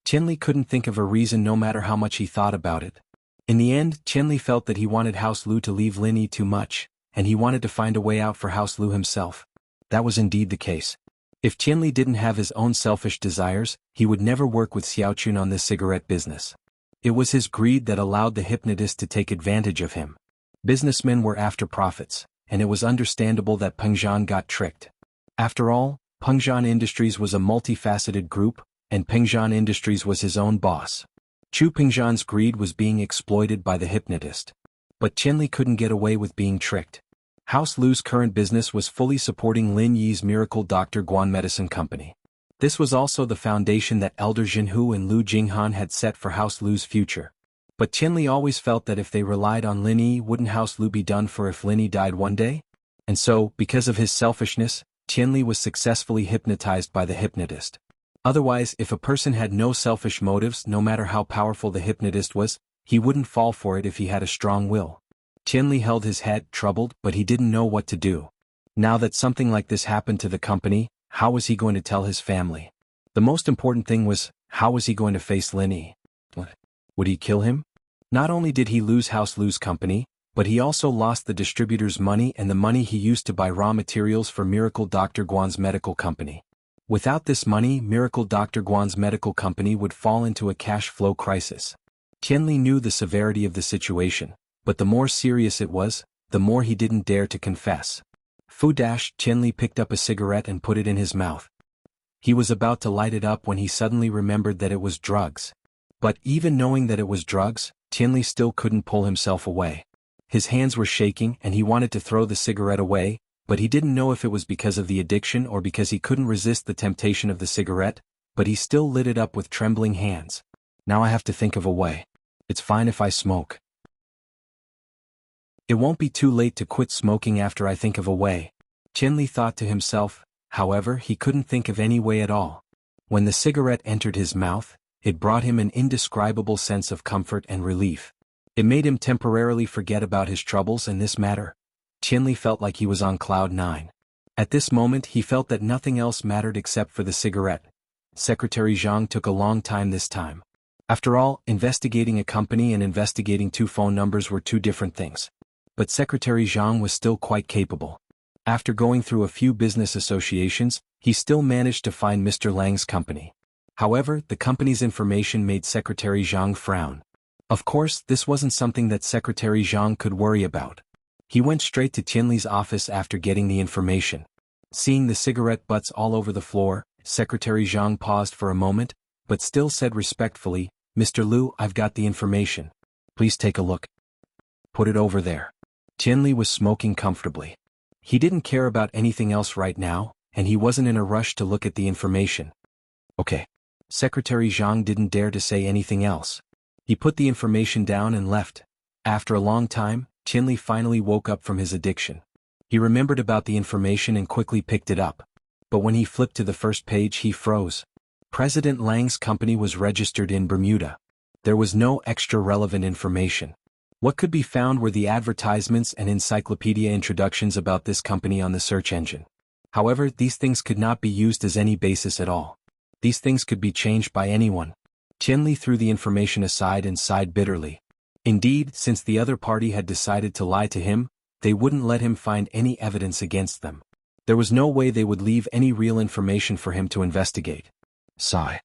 Qianli couldn't think of a reason no matter how much he thought about it. In the end, Qianli felt that he wanted House Lu to leave Lin Yi too much, and he wanted to find a way out for House Lu himself. That was indeed the case. If Qianli didn't have his own selfish desires, he would never work with Xiaochun on this cigarette business. It was his greed that allowed the hypnotist to take advantage of him. Businessmen were after profits, and it was understandable that Pengzhan got tricked. After all, Pengzhan Industries was a multifaceted group, and Pengzhan Industries was his own boss. Chu Pengzhan's greed was being exploited by the hypnotist. But Qianli couldn't get away with being tricked. House Lu's current business was fully supporting Lin Yi's Miracle Dr. Guan Medicine Company. This was also the foundation that Elder Jinhu and Lu Jinghan had set for House Lu's future. But Qianli always felt that if they relied on Lin Yi, wouldn't House Lu be done for if Lin Yi died one day? And so, because of his selfishness, Qianli was successfully hypnotized by the hypnotist. Otherwise, if a person had no selfish motives, no matter how powerful the hypnotist was, he wouldn't fall for it if he had a strong will. Qianli held his head, troubled, but he didn't know what to do. Now that something like this happened to the company, how was he going to tell his family? The most important thing was, how was he going to face Lin Yi? Would he kill him? Not only did he lose company, but he also lost the distributor's money and the money he used to buy raw materials for Miracle Dr. Guan's medical company. Without this money, Miracle Dr. Guan's medical company would fall into a cash flow crisis. Qianli knew the severity of the situation, but the more serious it was, the more he didn't dare to confess. Qianli picked up a cigarette and put it in his mouth. He was about to light it up when he suddenly remembered that it was drugs. But even knowing that it was drugs, Qianli still couldn't pull himself away. His hands were shaking and he wanted to throw the cigarette away, but he didn't know if it was because of the addiction or because he couldn't resist the temptation of the cigarette, but he still lit it up with trembling hands. Now I have to think of a way. It's fine if I smoke. It won't be too late to quit smoking after I think of a way, Qianli thought to himself. However, he couldn't think of any way at all. When the cigarette entered his mouth, it brought him an indescribable sense of comfort and relief. It made him temporarily forget about his troubles and this matter. Qianli felt like he was on cloud 9. At this moment he felt that nothing else mattered except for the cigarette. Secretary Zhang took a long time this time. After all, investigating a company and investigating 2 phone numbers were 2 different things. But Secretary Zhang was still quite capable. After going through a few business associations, he still managed to find Mr. Lang's company. However, the company's information made Secretary Zhang frown. Of course, this wasn't something that Secretary Zhang could worry about. He went straight to Qianli's office after getting the information. Seeing the cigarette butts all over the floor, Secretary Zhang paused for a moment, but still said respectfully, "Mr. Liu, I've got the information. Please take a look. Put it over there." Qianli was smoking comfortably. He didn't care about anything else right now, and he wasn't in a rush to look at the information. Okay. Secretary Zhang didn't dare to say anything else. He put the information down and left. After a long time, Qianli finally woke up from his addiction. He remembered about the information and quickly picked it up. But when he flipped to the first page he froze. President Lang's company was registered in Bermuda. There was no extra relevant information. What could be found were the advertisements and encyclopedia introductions about this company on the search engine. However, these things could not be used as any basis at all. These things could be changed by anyone. Qianli threw the information aside and sighed bitterly. Indeed, since the other party had decided to lie to him, they wouldn't let him find any evidence against them. There was no way they would leave any real information for him to investigate. Sigh.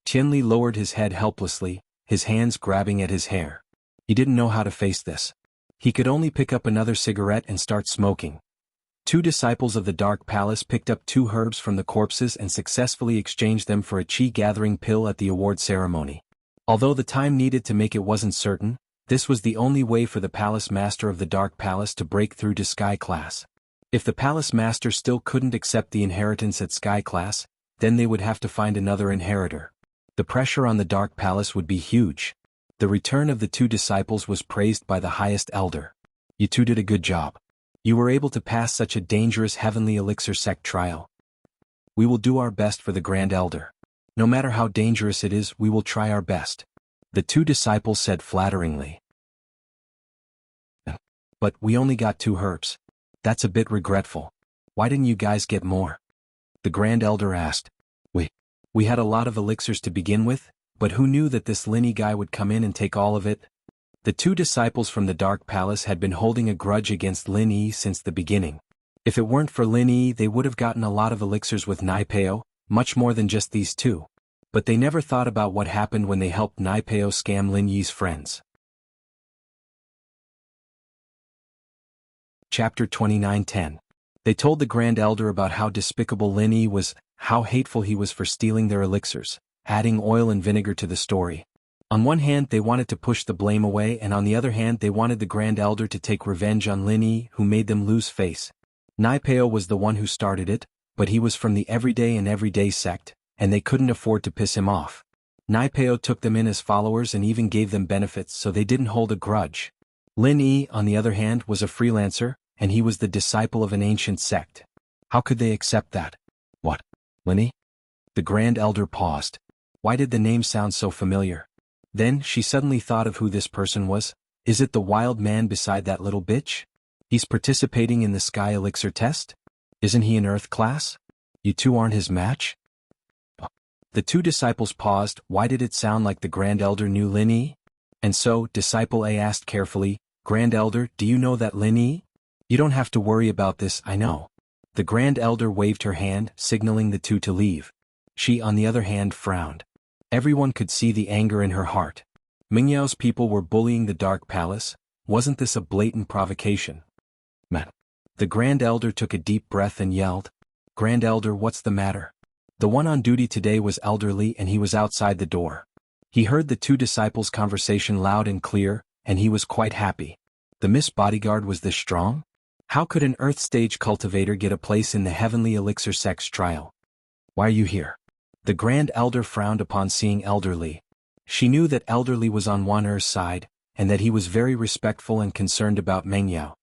Qianli lowered his head helplessly, his hands grabbing at his hair. He didn't know how to face this. He could only pick up another cigarette and start smoking. 2 disciples of the Dark Palace picked up 2 herbs from the corpses and successfully exchanged them for a chi-gathering pill at the award ceremony. Although the time needed to make it wasn't certain, this was the only way for the Palace Master of the Dark Palace to break through to Sky Class. If the Palace Master still couldn't accept the inheritance at Sky Class, then they would have to find another inheritor. The pressure on the Dark Palace would be huge. The return of the 2 disciples was praised by the highest elder. You 2 did a good job. You were able to pass such a dangerous heavenly elixir sect trial. We will do our best for the Grand Elder. No matter how dangerous it is, we will try our best. The 2 disciples said flatteringly. But we only got 2 herbs. That's a bit regretful. Why didn't you guys get more? The Grand Elder asked. We had a lot of elixirs to begin with, but who knew that this Lin Yi guy would come in and take all of it? The 2 disciples from the Dark Palace had been holding a grudge against Lin Yi since the beginning. If it weren't for Lin Yi, they would have gotten a lot of elixirs with Naipeo, much more than just these 2. But they never thought about what happened when they helped Naipeo scam Lin Yi's friends. Chapter 29:10. They told the Grand Elder about how despicable Lin Yi was, how hateful he was for stealing their elixirs, adding oil and vinegar to the story. On one hand they wanted to push the blame away, and on the other hand they wanted the Grand Elder to take revenge on Lin Yi, who made them lose face. Naipeo was the one who started it, but he was from the everyday sect, and they couldn't afford to piss him off. Naipeo took them in as followers and even gave them benefits, so they didn't hold a grudge. Lin Yi, on the other hand, was a freelancer, and he was the disciple of an ancient sect. How could they accept that? What? Linny? The Grand Elder paused. Why did the name sound so familiar? Then she suddenly thought of who this person was. Is it the wild man beside that little bitch? He's participating in the Sky Elixir test? Isn't he an Earth class? You two aren't his match? The two disciples paused. Why did it sound like the Grand Elder knew Linny? And so, Disciple A asked carefully, Grand Elder, do you know that Linny? You don't have to worry about this, I know. The Grand Elder waved her hand, signaling the two to leave. She, on the other hand, frowned. Everyone could see the anger in her heart. Mingyao's people were bullying the Dark Palace. Wasn't this a blatant provocation? Man. The Grand Elder took a deep breath and yelled, Grand Elder, what's the matter? The one on duty today was elderly and he was outside the door. He heard the two disciples' conversation loud and clear, and he was quite happy. The Miss Bodyguard was this strong? How could an Earth stage cultivator get a place in the Heavenly Elixir sex trial? Why are you here? The Grand Elder frowned upon seeing Elderly. She knew that Elderly was on Wan'er's side, and that he was very respectful and concerned about Mengyao.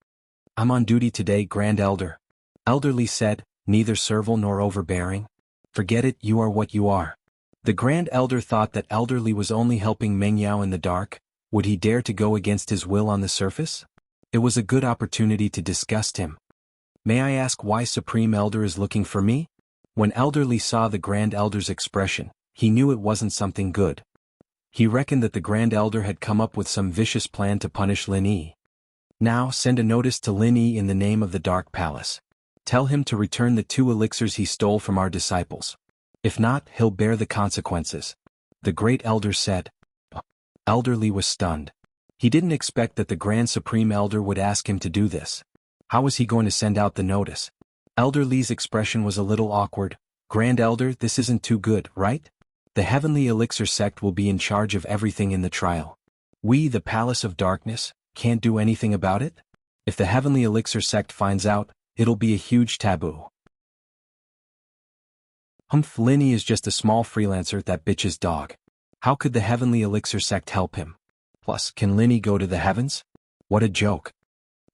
I'm on duty today, Grand Elder. Elderly said, neither servile nor overbearing. Forget it, you are what you are. The Grand Elder thought that Elderly was only helping Mengyao in the dark. Would he dare to go against his will on the surface? It was a good opportunity to disgust him. May I ask why Supreme Elder is looking for me? When Elderly saw the Grand Elder's expression, he knew it wasn't something good. He reckoned that the Grand Elder had come up with some vicious plan to punish Lin Yi. Now send a notice to Lin Yi in the name of the Dark Palace. Tell him to return the 2 elixirs he stole from our disciples. If not, he'll bear the consequences. The Great Elder said. Elderly was stunned. He didn't expect that the Grand Supreme Elder would ask him to do this. How was he going to send out the notice? Elderly's expression was a little awkward. Grand Elder, this isn't too good, right? The Heavenly Elixir sect will be in charge of everything in the trial. We, the Palace of Darkness, can't do anything about it? If the Heavenly Elixir sect finds out, it'll be a huge taboo. Lin Yi is just a small freelancer, that bitch's dog. How could the Heavenly Elixir sect help him? Plus, can Lin Yi go to the heavens? What a joke.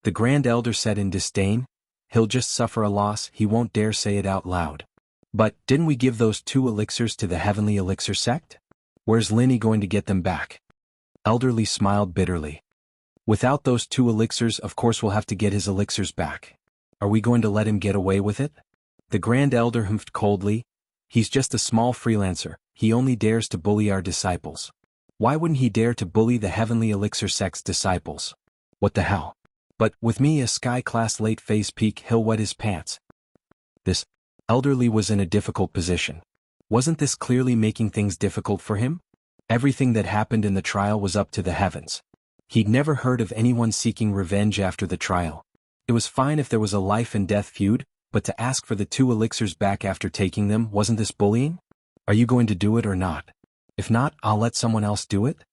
The Grand Elder said in disdain. He'll just suffer a loss, he won't dare say it out loud. But, didn't we give those 2 elixirs to the Heavenly Elixir sect? Where's Lin Yi going to get them back? Elderly smiled bitterly. Without those 2 elixirs, of course we'll have to get his elixirs back. Are we going to let him get away with it? The Grand Elder humphed coldly. He's just a small freelancer, he only dares to bully our disciples. Why wouldn't he dare to bully the Heavenly Elixir sect's disciples? What the hell? But, with me a sky-class late phase peak, he'll wet his pants. This Elderly was in a difficult position. Wasn't this clearly making things difficult for him? Everything that happened in the trial was up to the heavens. He'd never heard of anyone seeking revenge after the trial. It was fine if there was a life-and-death feud, but to ask for the 2 elixirs back after taking them, wasn't this bullying? Are you going to do it or not? If not, I'll let someone else do it?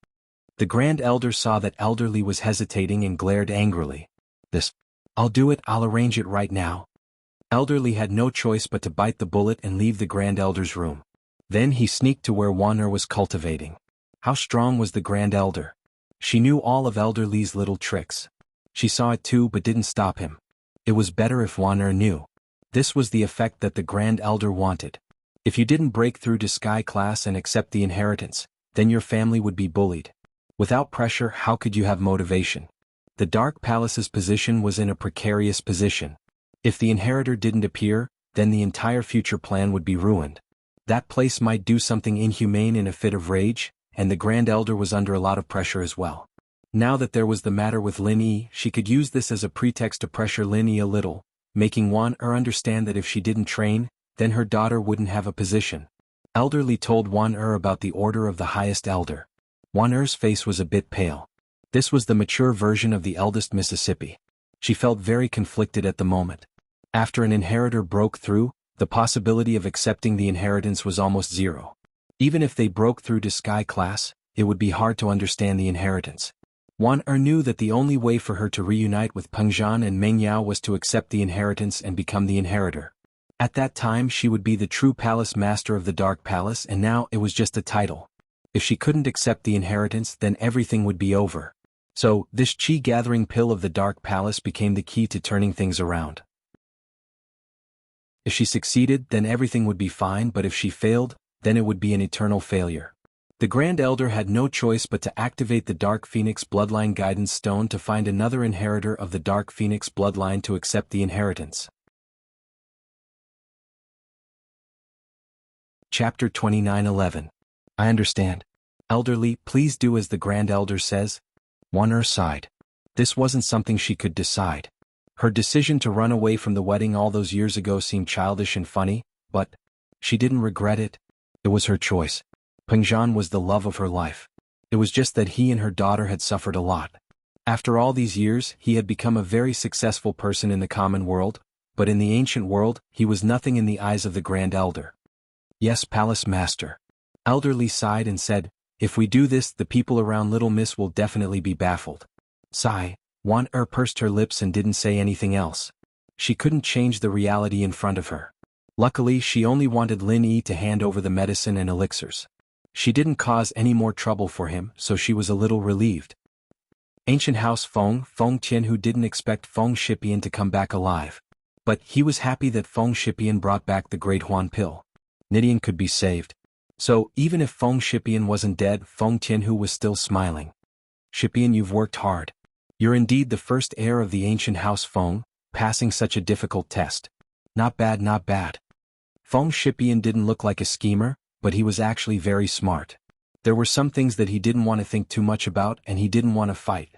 The Grand Elder saw that Elderly was hesitating and glared angrily. I'll do it, I'll arrange it right now. Elderly had no choice but to bite the bullet and leave the Grand Elder's room. Then he sneaked to where Wan'er was cultivating. How strong was the Grand Elder? She knew all of Elderly's little tricks. She saw it too but didn't stop him. It was better if Wan'er knew. This was the effect that the Grand Elder wanted. If you didn't break through to Sky Class and accept the inheritance, then your family would be bullied. Without pressure, how could you have motivation? The Dark Palace's position was in a precarious position. If the inheritor didn't appear, then the entire future plan would be ruined. That place might do something inhumane in a fit of rage, and the Grand Elder was under a lot of pressure as well. Now that there was the matter with Lin Yi, she could use this as a pretext to pressure Lin Yi a little, making Wan'er understand that if she didn't train, then her daughter wouldn't have a position. Elderly told Wan'er about the order of the highest elder. Wan'er's face was a bit pale. This was the mature version of the eldest Mississippi. She felt very conflicted at the moment. After an inheritor broke through, the possibility of accepting the inheritance was almost zero. Even if they broke through to Sky Class, it would be hard to understand the inheritance. Wan'er knew that the only way for her to reunite with Pengzhan and Mengyao was to accept the inheritance and become the inheritor. At that time she would be the true palace master of the Dark Palace, and now it was just a title. If she couldn't accept the inheritance, then everything would be over. So, this chi-gathering pill of the Dark Palace became the key to turning things around. If she succeeded, then everything would be fine, but if she failed, then it would be an eternal failure. The Grand Elder had no choice but to activate the Dark Phoenix Bloodline Guidance Stone to find another inheritor of the Dark Phoenix bloodline to accept the inheritance. Chapter 29:11. I understand. Elderly, please do as the Grand Elder says. One sighed. This wasn't something she could decide. Her decision to run away from the wedding all those years ago seemed childish and funny, but she didn't regret it. It was her choice. Pengzhan was the love of her life. It was just that he and her daughter had suffered a lot. After all these years, he had become a very successful person in the common world, but in the ancient world, he was nothing in the eyes of the Grand Elder. Yes, Palace Master. Elderly sighed and said, if we do this, the people around Little Miss will definitely be baffled. Sigh. Wan pursed her lips and didn't say anything else. She couldn't change the reality in front of her. Luckily, she only wanted Lin Yi to hand over the medicine and elixirs. She didn't cause any more trouble for him, so she was a little relieved. Ancient House Feng Tianhu didn't expect Feng Shipian to come back alive. But he was happy that Feng Shipian brought back the Great Huan Pill. Nidian could be saved. So, even if Feng Shipian wasn't dead, Feng Tianhu was still smiling. Shipian, you've worked hard. You're indeed the first heir of the ancient House Feng, passing such a difficult test. Not bad, not bad. Feng Shipian didn't look like a schemer, but he was actually very smart. There were some things that he didn't want to think too much about and he didn't want to fight.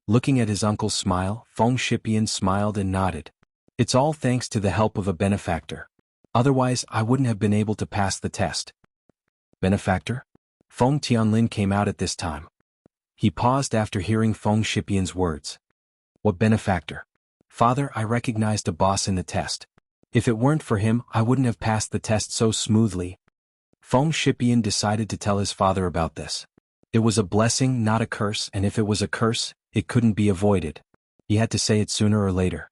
Looking at his uncle's smile, Feng Shipian smiled and nodded. It's all thanks to the help of a benefactor. Otherwise, I wouldn't have been able to pass the test. Benefactor? Feng Tianlin came out at this time. He paused after hearing Feng Shipian's words. What benefactor? Father, I recognized a boss in the test. If it weren't for him, I wouldn't have passed the test so smoothly. Feng Shipian decided to tell his father about this. It was a blessing, not a curse, and if it was a curse, it couldn't be avoided. He had to say it sooner or later.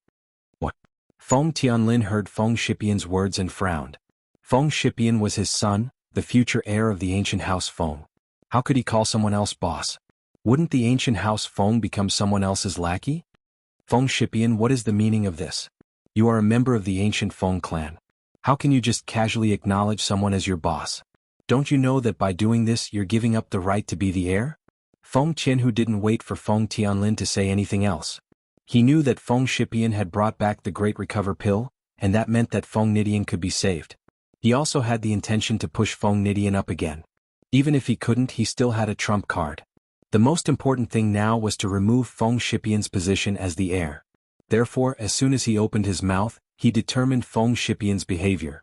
What? Feng Tianlin heard Feng Shipian's words and frowned. Feng Shipian was his son, the future heir of the ancient House Feng. How could he call someone else boss? Wouldn't the ancient House Feng become someone else's lackey? Feng Shipian, what is the meaning of this? You are a member of the ancient Feng clan. How can you just casually acknowledge someone as your boss? Don't you know that by doing this you're giving up the right to be the heir? Feng Tianhu didn't wait for Feng Tianlin to say anything else. He knew that Feng Shipian had brought back the Great Recover Pill, and that meant that Feng Nidian could be saved. He also had the intention to push Feng Nidian up again. Even if he couldn't, he still had a trump card. The most important thing now was to remove Feng Shipian's position as the heir. Therefore, as soon as he opened his mouth, he determined Feng Shipian's behavior.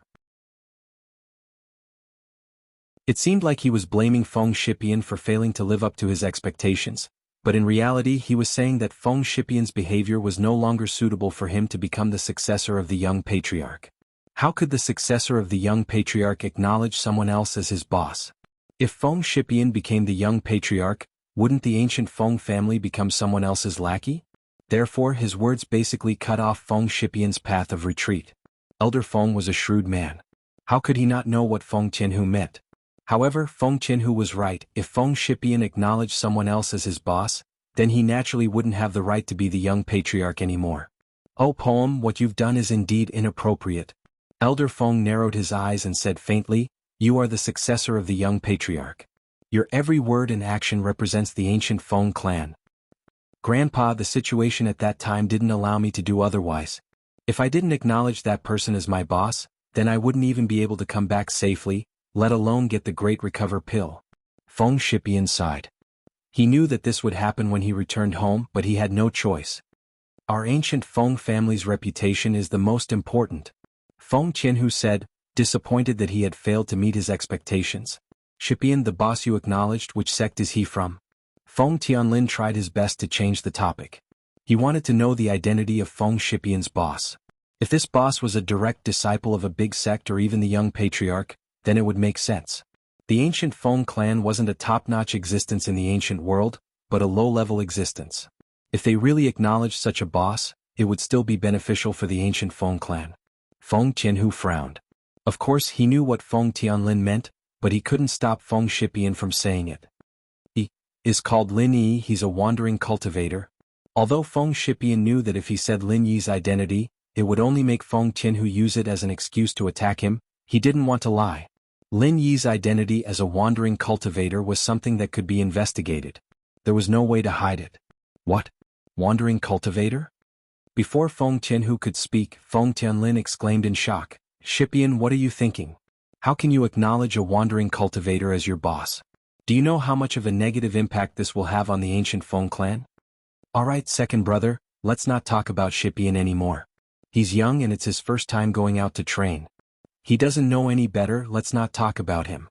It seemed like he was blaming Feng Shipian for failing to live up to his expectations, but in reality he was saying that Feng Shipian's behavior was no longer suitable for him to become the successor of the young patriarch. How could the successor of the young patriarch acknowledge someone else as his boss? If Feng Shipian became the young patriarch, wouldn't the ancient Feng family become someone else's lackey? Therefore, his words basically cut off Feng Shipian's path of retreat. Elder Feng was a shrewd man. How could he not know what Feng Tianhu meant? However, Feng Tianhu was right. If Feng Shipian acknowledged someone else as his boss, then he naturally wouldn't have the right to be the young patriarch anymore. Oh poem, what you've done is indeed inappropriate. Elder Feng narrowed his eyes and said faintly, you are the successor of the young patriarch. Your every word and action represents the ancient Feng clan. Grandpa, the situation at that time didn't allow me to do otherwise. If I didn't acknowledge that person as my boss, then I wouldn't even be able to come back safely, let alone get the Great Recover Pill. Feng Shipian sighed. He knew that this would happen when he returned home, but he had no choice. Our ancient Feng family's reputation is the most important. Feng Tianhu said, disappointed that he had failed to meet his expectations. Shipian, the boss you acknowledged, which sect is he from? Feng Tianlin tried his best to change the topic. He wanted to know the identity of Feng Shipian's boss. If this boss was a direct disciple of a big sect or even the young patriarch, then it would make sense. The ancient Feng clan wasn't a top-notch existence in the ancient world, but a low-level existence. If they really acknowledged such a boss, it would still be beneficial for the ancient Feng clan. Feng Tianhu frowned. Of course he knew what Feng Tianlin meant, but he couldn't stop Feng Shipian from saying it. Is called Lin Yi. He's a wandering cultivator. Although Feng Shipian knew that if he said Lin Yi's identity, it would only make Feng Tianhu use it as an excuse to attack him, he didn't want to lie. Lin Yi's identity as a wandering cultivator was something that could be investigated. There was no way to hide it. What? Wandering cultivator? Before Feng Tianhu could speak, Feng Tianlin exclaimed in shock, "Shipian, what are you thinking? How can you acknowledge a wandering cultivator as your boss? Do you know how much of a negative impact this will have on the ancient Feng clan?" "Alright, second brother, let's not talk about Shipian anymore. He's young and it's his first time going out to train. He doesn't know any better, let's not talk about him."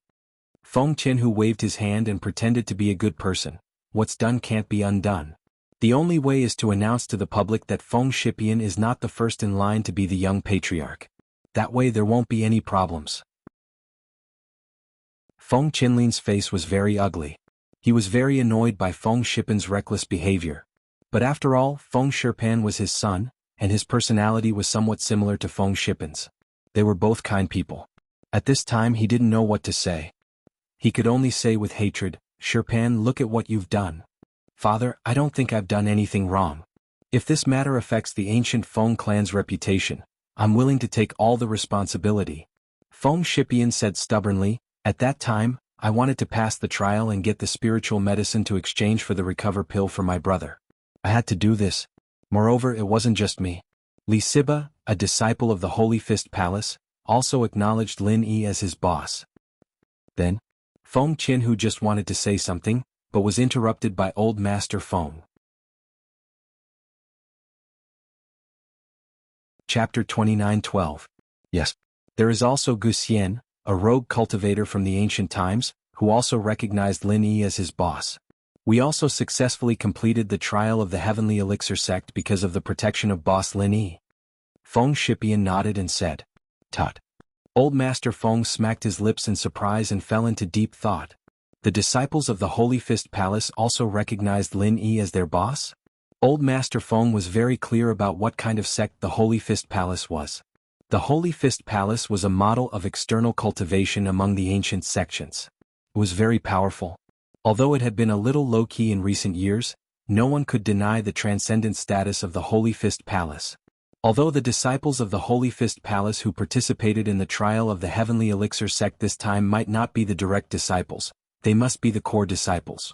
Feng Tianhu waved his hand and pretended to be a good person. What's done can't be undone. The only way is to announce to the public that Feng Shipian is not the first in line to be the young patriarch. That way there won't be any problems. Feng Qinlin's face was very ugly. He was very annoyed by Feng Shipian's reckless behavior. But after all, Feng Shipan was his son, and his personality was somewhat similar to Feng Shipan's. They were both kind people. At this time he didn't know what to say. He could only say with hatred, "Shipan, look at what you've done." "Father, I don't think I've done anything wrong. If this matter affects the ancient Feng clan's reputation, I'm willing to take all the responsibility." Feng Shipian said stubbornly, "At that time, I wanted to pass the trial and get the spiritual medicine to exchange for the recover pill for my brother. I had to do this. Moreover, it wasn't just me." Li Siba, a disciple of the Holy Fist Palace, also acknowledged Lin Yi as his boss. Then, Feng Qinhu just wanted to say something, but was interrupted by Old Master Feng. Chapter 29:12. Yes. There is also Gu Xian, a rogue cultivator from the ancient times, who also recognized Lin Yi as his boss. We also successfully completed the trial of the Heavenly Elixir sect because of the protection of boss Lin Yi. Feng Shipian nodded and said, "Tut." Old Master Feng smacked his lips in surprise and fell into deep thought. The disciples of the Holy Fist Palace also recognized Lin Yi as their boss? Old Master Feng was very clear about what kind of sect the Holy Fist Palace was. The Holy Fist Palace was a model of external cultivation among the ancient sections. It was very powerful. Although it had been a little low-key in recent years, no one could deny the transcendent status of the Holy Fist Palace. Although the disciples of the Holy Fist Palace who participated in the trial of the Heavenly Elixir sect this time might not be the direct disciples, they must be the core disciples.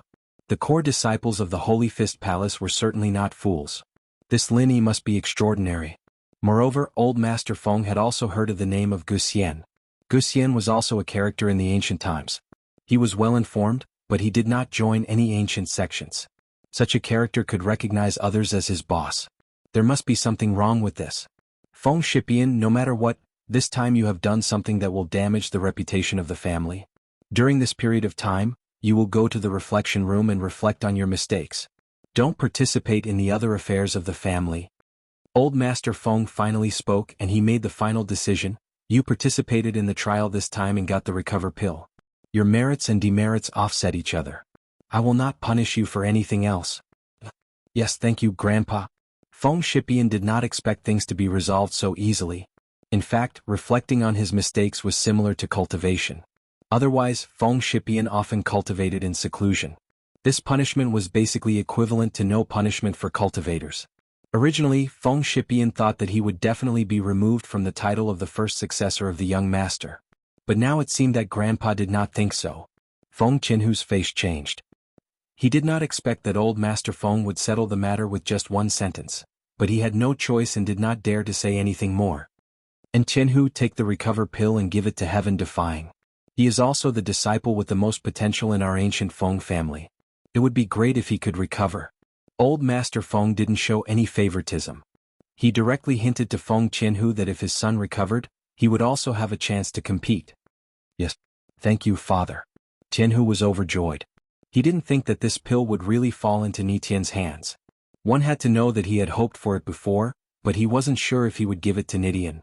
The core disciples of the Holy Fist Palace were certainly not fools. This Lin Yi must be extraordinary. Moreover, Old Master Feng had also heard of the name of Gu Xian. Gu Xian was also a character in the ancient times. He was well informed, but he did not join any ancient sections. Such a character could recognize others as his boss. There must be something wrong with this. Feng Shipian, no matter what, this time you have done something that will damage the reputation of the family. During this period of time, you will go to the reflection room and reflect on your mistakes. Don't participate in the other affairs of the family. Old Master Feng finally spoke and he made the final decision. You participated in the trial this time and got the recover pill. Your merits and demerits offset each other. I will not punish you for anything else. Yes, thank you, Grandpa. Feng Shipian did not expect things to be resolved so easily. In fact, reflecting on his mistakes was similar to cultivation. Otherwise, Feng Shipian often cultivated in seclusion. This punishment was basically equivalent to no punishment for cultivators. Originally, Feng Shipian thought that he would definitely be removed from the title of the first successor of the young master. But now it seemed that Grandpa did not think so. Feng Qinhu's face changed. He did not expect that Old Master Feng would settle the matter with just one sentence, but he had no choice and did not dare to say anything more. And Qinhu, take the recover pill and give it to Heaven Defying. He is also the disciple with the most potential in our ancient Feng family. It would be great if he could recover. Old Master Feng didn't show any favoritism. He directly hinted to Feng Qinhu that if his son recovered, he would also have a chance to compete. Yes. Thank you, Father. Qinhu was overjoyed. He didn't think that this pill would really fall into Nitian's hands. One had to know that he had hoped for it before, but he wasn't sure if he would give it to Nitian.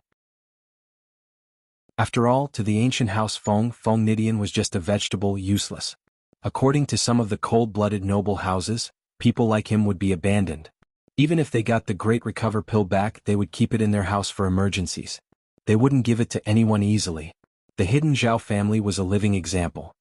After all, to the ancient house Feng Nitian was just a vegetable, useless. According to some of the cold-blooded noble houses, people like him would be abandoned. Even if they got the great recover pill back, they would keep it in their house for emergencies. They wouldn't give it to anyone easily. The hidden Zhao family was a living example.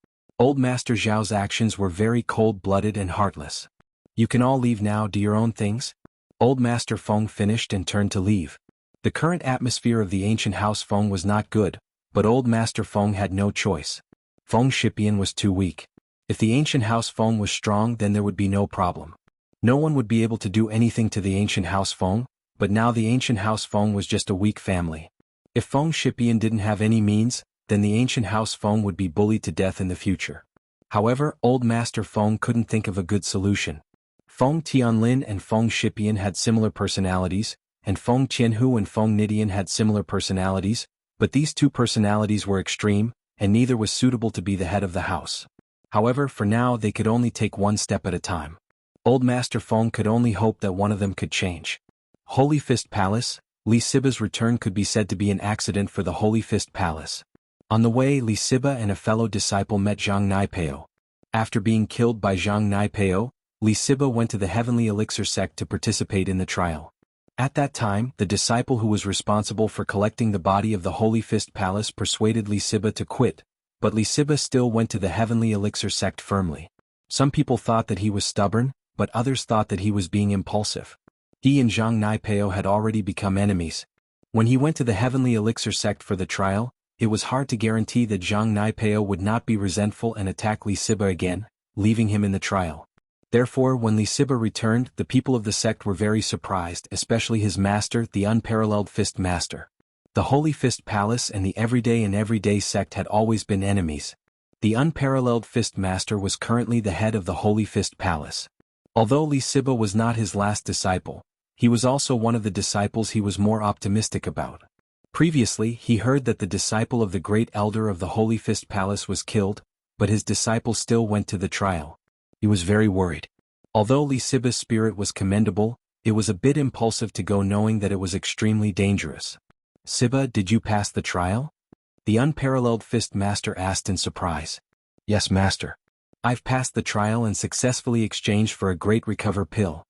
Old Master Zhao's actions were very cold-blooded and heartless. You can all leave now, do your own things? Old Master Feng finished and turned to leave. The current atmosphere of the ancient house Feng was not good, but Old Master Feng had no choice. Feng Shipian was too weak. If the ancient house Feng was strong, then there would be no problem. No one would be able to do anything to the ancient house Feng, but now the ancient house Feng was just a weak family. If Feng Shipian didn't have any means, then the ancient house Feng would be bullied to death in the future. However, Old Master Feng couldn't think of a good solution. Feng Tianlin and Feng Shipian had similar personalities, and Feng Tianhu and Feng Nidian had similar personalities, but these two personalities were extreme, and neither was suitable to be the head of the house. However, for now they could only take one step at a time. Old Master Feng could only hope that one of them could change. Holy Fist Palace. Li Siba's return could be said to be an accident for the Holy Fist Palace. On the way, Li Siba and a fellow disciple met Zhang Naipeo. After being killed by Zhang Naipeo, Li Siba went to the Heavenly Elixir sect to participate in the trial. At that time, the disciple who was responsible for collecting the body of the Holy Fist Palace persuaded Li Siba to quit, but Li Siba still went to the Heavenly Elixir sect firmly. Some people thought that he was stubborn, but others thought that he was being impulsive. He and Zhang Naipeo had already become enemies. When he went to the Heavenly Elixir sect for the trial, it was hard to guarantee that Zhang Naipeo would not be resentful and attack Li Siba again, leaving him in the trial. Therefore, when Li Siba returned, the people of the sect were very surprised, especially his master, the Unparalleled Fist Master. The Holy Fist Palace and the Everyday sect had always been enemies. The Unparalleled Fist Master was currently the head of the Holy Fist Palace. Although Li Siba was not his last disciple, he was also one of the disciples he was more optimistic about. Previously, he heard that the disciple of the great elder of the Holy Fist Palace was killed, but his disciple still went to the trial. He was very worried. Although Li Siba's spirit was commendable, it was a bit impulsive to go knowing that it was extremely dangerous. Siba, did you pass the trial? The Unparalleled Fist Master asked in surprise. Yes, Master. I've passed the trial and successfully exchanged for a great recover pill.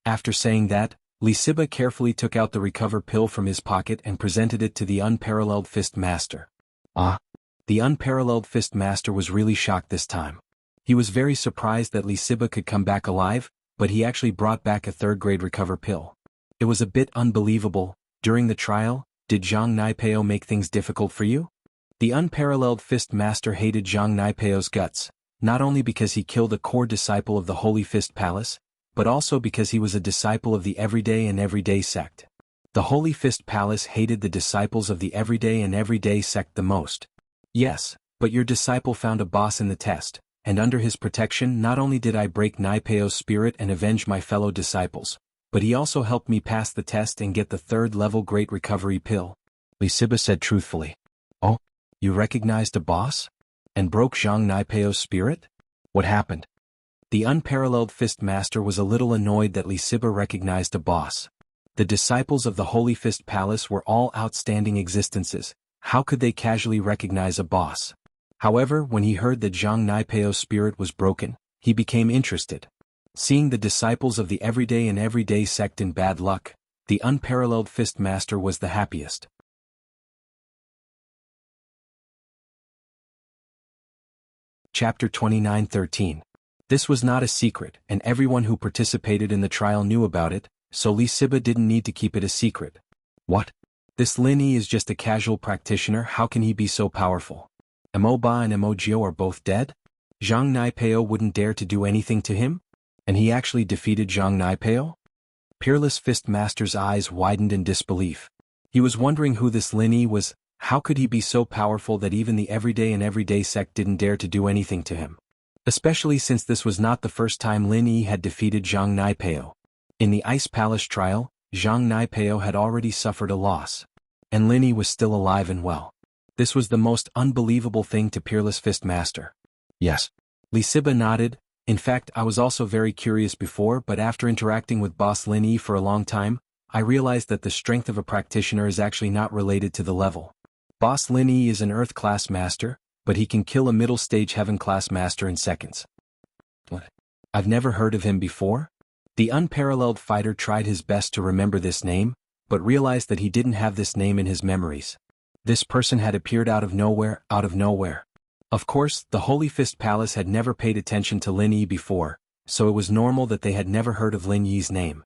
After saying that, Li Siba carefully took out the recover pill from his pocket and presented it to the Unparalleled Fist Master. Ah! The Unparalleled Fist Master was really shocked this time. He was very surprised that Li Siba could come back alive, but he actually brought back a third-grade recover pill. It was a bit unbelievable. During the trial, did Zhang Naipeo make things difficult for you? The Unparalleled Fist Master hated Zhang Naipeo's guts, not only because he killed a core disciple of the Holy Fist Palace, but also because he was a disciple of the Everyday sect. The Holy Fist Palace hated the disciples of the Everyday sect the most. Yes, but your disciple found a boss in the test, and under his protection not only did I break Naipeo's spirit and avenge my fellow disciples, but he also helped me pass the test and get the third-level Great Recovery Pill. Li Siba said truthfully. Oh, you recognized a boss? And broke Zhang Naipeo's spirit? What happened? The Unparalleled Fist Master was a little annoyed that Li Siba recognized a boss. The disciples of the Holy Fist Palace were all outstanding existences. How could they casually recognize a boss? However, when he heard that Zhang Naipeo's spirit was broken, he became interested. Seeing the disciples of the Everyday sect in bad luck, the Unparalleled Fist Master was the happiest. Chapter 29:13. This was not a secret, and everyone who participated in the trial knew about it, so Li Siba didn't need to keep it a secret. What? This Lin Yi is just a casual practitioner, how can he be so powerful? Mo Ba and Mo Jiao are both dead? Zhang Naipeo wouldn't dare to do anything to him? And he actually defeated Zhang Naipeo? Peerless Fist Master's eyes widened in disbelief. He was wondering who this Lin Yi was. How could he be so powerful that even the Everyday sect didn't dare to do anything to him? Especially since this was not the first time Lin Yi had defeated Zhang Naipeo. In the Ice Palace trial, Zhang Naipeo had already suffered a loss. And Lin Yi was still alive and well. This was the most unbelievable thing to Peerless Fist Master. Yes. Li Siba nodded. In fact, I was also very curious before, but after interacting with Boss Lin Yi for a long time, I realized that the strength of a practitioner is actually not related to the level. Boss Lin Yi is an Earth-class master, but he can kill a middle-stage Heaven-class master in seconds. What? I've never heard of him before? The Unparalleled Fighter tried his best to remember this name, but realized that he didn't have this name in his memories. This person had appeared out of nowhere. Of course, the Holy Fist Palace had never paid attention to Lin Yi before, so it was normal that they had never heard of Lin Yi's name.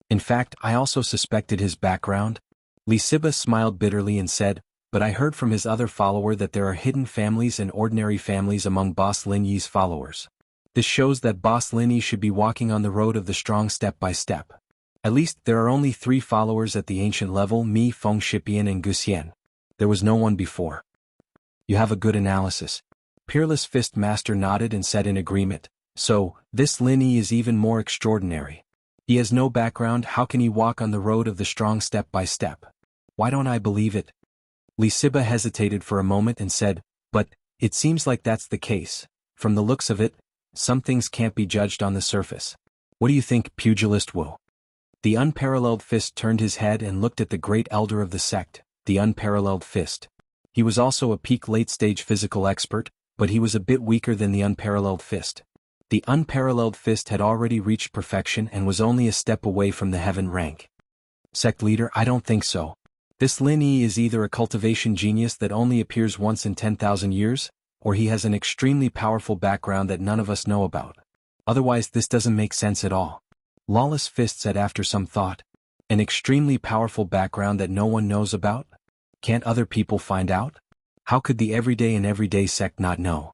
In fact, I also suspected his background. Li Siba smiled bitterly and said, but I heard from his other follower that there are hidden families and ordinary families among Boss Lin Yi's followers. This shows that Boss Lin Yi should be walking on the road of the strong step by step. At least there are only 3 followers at the ancient level, me, Feng Shipian and Guxian. There was no one before. You have a good analysis. Peerless Fist Master nodded and said in agreement, so, this Lin Yi is even more extraordinary. He has no background, how can he walk on the road of the strong step by step? Why don't I believe it? Li Siba hesitated for a moment and said, but, it seems like that's the case. From the looks of it, some things can't be judged on the surface. What do you think, Pugilist Wu? The Unparalleled Fist turned his head and looked at the great elder of the sect, the Unparalleled Fist. He was also a peak late-stage physical expert, but he was a bit weaker than the Unparalleled Fist. The Unparalleled Fist had already reached perfection and was only a step away from the heaven rank. Sect leader, I don't think so. This Lin Yi is either a cultivation genius that only appears once in 10,000 years, or he has an extremely powerful background that none of us know about. Otherwise this doesn't make sense at all. Lawless Fist said after some thought. An extremely powerful background that no one knows about? Can't other people find out? How could the Everyday and Everyday sect not know?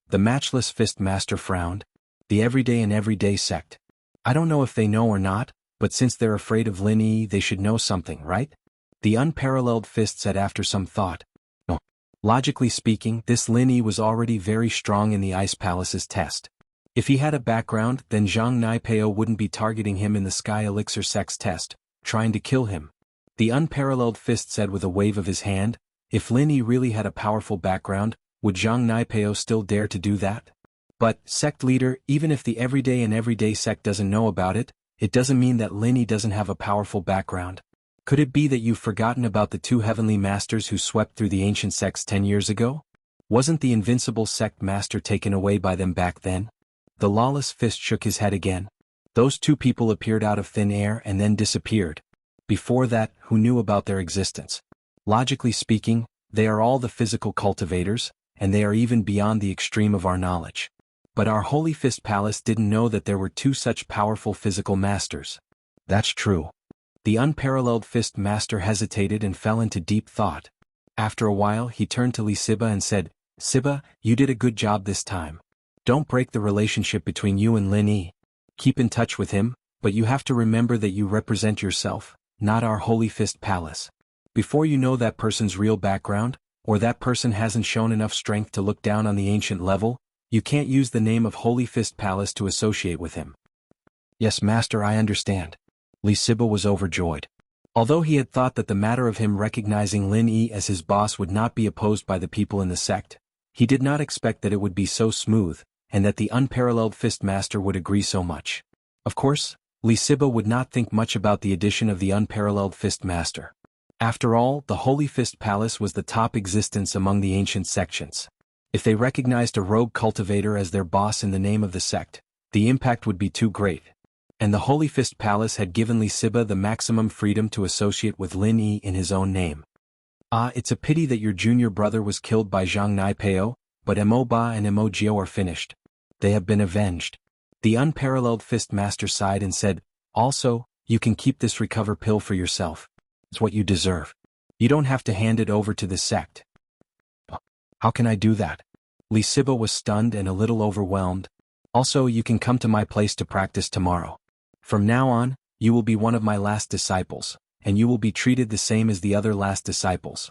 The Matchless Fist Master frowned. The Everyday and Everyday sect. I don't know if they know or not, but since they're afraid of Lin Yi, they should know something, right? The Unparalleled Fist said after some thought. No. Logically speaking, this Lin Yi was already very strong in the Ice Palace's test. If he had a background, then Zhang Naipeo wouldn't be targeting him in the Sky Elixir Sect's test, trying to kill him. The Unparalleled Fist said with a wave of his hand, if Lin Yi really had a powerful background, would Zhang Naipeo still dare to do that? But, sect leader, even if the Everyday and Everyday sect doesn't know about it, it doesn't mean that Lin Yi doesn't have a powerful background. Could it be that you've forgotten about the 2 heavenly masters who swept through the ancient sects 10 years ago? Wasn't the invincible sect master taken away by them back then? The Lawless Fist shook his head again. Those 2 people appeared out of thin air and then disappeared. Before that, who knew about their existence? Logically speaking, they are all the physical cultivators, and they are even beyond the extreme of our knowledge. But our Holy Fist Palace didn't know that there were 2 such powerful physical masters. That's true. The Unparalleled Fist Master hesitated and fell into deep thought. After a while he turned to Li Siba and said, Siba, you did a good job this time. Don't break the relationship between you and Lin Yi. Keep in touch with him, but you have to remember that you represent yourself, not our Holy Fist Palace. Before you know that person's real background, or that person hasn't shown enough strength to look down on the ancient level, you can't use the name of Holy Fist Palace to associate with him. Yes, Master, I understand. Li Siba was overjoyed. Although he had thought that the matter of him recognizing Lin Yi as his boss would not be opposed by the people in the sect, he did not expect that it would be so smooth, and that the Unparalleled Fist Master would agree so much. Of course, Li Siba would not think much about the addition of the Unparalleled Fist Master. After all, the Holy Fist Palace was the top existence among the ancient sections. If they recognized a rogue cultivator as their boss in the name of the sect, the impact would be too great. And the Holy Fist Palace had given Li Siba the maximum freedom to associate with Lin Yi in his own name. Ah, it's a pity that your junior brother was killed by Zhang Naipeo, but Mo Ba and Mo Jiao are finished. They have been avenged. The Unparalleled Fist Master sighed and said, also, you can keep this recover pill for yourself. It's what you deserve. You don't have to hand it over to the sect. How can I do that? Li Siba was stunned and a little overwhelmed. Also, you can come to my place to practice tomorrow. From now on, you will be one of my last disciples, and you will be treated the same as the other last disciples.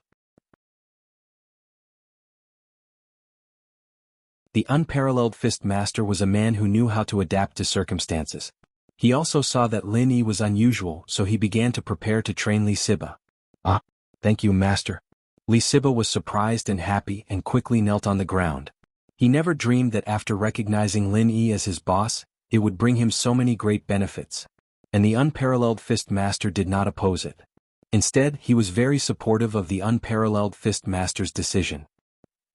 The Unparalleled Fist Master was a man who knew how to adapt to circumstances. He also saw that Lin Yi was unusual, so he began to prepare to train Li Siba. Ah, thank you, Master. Li Siba was surprised and happy and quickly knelt on the ground. He never dreamed that after recognizing Lin Yi as his boss, it would bring him so many great benefits. And the Unparalleled Fist Master did not oppose it. Instead, he was very supportive of the Unparalleled Fist Master's decision.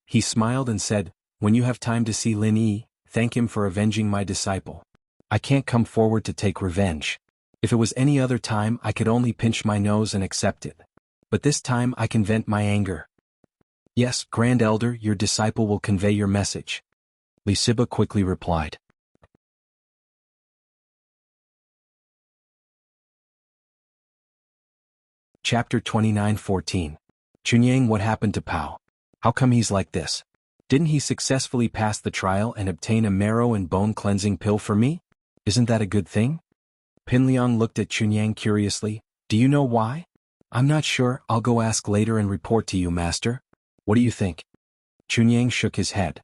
He smiled and said, when you have time to see Lin Yi, thank him for avenging my disciple. I can't come forward to take revenge. If it was any other time, I could only pinch my nose and accept it. But this time I can vent my anger. Yes, Grand Elder, your disciple will convey your message. Li Siba quickly replied. Chapter 29:14. Chunyang, what happened to Pao? How come he's like this? Didn't he successfully pass the trial and obtain a marrow and bone cleansing pill for me? Isn't that a good thing? Pinliang looked at Chunyang curiously. Do you know why? I'm not sure, I'll go ask later and report to you, Master. What do you think? Chunyang shook his head.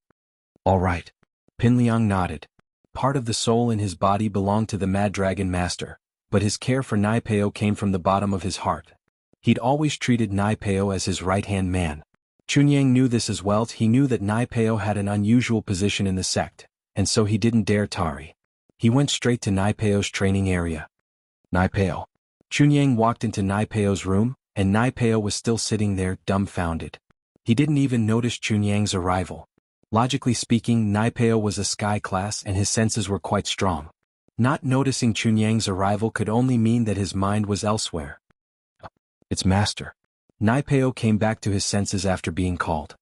All right. Pinliang nodded. Part of the soul in his body belonged to the Mad Dragon Master, but his care for Nai Peo came from the bottom of his heart. He'd always treated Nai Peo as his right-hand man. Chunyang knew this as well. He knew that Nai Peo had an unusual position in the sect, and so he didn't dare tarry. He went straight to Nai Peo's training area. Nai Peo. Chunyang walked into Nai Peo's room, and Nai Peo was still sitting there, dumbfounded. He didn't even notice Chunyang's arrival. Logically speaking, Nai Peo was a sky class and his senses were quite strong. Not noticing Chunyang's arrival could only mean that his mind was elsewhere. It's Master. Nai Peo came back to his senses after being called.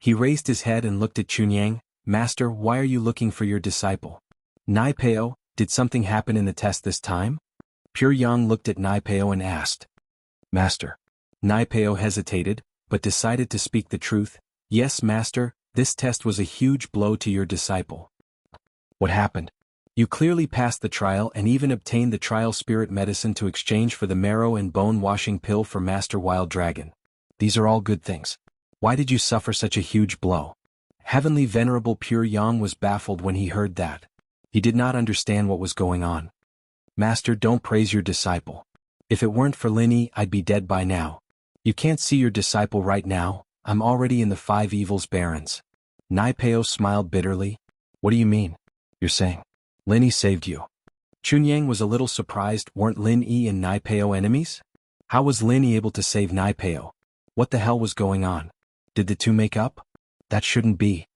He raised his head and looked at Chunyang. Master, why are you looking for your disciple? Nai Peo, did something happen in the test this time? Pure Yang looked at Nai Peo and asked. Master. Nai Peo hesitated, but decided to speak the truth. Yes, Master, this test was a huge blow to your disciple. What happened? You clearly passed the trial and even obtained the trial spirit medicine to exchange for the marrow and bone washing pill for Master Wild Dragon. These are all good things. Why did you suffer such a huge blow? Heavenly Venerable Pure Yang was baffled when he heard that. He did not understand what was going on. Master, don't praise your disciple. If it weren't for Linny, I'd be dead by now. You can't see your disciple right now, I'm already in the 5 Evils Barrens. Nai Peo smiled bitterly. What do you mean? You're saying Linny saved you? Chunyang was a little surprised. Weren't Lin Yi and Nai Peo enemies? How was Linny able to save Nai Peo? What the hell was going on? Did the two make up? That shouldn't be.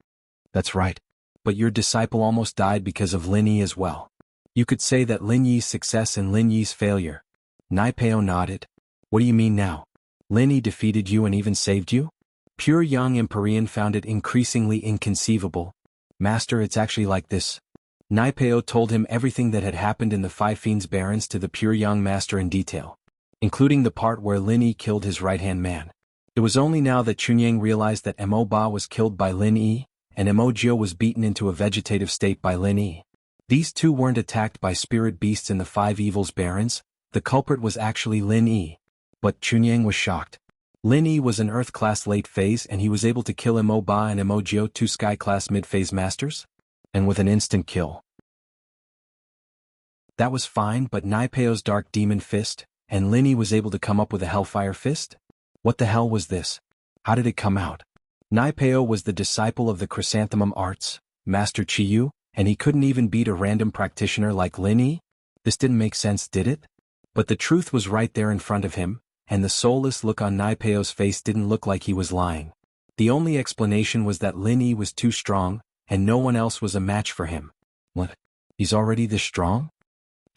That's right. But your disciple almost died because of Lin Yi as well. You could say that Lin Yi's success and Lin Yi's failure. Nai Peo nodded. What do you mean now? Lin Yi defeated you and even saved you? Pure Yang Empyrean found it increasingly inconceivable. Master, it's actually like this. Nai Peo told him everything that had happened in the 5 Fiends Barrens to the Pure Yang Master in detail, including the part where Lin Yi killed his right-hand man. It was only now that Chunyang realized that Mo Ba was killed by Lin Yi, and Mo Jio was beaten into a vegetative state by Lin Yi. These two weren't attacked by spirit beasts in the 5 Evils Barrens, the culprit was actually Lin Yi. But Chunyang was shocked. Lin Yi was an Earth-class late-phase and he was able to kill Mo Ba and Mo Jio, 2 Sky-class mid-phase masters? And with an instant kill. That was fine, but Nai Peo's Dark Demon Fist, and Lin Yi was able to come up with a Hellfire Fist? What the hell was this? How did it come out? Nai Peo was the disciple of the Chrysanthemum Arts, Master Chiyu, and he couldn't even beat a random practitioner like Lin Yi? This didn't make sense, did it? But the truth was right there in front of him, and the soulless look on Nai Peo's face didn't look like he was lying. The only explanation was that Lin Yi was too strong, and no one else was a match for him. What? He's already this strong?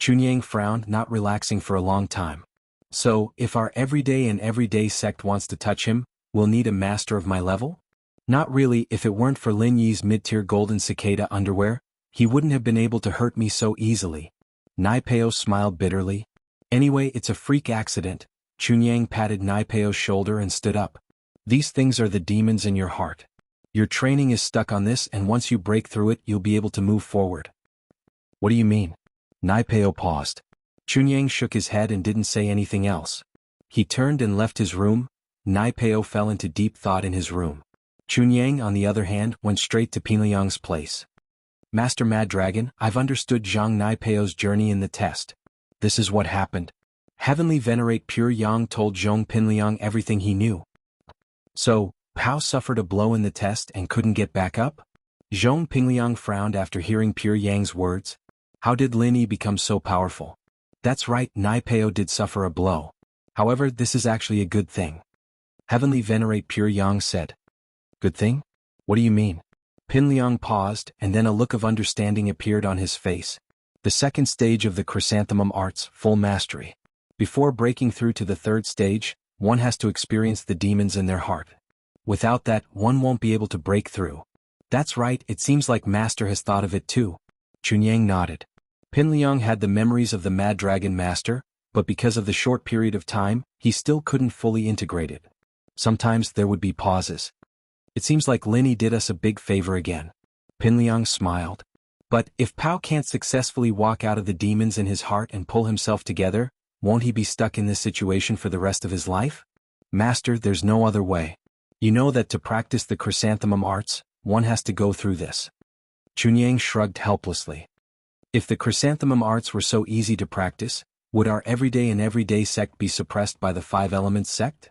Chunyang frowned, not relaxing for a long time. So, if our everyday sect wants to touch him, we'll need a master of my level? Not really. If it weren't for Lin Yi's mid-tier golden cicada underwear, he wouldn't have been able to hurt me so easily. Nai Peo smiled bitterly. Anyway, it's a freak accident. Chunyang patted Nai Peo's shoulder and stood up. These things are the demons in your heart. Your training is stuck on this, and once you break through it, you'll be able to move forward. What do you mean? Nai Peo paused. Chunyang shook his head and didn't say anything else. He turned and left his room. Nai Peo fell into deep thought in his room. Chunyang, on the other hand, went straight to Pinliang's place. Master Mad Dragon, I've understood Zhang Nai Peo's journey in the test. This is what happened. Heavenly Venerate Pure Yang told Zhong Pinliang everything he knew. So, Pao suffered a blow in the test and couldn't get back up? Zhong Pinliang frowned after hearing Pure Yang's words. How did Lin Yi become so powerful? That's right, Nai Peo did suffer a blow. However, this is actually a good thing. Heavenly Venerate Pure Yang said. Good thing? What do you mean? Pinliang paused, and then a look of understanding appeared on his face. The second stage of the Chrysanthemum Arts, full mastery. Before breaking through to the third stage, one has to experience the demons in their heart. Without that, one won't be able to break through. That's right, it seems like Master has thought of it too. Chunyang nodded. Pinliang had the memories of the Mad Dragon Master, but because of the short period of time, he still couldn't fully integrate it. Sometimes there would be pauses. It seems like Linny did us a big favor again. Pinliang smiled. But if Pao can't successfully walk out of the demons in his heart and pull himself together, won't he be stuck in this situation for the rest of his life? Master, there's no other way. You know that to practice the chrysanthemum arts, one has to go through this. Chunyang shrugged helplessly. If the chrysanthemum arts were so easy to practice, would our everyday sect be suppressed by the Five Elements sect?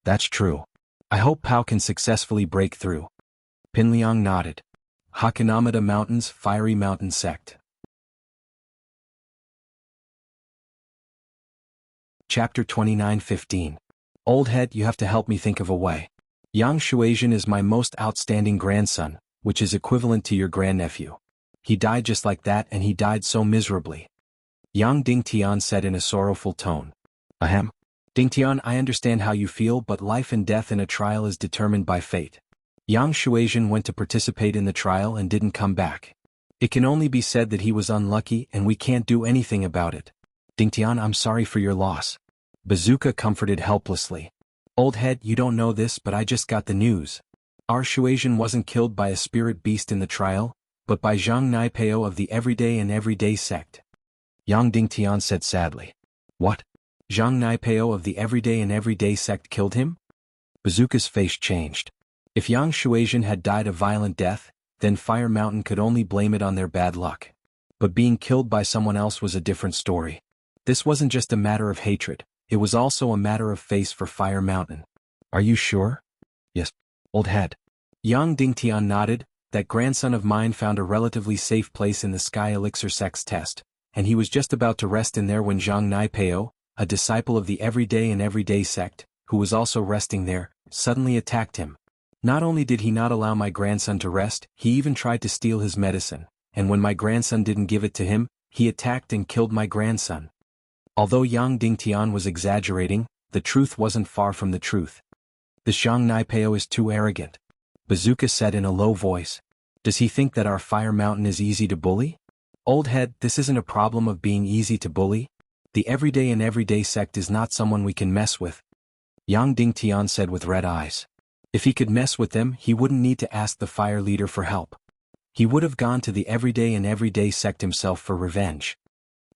That's true. I hope Pao can successfully break through. Pinliang nodded. Hakanamada Mountains Fiery Mountain Sect. Chapter 29:15. Old head, you have to help me think of a way. Yang Shuaisian is my most outstanding grandson, which is equivalent to your grandnephew. He died just like that, and he died so miserably. Yang Dingtian said in a sorrowful tone. Ahem. Dingtian, I understand how you feel, but life and death in a trial is determined by fate. Yang Shuaisian went to participate in the trial and didn't come back. It can only be said that he was unlucky and we can't do anything about it. Dingtian, I'm sorry for your loss. Bazooka comforted helplessly. Old head, you don't know this, but I just got the news. Our Shuaisian wasn't killed by a spirit beast in the trial, but by Zhang Naipeo of the Everyday sect. Yang Dingtian said sadly. What? Zhang Naipeo of the Everyday sect killed him? Bazooka's face changed. If Yang Shuaisian had died a violent death, then Fire Mountain could only blame it on their bad luck. But being killed by someone else was a different story. This wasn't just a matter of hatred, it was also a matter of face for Fire Mountain. Are you sure? Yes, old head. Yang Dingtian nodded. That grandson of mine found a relatively safe place in the Sky Elixir Sex test, and he was just about to rest in there when Zhang Naipeo, a disciple of the Everyday sect, who was also resting there, suddenly attacked him. Not only did he not allow my grandson to rest, he even tried to steal his medicine, and when my grandson didn't give it to him, he attacked and killed my grandson. Although Yang Dingtian was exaggerating, the truth wasn't far from the truth. This Zhang Naipeo is too arrogant. Bazooka said in a low voice. Does he think that our Fire Mountain is easy to bully? Old head, this isn't a problem of being easy to bully. The Everyday sect is not someone we can mess with. Yang Dingtian said with red eyes. If he could mess with them, he wouldn't need to ask the fire leader for help. He would have gone to the Everyday sect himself for revenge.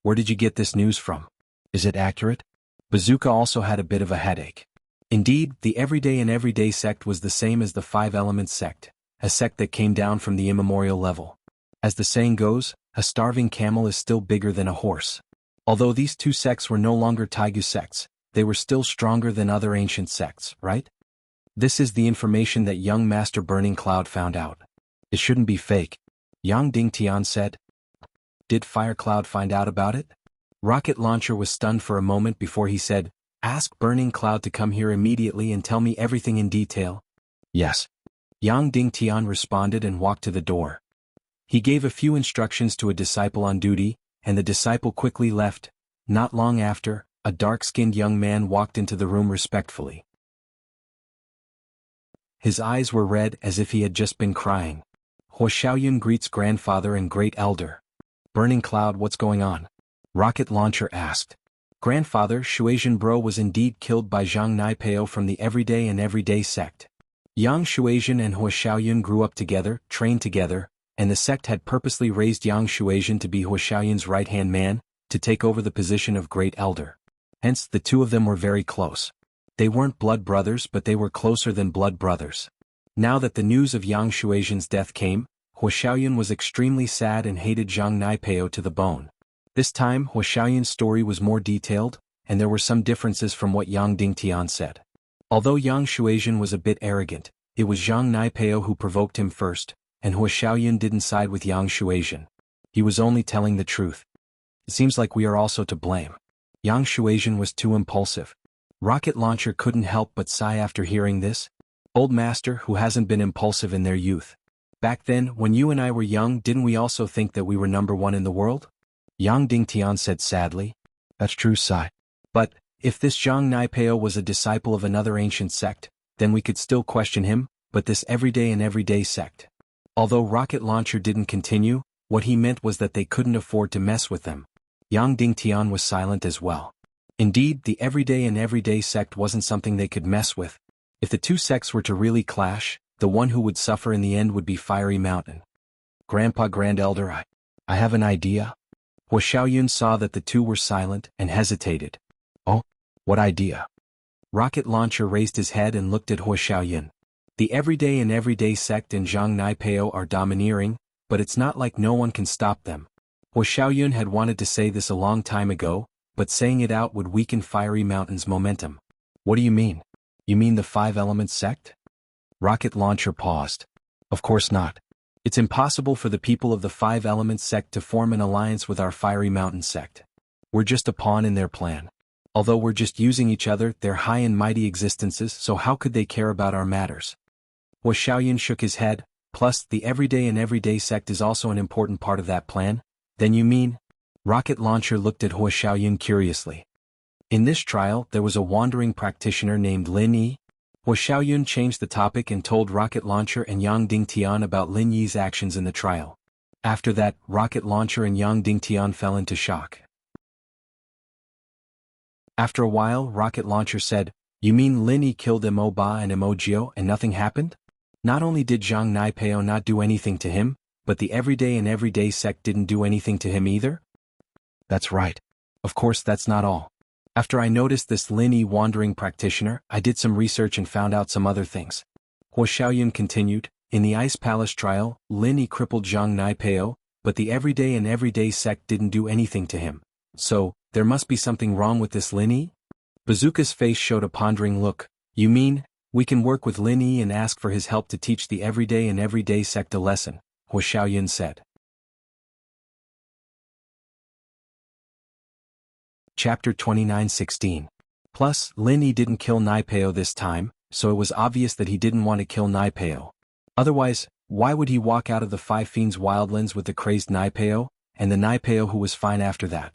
Where did you get this news from? Is it accurate? Bazooka also had a bit of a headache. Indeed, the Everyday sect was the same as the Five Elements sect, a sect that came down from the immemorial level. As the saying goes, a starving camel is still bigger than a horse. Although these two sects were no longer Taigu sects, they were still stronger than other ancient sects, right? This is the information that young Master Burning Cloud found out. It shouldn't be fake. Yang Dingtian said. Did Fire Cloud find out about it? Rocket Launcher was stunned for a moment before he said, Ask Burning Cloud to come here immediately and tell me everything in detail. Yes. Yang Dingtian responded and walked to the door. He gave a few instructions to a disciple on duty, and the disciple quickly left. Not long after, a dark-skinned young man walked into the room respectfully. His eyes were red as if he had just been crying. Huo Xiaoyun greets grandfather and great elder. Burning Cloud, what's going on? Rocket Launcher asked. Grandfather, Shuaisian Bro was indeed killed by Zhang Naipeo from the Everyday sect. Yang Shuaisian and Huo Xiaoyun grew up together, trained together, and the sect had purposely raised Yang Shuaisian to be Huo Xiaoyun's right-hand man, to take over the position of great elder. Hence, the two of them were very close. They weren't blood brothers, but they were closer than blood brothers. Now that the news of Yang Shuaisian's death came, Huo Xiaoyun was extremely sad and hated Zhang Naipeo to the bone. This time, Huo Xiaoyun's story was more detailed, and there were some differences from what Yang Dingtian said. Although Yang Shuaisian was a bit arrogant, it was Zhang Naipeo who provoked him first, and Huo Xiaoyun didn't side with Yang Shuaisian. He was only telling the truth. It seems like we are also to blame. Yang Shuaisian was too impulsive. Rocket Launcher couldn't help but sigh after hearing this. Old Master, who hasn't been impulsive in their youth. Back then, when you and I were young, didn't we also think that we were number one in the world? Yang Dingtian said sadly. That's true, Sai. But, if this Zhang Naipeo was a disciple of another ancient sect, then we could still question him, but this everyday sect. Although Rocket Launcher didn't continue, what he meant was that they couldn't afford to mess with them. Yang Dingtian was silent as well. Indeed, the everyday sect wasn't something they could mess with. If the two sects were to really clash, the one who would suffer in the end would be Fiery Mountain. Grandpa Grand Elder, I have an idea. Hua Xiaoyun saw that the two were silent and hesitated. Oh, what idea? Rocket Launcher raised his head and looked at Hua Xiaoyun. The everyday sect and Zhang Naipeo are domineering, but it's not like no one can stop them. Hua Xiaoyun had wanted to say this a long time ago, but saying it out would weaken Fiery Mountain's momentum. What do you mean? You mean the Five Elements sect? Rocket Launcher paused. Of course not. It's impossible for the people of the Five Elements sect to form an alliance with our Fiery Mountain sect. We're just a pawn in their plan. Although we're just using each other, they're high and mighty existences, so how could they care about our matters? Hua Xiaoyun shook his head. Plus, the everyday sect is also an important part of that plan. Then you mean? Rocket Launcher looked at Hua Xiaoyun curiously. In this trial, there was a wandering practitioner named Lin Yi. Hua Xiaoyun changed the topic and told Rocket Launcher and Yang Dingtian about Lin Yi's actions in the trial. After that, Rocket Launcher and Yang Dingtian fell into shock. After a while, Rocket Launcher said, "You mean Lin Yi killed Mo Ba and Mo Jio and nothing happened? Not only did Zhang Naipeo not do anything to him, but the everyday sect didn't do anything to him either?" That's right. Of course that's not all. After I noticed this Lin Yi wandering practitioner, I did some research and found out some other things. Hua Xiaoyun continued, in the Ice Palace trial, Lin Yi crippled Zhang Naipeo, but the everyday sect didn't do anything to him. So, there must be something wrong with this Lin Yi? Bazooka's face showed a pondering look. You mean, we can work with Lin Yi and ask for his help to teach the everyday sect a lesson, Hua Xiaoyun said. Chapter 29:16. Plus, Lin Yi didn't kill Naipeo this time, so it was obvious that he didn't want to kill Naipeo. Otherwise, why would he walk out of the Five Fiends Wildlands with the crazed Naipeo, and the Naipeo who was fine after that?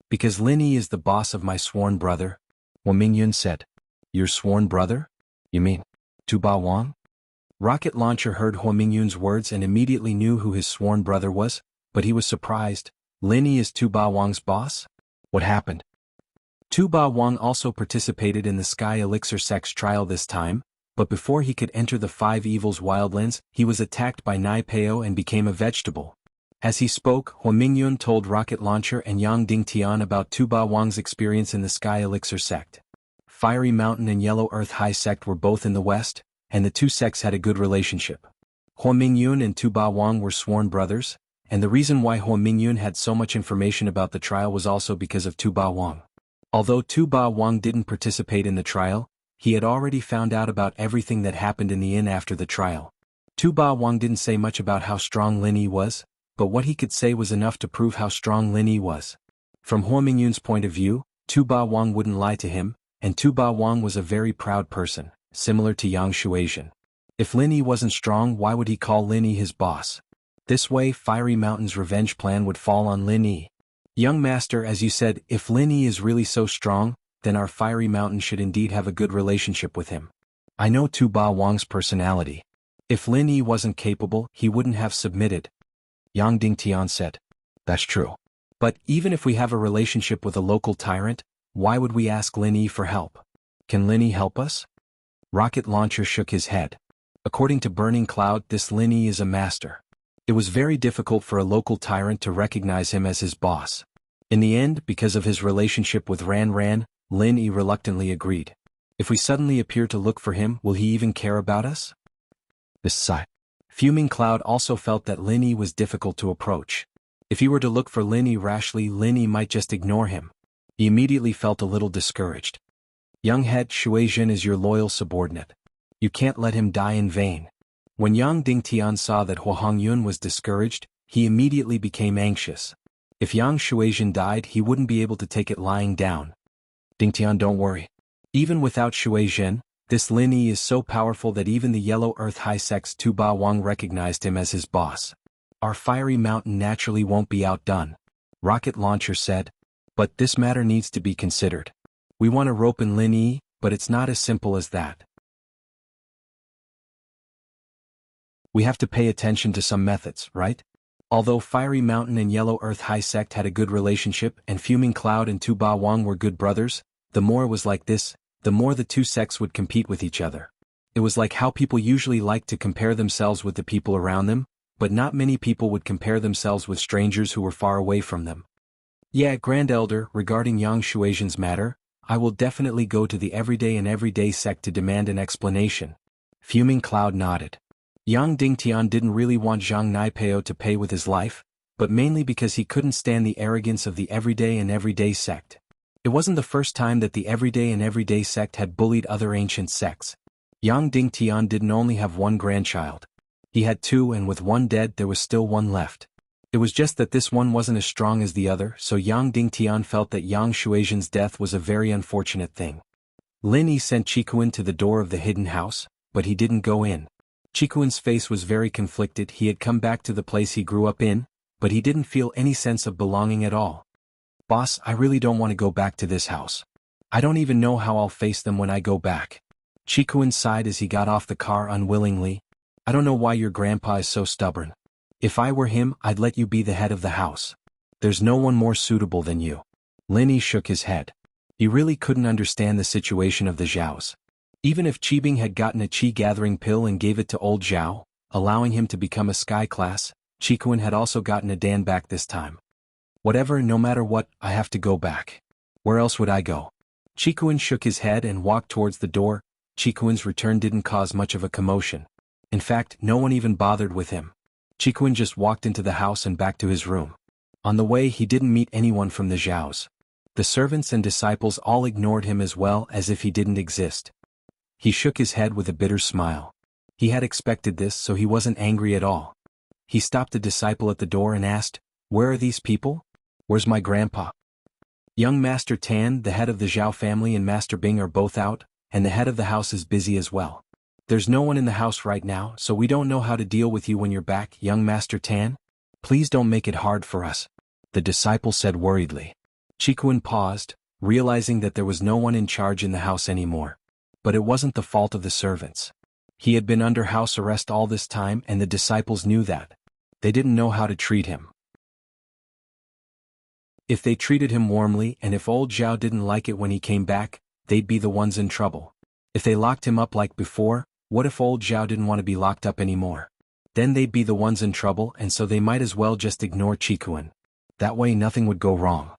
Because Lin Yi is the boss of my sworn brother, Hua Mingyun said. Your sworn brother? You mean Tu Ba Wang? Rocket Launcher heard Hua Mingyun's words and immediately knew who his sworn brother was, but he was surprised. Lin Yi is Tu Ba Wang's boss? What happened? Tu Ba Wang also participated in the Sky Elixir Sect's trial this time, but before he could enter the Five Evils Wildlands, he was attacked by Naipeo and became a vegetable. As he spoke, Hua Mingyun told Rocket Launcher and Yang Dingtian about Tu Ba Wang's experience in the Sky Elixir Sect. Fiery Mountain and Yellow Earth High Sect were both in the west, and the two sects had a good relationship. Hua Mingyun and Tu Ba Wang were sworn brothers, and the reason why Hua Mingyun had so much information about the trial was also because of Tu Ba Wang. Although Tu Ba Wang didn't participate in the trial, he had already found out about everything that happened in the inn after the trial. Tu Ba Wang didn't say much about how strong Lin Yi was, but what he could say was enough to prove how strong Lin Yi was. From Hua Mingyun's point of view, Tu Ba Wang wouldn't lie to him, and Tu Ba Wang was a very proud person, similar to Yang Shuaizhen. If Lin Yi wasn't strong, why would he call Lin Yi his boss? This way, Fiery Mountain's revenge plan would fall on Lin Yi. Young Master, as you said, if Lin Yi is really so strong, then our Fiery Mountain should indeed have a good relationship with him. I know Tu Ba Wang's personality. If Lin Yi wasn't capable, he wouldn't have submitted. Yang Dingtian said. That's true. But even if we have a relationship with a local tyrant, why would we ask Lin Yi for help? Can Lin Yi help us? Rocket Launcher shook his head. According to Burning Cloud, this Lin Yi is a master. It was very difficult for a local tyrant to recognize him as his boss. In the end, because of his relationship with Ran Ran, Lin Yi reluctantly agreed. If we suddenly appear to look for him, will he even care about us? This sigh. Fuming Cloud also felt that Lin Yi was difficult to approach. If he were to look for Lin Yi rashly, Lin Yi might just ignore him. He immediately felt a little discouraged. Young head Shuaizhen is your loyal subordinate. You can't let him die in vain. When Yang Dingtian saw that Hua Hongyun was discouraged, he immediately became anxious. If Yang Shuaizhen died, he wouldn't be able to take it lying down. Dingtian, don't worry. Even without Shuaizhen, this Lin Yi is so powerful that even the Yellow Earth High Sect's Tu Ba Wang recognized him as his boss. Our Fiery Mountain naturally won't be outdone, Rocket Launcher said. But this matter needs to be considered. We want to rope in Lin Yi, but it's not as simple as that. We have to pay attention to some methods, right? Although Fiery Mountain and Yellow Earth High Sect had a good relationship and Fuming Cloud and Tu Ba Wang were good brothers, the more it was like this, the more the two sects would compete with each other. It was like how people usually like to compare themselves with the people around them, but not many people would compare themselves with strangers who were far away from them. Yeah, Grand Elder, regarding Yang Shuaisian's matter, I will definitely go to the Everyday sect to demand an explanation. Fuming Cloud nodded. Yang Dingtian didn't really want Zhang Naipeo to pay with his life, but mainly because he couldn't stand the arrogance of the Everyday sect. It wasn't the first time that the Everyday sect had bullied other ancient sects. Yang Dingtian didn't only have one grandchild. He had two, and with one dead there was still one left. It was just that this one wasn't as strong as the other, so Yang Dingtian felt that Yang Shuaisian's death was a very unfortunate thing. Lin Yi sent Qikuan to the door of the hidden house, but he didn't go in. Qikuan's face was very conflicted. He had come back to the place he grew up in, but he didn't feel any sense of belonging at all. Boss, I really don't want to go back to this house. I don't even know how I'll face them when I go back. Qikuan sighed as he got off the car unwillingly. I don't know why your grandpa is so stubborn. If I were him, I'd let you be the head of the house. There's no one more suitable than you. Lin Yi shook his head. He really couldn't understand the situation of the Zhaos. Even if Qibing had gotten a qi-gathering pill and gave it to old Zhao, allowing him to become a sky class, Qikuan had also gotten a Dan back this time. Whatever, no matter what, I have to go back. Where else would I go? Qikuan shook his head and walked towards the door. Qikuan's return didn't cause much of a commotion. In fact, no one even bothered with him. Qikuan just walked into the house and back to his room. On the way he didn't meet anyone from the Zhaos. The servants and disciples all ignored him as well as if he didn't exist. He shook his head with a bitter smile. He had expected this, so he wasn't angry at all. He stopped a disciple at the door and asked, "Where are these people? Where's my grandpa?" Young Master Tan, the head of the Zhao family, and Master Bing are both out, and the head of the house is busy as well. There's no one in the house right now, so we don't know how to deal with you when you're back, young Master Tan. Please don't make it hard for us, the disciple said worriedly. Qikuan paused, realizing that there was no one in charge in the house anymore. But it wasn't the fault of the servants. He had been under house arrest all this time, and the disciples knew that. They didn't know how to treat him. If they treated him warmly, and if old Zhao didn't like it when he came back, they'd be the ones in trouble. If they locked him up like before, what if old Zhao didn't want to be locked up anymore? Then they'd be the ones in trouble, and so they might as well just ignore Qikuan. That way nothing would go wrong.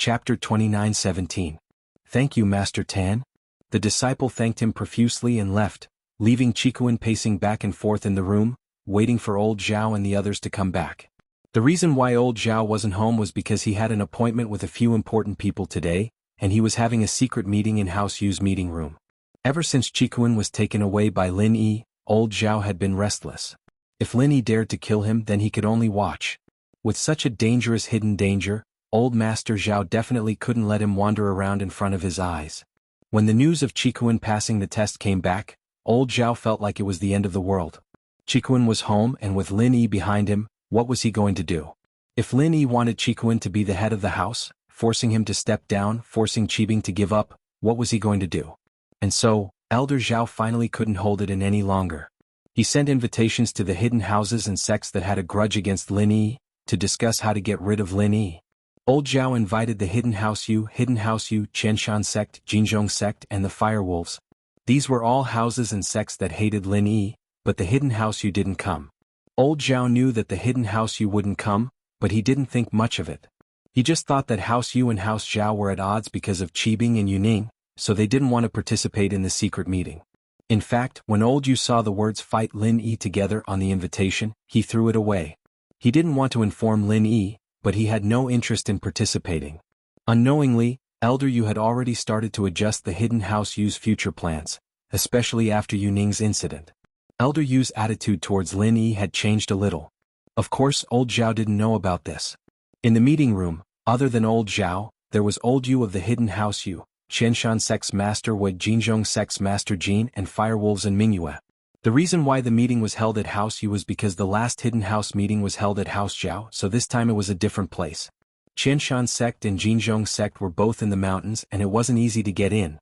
Chapter 29:17. Thank you, Master Tan. The disciple thanked him profusely and left, leaving Qikuan pacing back and forth in the room, waiting for old Zhao and the others to come back. The reason why old Zhao wasn't home was because he had an appointment with a few important people today, and he was having a secret meeting in House Yu's meeting room. Ever since Qikuan was taken away by Lin Yi, old Zhao had been restless. If Lin Yi dared to kill him, then he could only watch. With such a dangerous hidden danger, old Master Zhao definitely couldn't let him wander around in front of his eyes. When the news of Qikuan passing the test came back, old Zhao felt like it was the end of the world. Qikuan was home, and with Lin Yi behind him, what was he going to do? If Lin Yi wanted Qikuan to be the head of the house, forcing him to step down, forcing Qibing to give up, what was he going to do? And so, Elder Zhao finally couldn't hold it in any longer. He sent invitations to the hidden houses and sects that had a grudge against Lin Yi, to discuss how to get rid of Lin Yi. Old Zhao invited the Hidden House Yu, Qianshan sect, Jinzhong sect, and the Firewolves. These were all houses and sects that hated Lin Yi, but the Hidden House Yu didn't come. Old Zhao knew that the Hidden House Yu wouldn't come, but he didn't think much of it. He just thought that House Yu and House Zhao were at odds because of Qibing and Yuning, so they didn't want to participate in the secret meeting. In fact, when old Yu saw the words "fight Lin Yi" together on the invitation, he threw it away. He didn't want to inform Lin Yi, but he had no interest in participating. Unknowingly, Elder Yu had already started to adjust the Hidden House Yu's future plans, especially after Yuning's incident. Elder Yu's attitude towards Lin Yi had changed a little. Of course, old Zhao didn't know about this. In the meeting room, other than old Zhao, there was old Yu of the Hidden House Yu, Qianshan sect's Master Wei, Jinzhong sect's Master Jin, and Firewolves and Mingyue. The reason why the meeting was held at House Yu was because the last Hidden House meeting was held at House Zhao, so this time it was a different place. Qianshan sect and Jinzhong sect were both in the mountains, and it wasn't easy to get in.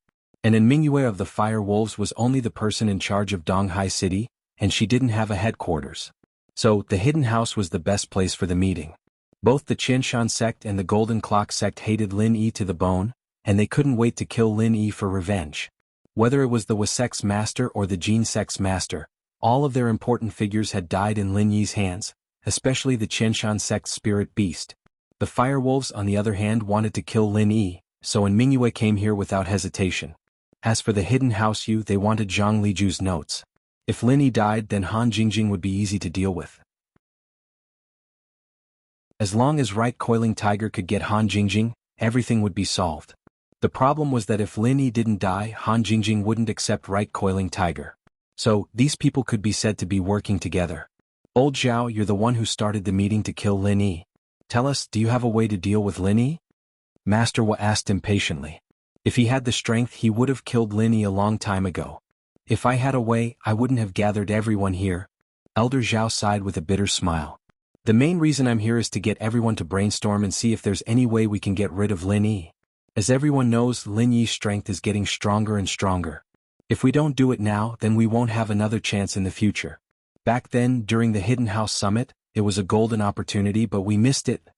And Mingyue of the Fire Wolves was only the person in charge of Donghai City, and she didn't have a headquarters. So, the hidden house was the best place for the meeting. Both the Qinshan sect and the Golden Clock sect hated Lin Yi to the bone, and they couldn't wait to kill Lin Yi for revenge. Whether it was the Wasec's master or the Jin sect's master, all of their important figures had died in Lin Yi's hands, especially the Qinshan sect's spirit beast. The Firewolves on the other hand wanted to kill Lin Yi, so Mingyue came here without hesitation. As for the hidden house Yu, they wanted Zhang Liju's notes. If Lin Yi died, then Han Jingjing would be easy to deal with. As long as Right Coiling Tiger could get Han Jingjing, everything would be solved. The problem was that if Lin Yi didn't die, Han Jingjing wouldn't accept Right Coiling Tiger. So, these people could be said to be working together. Old Zhao, you're the one who started the meeting to kill Lin Yi. Tell us, do you have a way to deal with Lin Yi? Master Wa asked impatiently. If he had the strength, he would have killed Lin Yi a long time ago. If I had a way, I wouldn't have gathered everyone here. Elder Zhao sighed with a bitter smile. The main reason I'm here is to get everyone to brainstorm and see if there's any way we can get rid of Lin Yi. As everyone knows, Lin Yi's strength is getting stronger and stronger. If we don't do it now, then we won't have another chance in the future. Back then, during the Hidden House Summit, it was a golden opportunity, but we missed it.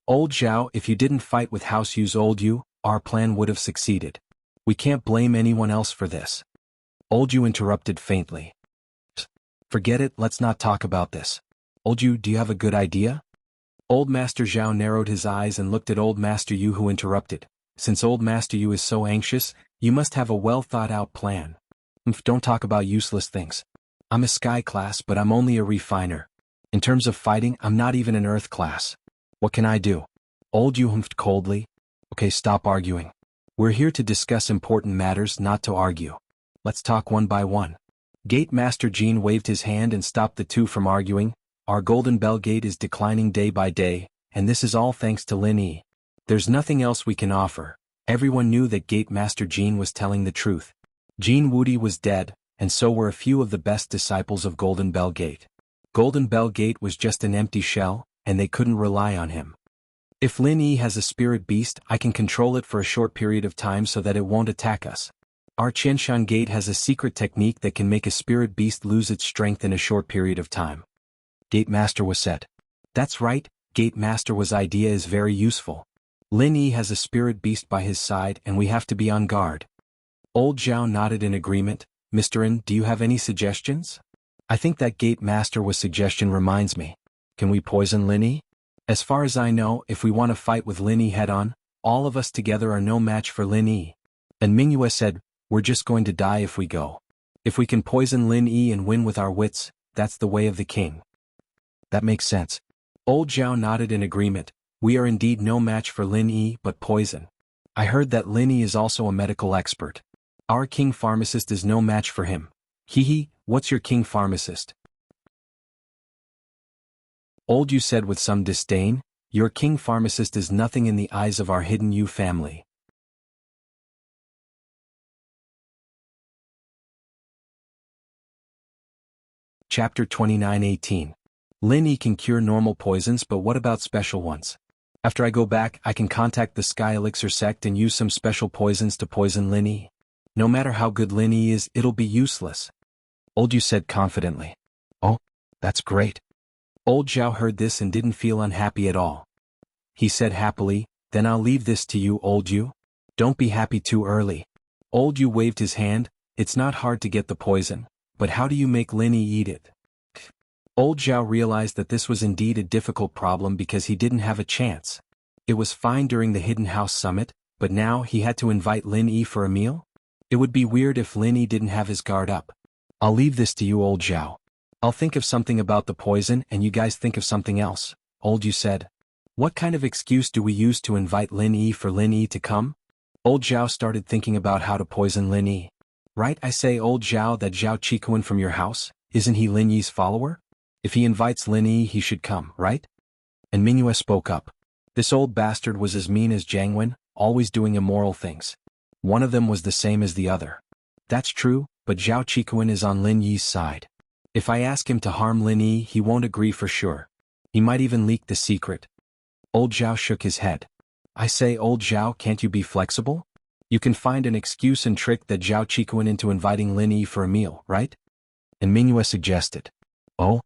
Old Zhao, if you didn't fight with House Yu's old Yu, our plan would have succeeded. We can't blame anyone else for this. Old Yu interrupted faintly. Forget it, let's not talk about this. Old Yu, do you have a good idea? Old Master Zhao narrowed his eyes and looked at Old Master Yu, who interrupted. Since Old Master Yu is so anxious, you must have a well-thought-out plan. Don't talk about useless things. I'm a Sky class, but I'm only a refiner. In terms of fighting, I'm not even an Earth class. What can I do? Old Yu humphed coldly. Okay, stop arguing. We're here to discuss important matters, not to argue. Let's talk one by one. Gate Master Jean waved his hand and stopped the two from arguing. Our Golden Bell Gate is declining day by day, and this is all thanks to Lin Yi. There's nothing else we can offer. Everyone knew that Gate Master Jean was telling the truth. Jean Wudi was dead, and so were a few of the best disciples of Golden Bell Gate. Golden Bell Gate was just an empty shell, and they couldn't rely on him. If Lin Yi has a spirit beast, I can control it for a short period of time so that it won't attack us. Our Qinshan Gate has a secret technique that can make a spirit beast lose its strength in a short period of time. Gate Master was said. That's right, Gate Master was idea is very useful. Lin Yi has a spirit beast by his side and we have to be on guard. Old Zhao nodded in agreement. Mr. N, do you have any suggestions? I think that Gate Master was suggestion reminds me. Can we poison Lin Yi? As far as I know, if we want to fight with Lin Yi head-on, all of us together are no match for Lin Yi. And Mingyue said, we're just going to die if we go. If we can poison Lin Yi and win with our wits, that's the way of the king. That makes sense. Old Zhao nodded in agreement. We are indeed no match for Lin Yi, but poison. I heard that Lin Yi is also a medical expert. Our king pharmacist is no match for him. Hee, what's your king pharmacist? Old Yu said with some disdain, your king pharmacist is nothing in the eyes of our hidden Yu family. Chapter 29:18. Lin Yi can cure normal poisons, but what about special ones? After I go back, I can contact the Sky Elixir sect and use some special poisons to poison Lin Yi. No matter how good Lin Yi is, it'll be useless. Old Yu said confidently. Oh, that's great. Old Zhao heard this and didn't feel unhappy at all. He said happily, then I'll leave this to you, Old Yu. Don't be happy too early. Old Yu waved his hand. It's not hard to get the poison, but how do you make Lin Yi eat it? Old Zhao realized that this was indeed a difficult problem because he didn't have a chance. It was fine during the Hidden House Summit, but now he had to invite Lin Yi for a meal? It would be weird if Lin Yi didn't have his guard up. I'll leave this to you, Old Zhao. I'll think of something about the poison and you guys think of something else, Old Yu said. What kind of excuse do we use to invite Lin Yi for Lin Yi to come? Old Zhao started thinking about how to poison Lin Yi. Right, I say, Old Zhao, that Zhao Qikuan from your house, isn't he Lin Yi's follower? If he invites Lin Yi, he should come, right? And Mingyue spoke up. This old bastard was as mean as Jiang Wen, always doing immoral things. One of them was the same as the other. That's true, but Zhao Qikuan is on Lin Yi's side. If I ask him to harm Lin Yi, he won't agree for sure. He might even leak the secret. Old Zhao shook his head. I say, Old Zhao, can't you be flexible? You can find an excuse and trick that Zhao Qikuan into inviting Lin Yi for a meal, right? And Mingyue suggested. Oh?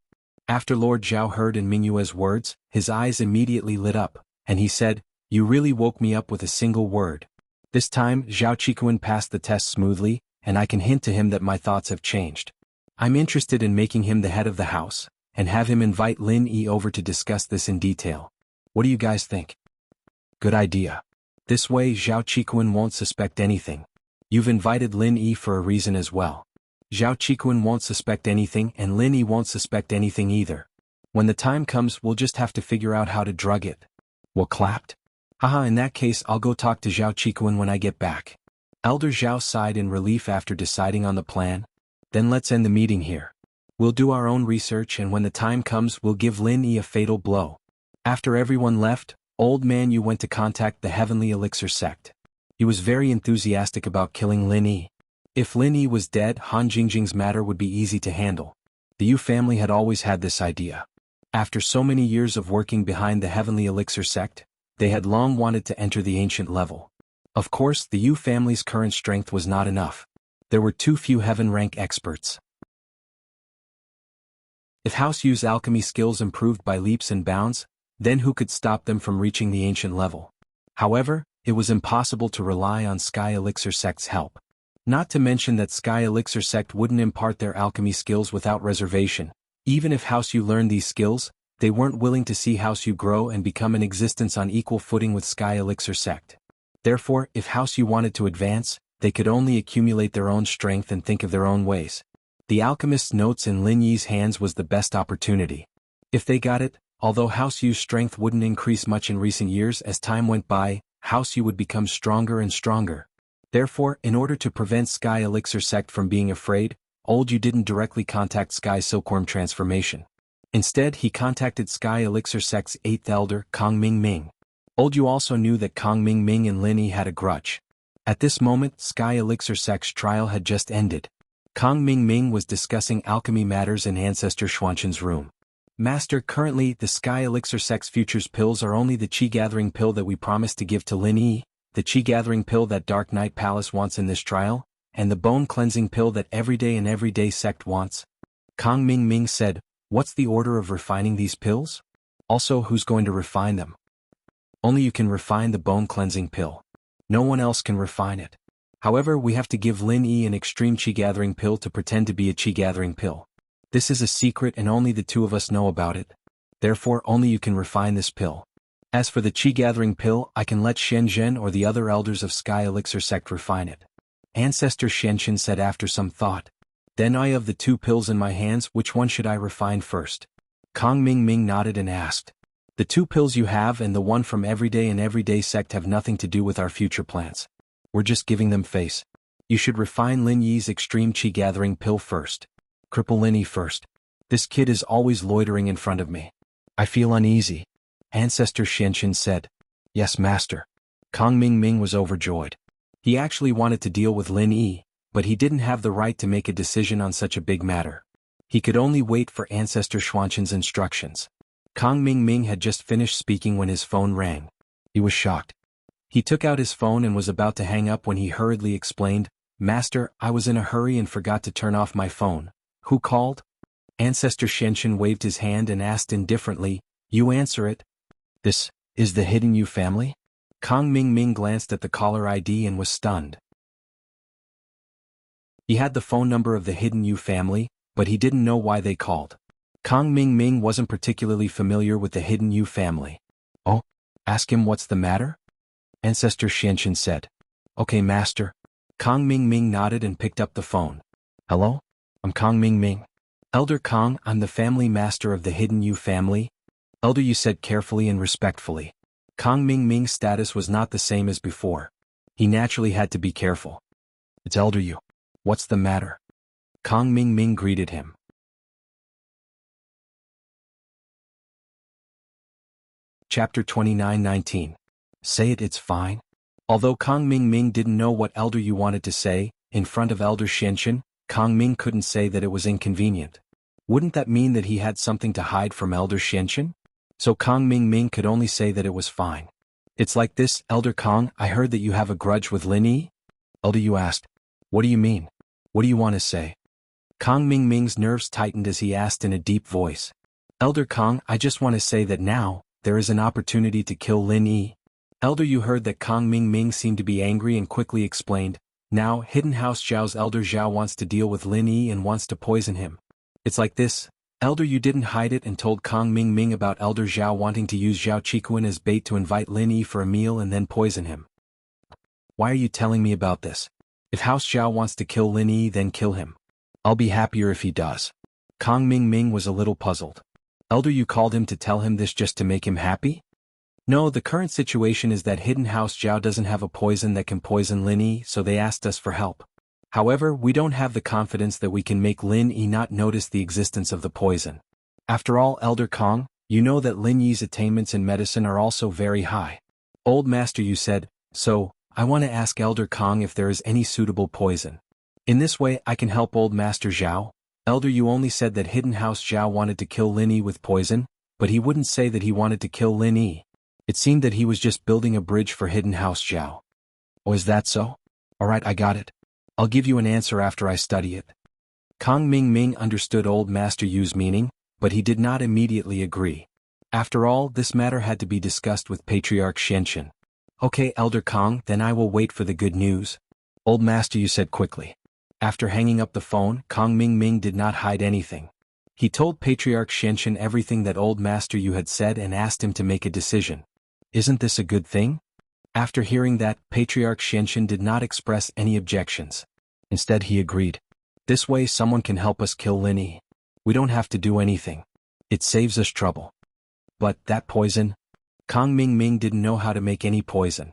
After Lord Zhao heard in Mingyue's words, his eyes immediately lit up, and he said, "You really woke me up with a single word." This time, Zhao Qikuan passed the test smoothly, and I can hint to him that my thoughts have changed. I'm interested in making him the head of the house, and have him invite Lin Yi over to discuss this in detail. What do you guys think? Good idea. This way Zhao Qikuan won't suspect anything. You've invited Lin Yi for a reason as well. Zhao Qikuan won't suspect anything and Lin Yi won't suspect anything either. When the time comes we'll just have to figure out how to drug it. What clapped? Haha, in that case I'll go talk to Zhao Qikuan when I get back. Elder Zhao sighed in relief after deciding on the plan. Then let's end the meeting here. We'll do our own research and when the time comes we'll give Lin Yi a fatal blow. After everyone left, Old Man Yu went to contact the Heavenly Elixir sect. He was very enthusiastic about killing Lin Yi. If Lin Yi was dead, Han Jingjing's matter would be easy to handle. The Yu family had always had this idea. After so many years of working behind the Heavenly Elixir sect, they had long wanted to enter the ancient level. Of course, the Yu family's current strength was not enough. There were too few heaven rank experts. If House Yu's alchemy skills improved by leaps and bounds, then who could stop them from reaching the ancient level? However, it was impossible to rely on Sky Elixir sect's help. Not to mention that Sky Elixir sect wouldn't impart their alchemy skills without reservation. Even if House Yu learned these skills, they weren't willing to see House Yu grow and become an existence on equal footing with Sky Elixir sect. Therefore, if House Yu wanted to advance, they could only accumulate their own strength and think of their own ways. The alchemist's notes in Lin Yi's hands was the best opportunity. If they got it, although House Yu's strength wouldn't increase much in recent years as time went by, House Yu would become stronger and stronger. Therefore, in order to prevent Sky Elixir sect from being afraid, Old Yu didn't directly contact Sky Silkworm transformation. Instead, he contacted Sky Elixir sect's 8th elder, Kong Ming Ming. Old Yu also knew that Kong Ming Ming and Lin Yi had a grudge. At this moment, Sky Elixir sect's trial had just ended. Kong Ming Ming was discussing alchemy matters in Ancestor Xuanshen's room. Master, currently, the Sky Elixir sect's futures pills are only the Qi-gathering pill that we promised to give to Lin Yi, the Qi-gathering pill that Dark Knight Palace wants in this trial, and the bone-cleansing pill that Everyday sect wants. Kong Ming Ming said, "What's the order of refining these pills? Also, who's going to refine them?" "Only you can refine the bone-cleansing pill. No one else can refine it. However, we have to give Lin Yi an extreme Qi-gathering pill to pretend to be a Qi-gathering pill. This is a secret and only the two of us know about it. Therefore, only you can refine this pill. As for the Qi-gathering pill, I can let Shenzhen or the other elders of Sky Elixir sect refine it." Ancestor Shenzhen said after some thought. "Then I of the two pills in my hands, which one should I refine first?" Kong Ming Ming nodded and asked. "The two pills you have and the one from Everyday sect have nothing to do with our future plans. We're just giving them face. You should refine Lin Yi's extreme Qi-gathering pill first. Cripple Lin Yi first. This kid is always loitering in front of me. I feel uneasy." Ancestor Shenzhen said. "Yes, master." Kong Ming Ming was overjoyed. He actually wanted to deal with Lin Yi, but he didn't have the right to make a decision on such a big matter. He could only wait for Ancestor Xuanshen's instructions. Kong Ming Ming had just finished speaking when his phone rang. He was shocked. He took out his phone and was about to hang up when he hurriedly explained, "Master, I was in a hurry and forgot to turn off my phone." "Who called?" Ancestor Shenzhen waved his hand and asked indifferently, "You answer it." "This is the Hidden Yu family?" Kong Ming Ming glanced at the caller ID and was stunned. He had the phone number of the Hidden Yu family, but he didn't know why they called. Kong Ming Ming wasn't particularly familiar with the Hidden Yu family. "Oh, ask him what's the matter?" Ancestor Shenzhen said. "Okay, master." Kong Ming Ming nodded and picked up the phone. "Hello? I'm Kong Ming Ming." "Elder Kong, I'm the family master of the Hidden Yu family." Elder Yu said carefully and respectfully. Kong Ming Ming's status was not the same as before. He naturally had to be careful. "It's Elder Yu. What's the matter?" Kong Ming Ming greeted him. Chapter 29:19. Say it, it's fine. Although Kong Ming Ming didn't know what Elder Yu wanted to say, in front of Elder Shenzhen, Kong Ming couldn't say that it was inconvenient. Wouldn't that mean that he had something to hide from Elder Shenzhen? So Kong Ming Ming could only say that it was fine. "It's like this, Elder Kong, I heard that you have a grudge with Lin Yi, Elder Yu asked. What do you mean? What do you want to say? Kong Ming's nerves tightened as he asked in a deep voice. Elder Kong, I just want to say that now, there is an opportunity to kill Lin Yi. Elder Yu heard that Kong Ming seemed to be angry and quickly explained, now, Hidden House Zhao's Elder Zhao wants to deal with Lin Yi and wants to poison him. It's like this. Elder Yu didn't hide it and told Kong Ming about Elder Zhao wanting to use Zhao Qikuan as bait to invite Lin Yi for a meal and then poison him. Why are you telling me about this? If House Zhao wants to kill Lin Yi, then kill him. I'll be happier if he does. Kong Ming was a little puzzled. Elder Yu called him to tell him this just to make him happy? No, the current situation is that Hidden House Zhao doesn't have a poison that can poison Lin Yi, so they asked us for help. However, we don't have the confidence that we can make Lin Yi not notice the existence of the poison. After all, Elder Kong, you know that Lin Yi's attainments in medicine are also very high. Old Master Yu said, so, I want to ask Elder Kong if there is any suitable poison. In this way I can help Old Master Zhao. Elder Yu only said that Hidden House Zhao wanted to kill Lin Yi with poison, but he wouldn't say that he wanted to kill Lin Yi. It seemed that he was just building a bridge for Hidden House Zhao. Oh, is that so? Alright, I got it. I'll give you an answer after I study it. Kong Ming understood Old Master Yu's meaning, but he did not immediately agree. After all, this matter had to be discussed with Patriarch Xianxin. Okay, Elder Kong, then I will wait for the good news. Old Master Yu said quickly. After hanging up the phone, Kong Ming did not hide anything. He told Patriarch Xianxin everything that Old Master Yu had said and asked him to make a decision. Isn't this a good thing? After hearing that, Patriarch Xianxin did not express any objections. Instead he agreed. This way someone can help us kill Lin Yi. We don't have to do anything. It saves us trouble. But, that poison? Kong Ming didn't know how to make any poison.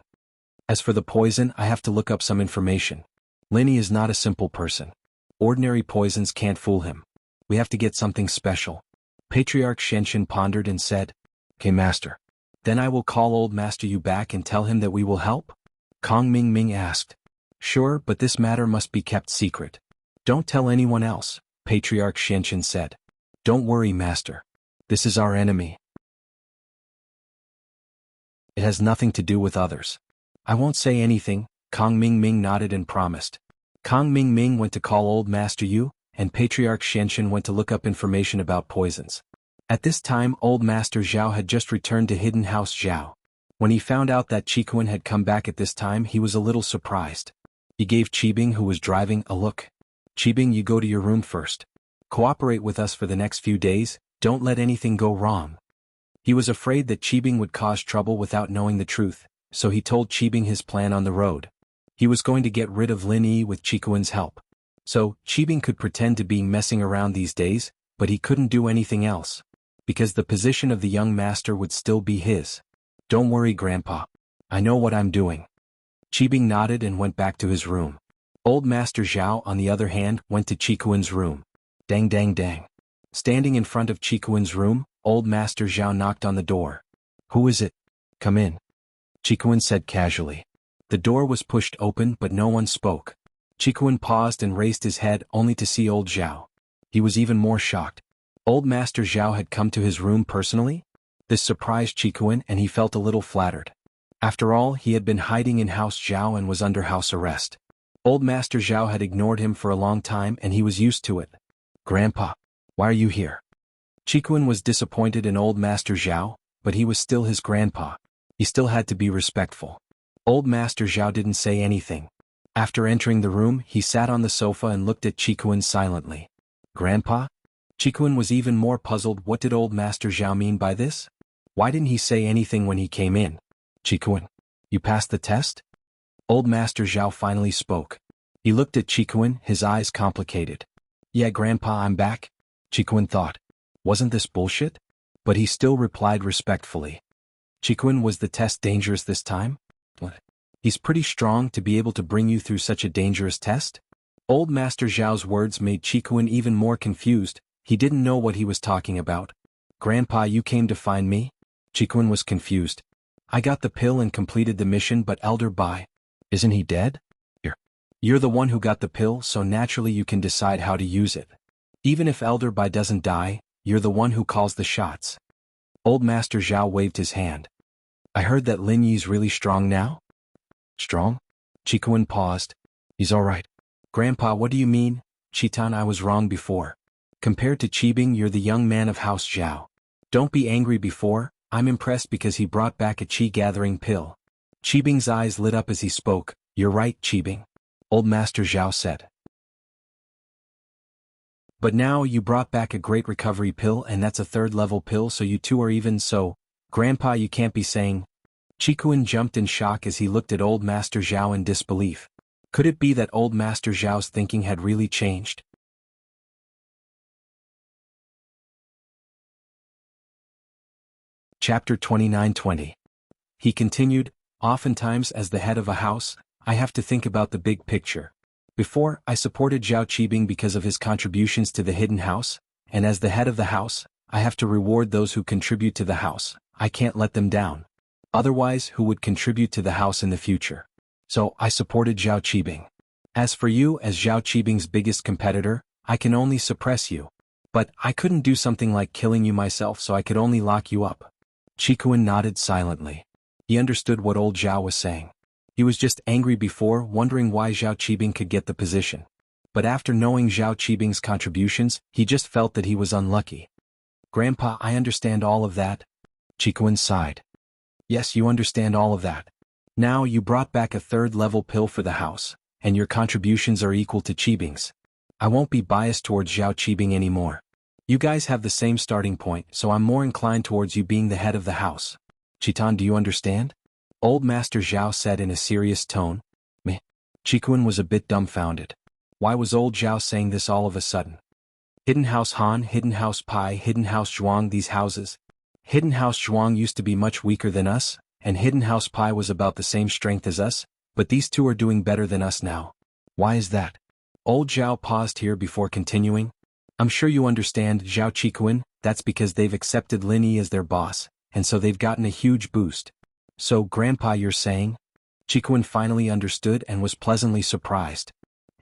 As for the poison, I have to look up some information. Lin Yi is not a simple person. Ordinary poisons can't fool him. We have to get something special. Patriarch Xianxin pondered and said, Okay, Master. Then I will call Old Master Yu back and tell him that we will help? Kong Ming asked. Sure, but this matter must be kept secret. Don't tell anyone else, Patriarch Xianxin said. Don't worry, Master. This is our enemy. It has nothing to do with others. I won't say anything, Kong Ming nodded and promised. Kong Ming went to call Old Master Yu, and Patriarch Xianxin went to look up information about poisons. At this time, Old Master Zhao had just returned to Hidden House Zhao. When he found out that Qikuan had come back at this time, he was a little surprised. He gave Qibing, who was driving, a look. Qibing, you go to your room first. Cooperate with us for the next few days, don't let anything go wrong. He was afraid that Qibing would cause trouble without knowing the truth, so he told Qibing his plan on the road. He was going to get rid of Lin Yi with Qikuan's help. So, Qibing could pretend to be messing around these days, but he couldn't do anything else. Because the position of the young master would still be his. Don't worry, Grandpa. I know what I'm doing. Qibing nodded and went back to his room. Old Master Zhao, on the other hand, went to Qikuan's room. Dang dang dang. Standing in front of Qikuan's room, Old Master Zhao knocked on the door. Who is it? Come in. Qikuan said casually. The door was pushed open but no one spoke. Qikuan paused and raised his head only to see old Zhao. He was even more shocked. Old Master Zhao had come to his room personally? This surprised Qikuan and he felt a little flattered. After all, he had been hiding in House Zhao and was under house arrest. Old Master Zhao had ignored him for a long time and he was used to it. Grandpa, why are you here? Qikuan was disappointed in Old Master Zhao, but he was still his grandpa. He still had to be respectful. Old Master Zhao didn't say anything. After entering the room, he sat on the sofa and looked at Qikuan silently. Grandpa? Qikuan was even more puzzled. What did Old Master Zhao mean by this? Why didn't he say anything when he came in? Qikuan, you passed the test? Old Master Zhao finally spoke. He looked at Qikuan, his eyes complicated. Yeah, Grandpa, I'm back. Qikuan thought. Wasn't this bullshit? But he still replied respectfully. Qikuan, was the test dangerous this time? What? He's pretty strong to be able to bring you through such a dangerous test? Old Master Zhao's words made Qikuan even more confused. He didn't know what he was talking about. Grandpa, you came to find me? Qikuan was confused. I got the pill and completed the mission, but Elder Bai, isn't he dead? You're the one who got the pill, so naturally you can decide how to use it. Even if Elder Bai doesn't die, you're the one who calls the shots. Old Master Zhao waved his hand. I heard that Lin Yi's really strong now? Strong? Qikuan paused. He's alright. Grandpa, what do you mean? Chitan, I was wrong before. Compared to Qibing, you're the young man of House Zhao. Don't be angry before, I'm impressed because he brought back a qi-gathering pill. Qibing's eyes lit up as he spoke. You're right, Qibing. Old Master Zhao said. But now you brought back a great recovery pill and that's a third-level pill, so you two are even. So, Grandpa, you can't be saying. Qikuan jumped in shock as he looked at Old Master Zhao in disbelief. Could it be that Old Master Zhao's thinking had really changed? Chapter 29-20. He continued, oftentimes as the head of a house, I have to think about the big picture. Before, I supported Zhao Qibing because of his contributions to the hidden house, and as the head of the house, I have to reward those who contribute to the house. I can't let them down. Otherwise, who would contribute to the house in the future? So, I supported Zhao Qibing. As for you, as Zhao Qibing's biggest competitor, I can only suppress you. But, I couldn't do something like killing you myself, so I could only lock you up. Qikuan nodded silently. He understood what old Zhao was saying. He was just angry before, wondering why Zhao Qibing could get the position. But after knowing Zhao Qibing's contributions, he just felt that he was unlucky. Grandpa, I understand all of that. Qikuan sighed. Yes, you understand all of that. Now you brought back a third-level pill for the house, and your contributions are equal to Qibing's. I won't be biased towards Zhao Qibing anymore. You guys have the same starting point, so I'm more inclined towards you being the head of the house. Chitan, do you understand? Old Master Zhao said in a serious tone. Meh. Qikuan was a bit dumbfounded. Why was old Zhao saying this all of a sudden? Hidden House Han, Hidden House Pai, Hidden House Zhuang, these houses. Hidden House Zhuang used to be much weaker than us, and Hidden House Pai was about the same strength as us, but these two are doing better than us now. Why is that? Old Zhao paused here before continuing. I'm sure you understand, Zhao Qikuan, that's because they've accepted Lin Yi as their boss, and so they've gotten a huge boost. So, Grandpa, you're saying? Qikuan finally understood and was pleasantly surprised.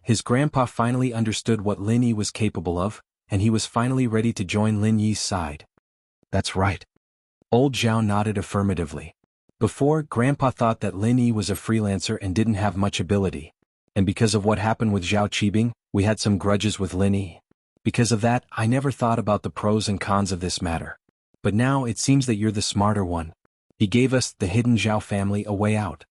His grandpa finally understood what Lin Yi was capable of, and he was finally ready to join Lin Yi's side. That's right. Old Zhao nodded affirmatively. Before, Grandpa thought that Lin Yi was a freelancer and didn't have much ability. And because of what happened with Zhao Qibing, we had some grudges with Lin Yi. Because of that, I never thought about the pros and cons of this matter. But now it seems that you're the smarter one. He gave us, the hidden Zhao family, a way out.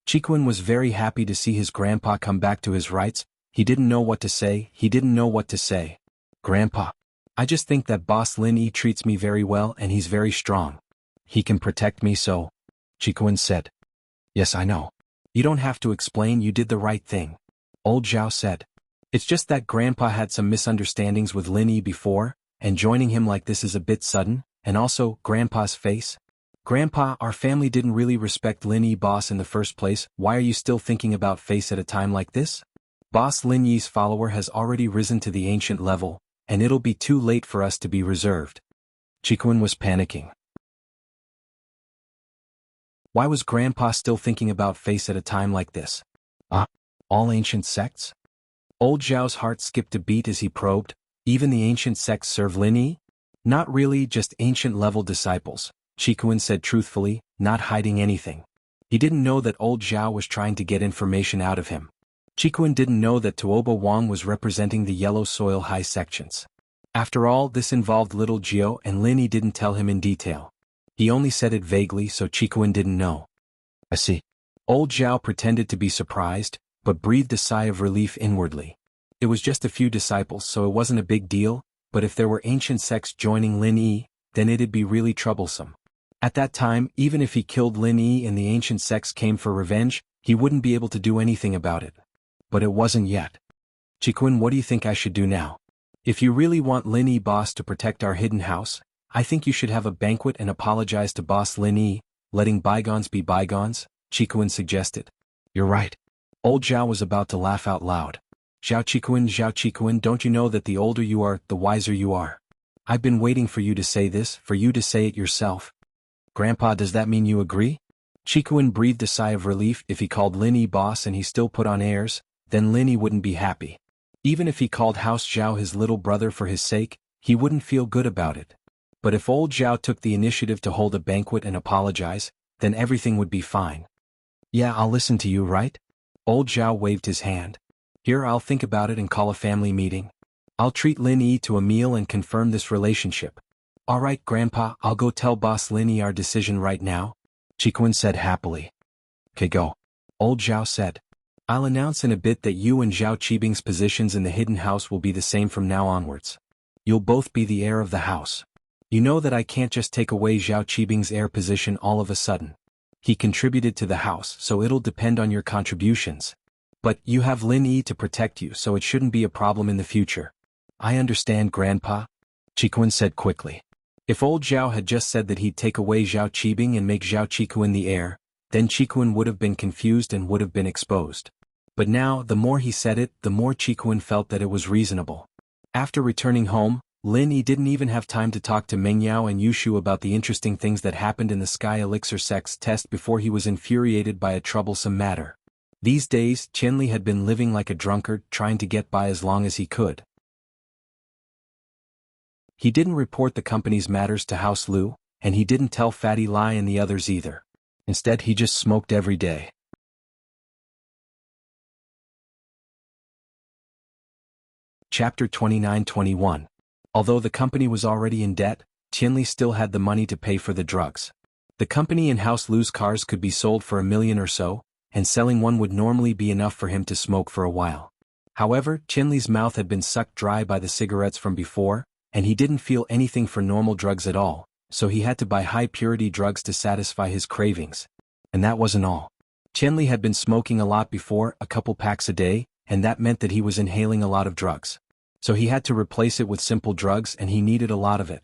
Qikuan was very happy to see his grandpa come back to his rights. He didn't know what to say. Grandpa. I just think that Boss Lin Yi treats me very well and he's very strong. He can protect me, so. Qikuan said. Yes, I know. You don't have to explain, you did the right thing. Old Zhao said. It's just that Grandpa had some misunderstandings with Lin Yi before, and joining him like this is a bit sudden, and also, Grandpa's face. Grandpa, our family didn't really respect Lin Yi boss in the first place, why are you still thinking about face at a time like this? Boss Lin Yi's follower has already risen to the ancient level, and it'll be too late for us to be reserved. Qikuan was panicking. Why was Grandpa still thinking about face at a time like this? All ancient sects? Old Zhao's heart skipped a beat as he probed, even the ancient sects serve Lin Yi? Not really, just ancient-level disciples, Qikuan said truthfully, not hiding anything. He didn't know that old Zhao was trying to get information out of him. Qikuan didn't know that Tuoba Wang was representing the Yellow Soil High sections. After all, this involved little Jiao and Lin Yi didn't tell him in detail. He only said it vaguely, so Qikuan didn't know. I see. Old Zhao pretended to be surprised, but breathed a sigh of relief inwardly. It was just a few disciples, so it wasn't a big deal, but if there were ancient sects joining Lin Yi, then it'd be really troublesome. At that time, even if he killed Lin Yi and the ancient sects came for revenge, he wouldn't be able to do anything about it. But it wasn't yet. Qikuan, what do you think I should do now? If you really want Lin Yi boss to protect our hidden house, I think you should have a banquet and apologize to boss Lin Yi, letting bygones be bygones, Qikuan suggested. You're right. Old Zhao was about to laugh out loud. Zhao Qikuan, don't you know that the older you are, the wiser you are? I've been waiting for you to say this, for you to say it yourself. Grandpa, does that mean you agree? Qikuan breathed a sigh of relief. If he called Lin Yi boss and he still put on airs, then Lin Yi wouldn't be happy. Even if he called House Zhao his little brother for his sake, he wouldn't feel good about it. But if old Zhao took the initiative to hold a banquet and apologize, then everything would be fine. Yeah, I'll listen to you, right? Old Zhao waved his hand. Here, I'll think about it and call a family meeting. I'll treat Lin Yi to a meal and confirm this relationship. All right, Grandpa, I'll go tell Boss Lin Yi our decision right now, Chiquan said happily. Okay, go. Old Zhao said. I'll announce in a bit that you and Zhao Qibing's positions in the hidden house will be the same from now onwards. You'll both be the heir of the house. You know that I can't just take away Zhao Qibing's heir position all of a sudden. He contributed to the house, so it'll depend on your contributions. But you have Lin Yi to protect you, so it shouldn't be a problem in the future. I understand, Grandpa, Chiquan said quickly. If old Zhao had just said that he'd take away Zhao Qibing and make Zhao Chiquan the heir, then Chiquan would have been confused and would have been exposed. But now, the more he said it, the more Chiquan felt that it was reasonable. After returning home, Lin Yi didn't even have time to talk to Meng Yao and Yushu about the interesting things that happened in the Sky Elixir sex test before he was infuriated by a troublesome matter. These days, Qianli had been living like a drunkard, trying to get by as long as he could. He didn't report the company's matters to House Lu, and he didn't tell Fatty Lai and the others either. Instead, he just smoked every day. Chapter 29-21. Although the company was already in debt, Qianli still had the money to pay for the drugs. The company and House Lu's cars could be sold for $1 million or so, and selling one would normally be enough for him to smoke for a while. However, Qianli's mouth had been sucked dry by the cigarettes from before, and he didn't feel anything for normal drugs at all, so he had to buy high-purity drugs to satisfy his cravings. And that wasn't all. Qianli had been smoking a lot before, a couple packs a day, and that meant that he was inhaling a lot of drugs. So he had to replace it with simple drugs, and he needed a lot of it.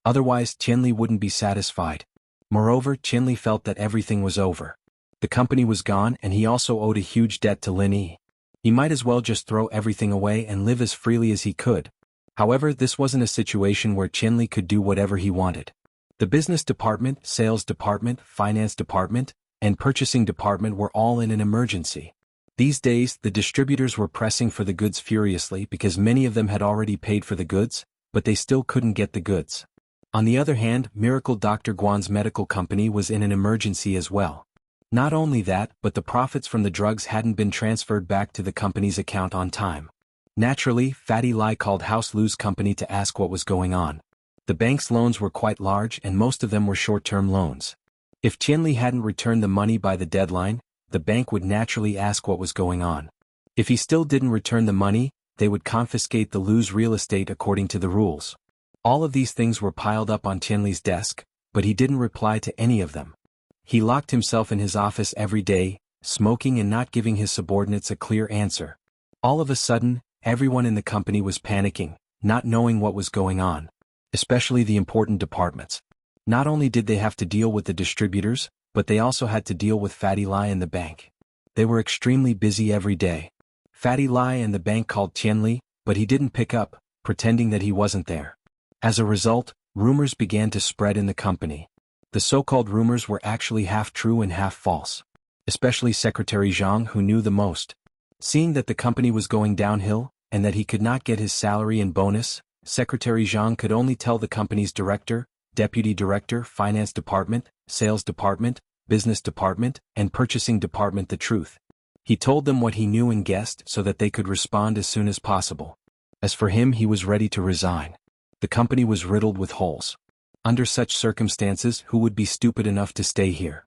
Otherwise, Qianli wouldn't be satisfied. Moreover, Qianli felt that everything was over. The company was gone, and he also owed a huge debt to Lin Yi. He might as well just throw everything away and live as freely as he could. However, this wasn't a situation where Qianli could do whatever he wanted. The business department, sales department, finance department, and purchasing department were all in an emergency. These days, the distributors were pressing for the goods furiously because many of them had already paid for the goods, but they still couldn't get the goods. On the other hand, Miracle Dr. Guan's medical company was in an emergency as well. Not only that, but the profits from the drugs hadn't been transferred back to the company's account on time. Naturally, Fatty Lai called House Lu's company to ask what was going on. The bank's loans were quite large and most of them were short-term loans. If Qianli hadn't returned the money by the deadline, the bank would naturally ask what was going on. If he still didn't return the money, they would confiscate the Lu's real estate according to the rules. All of these things were piled up on Qianli's desk, but he didn't reply to any of them. He locked himself in his office every day, smoking and not giving his subordinates a clear answer. All of a sudden, everyone in the company was panicking, not knowing what was going on, especially the important departments. Not only did they have to deal with the distributors, but they also had to deal with Fatty Lai and the bank. They were extremely busy every day. Fatty Lai and the bank called Qianli, but he didn't pick up, pretending that he wasn't there. As a result, rumors began to spread in the company. The so-called rumors were actually half true and half false. Especially Secretary Zhang, who knew the most. Seeing that the company was going downhill, and that he could not get his salary and bonus, Secretary Zhang could only tell the company's director, deputy director, finance department, sales department, business department, and purchasing department the truth. He told them what he knew and guessed so that they could respond as soon as possible. As for him, he was ready to resign. The company was riddled with holes. Under such circumstances, who would be stupid enough to stay here?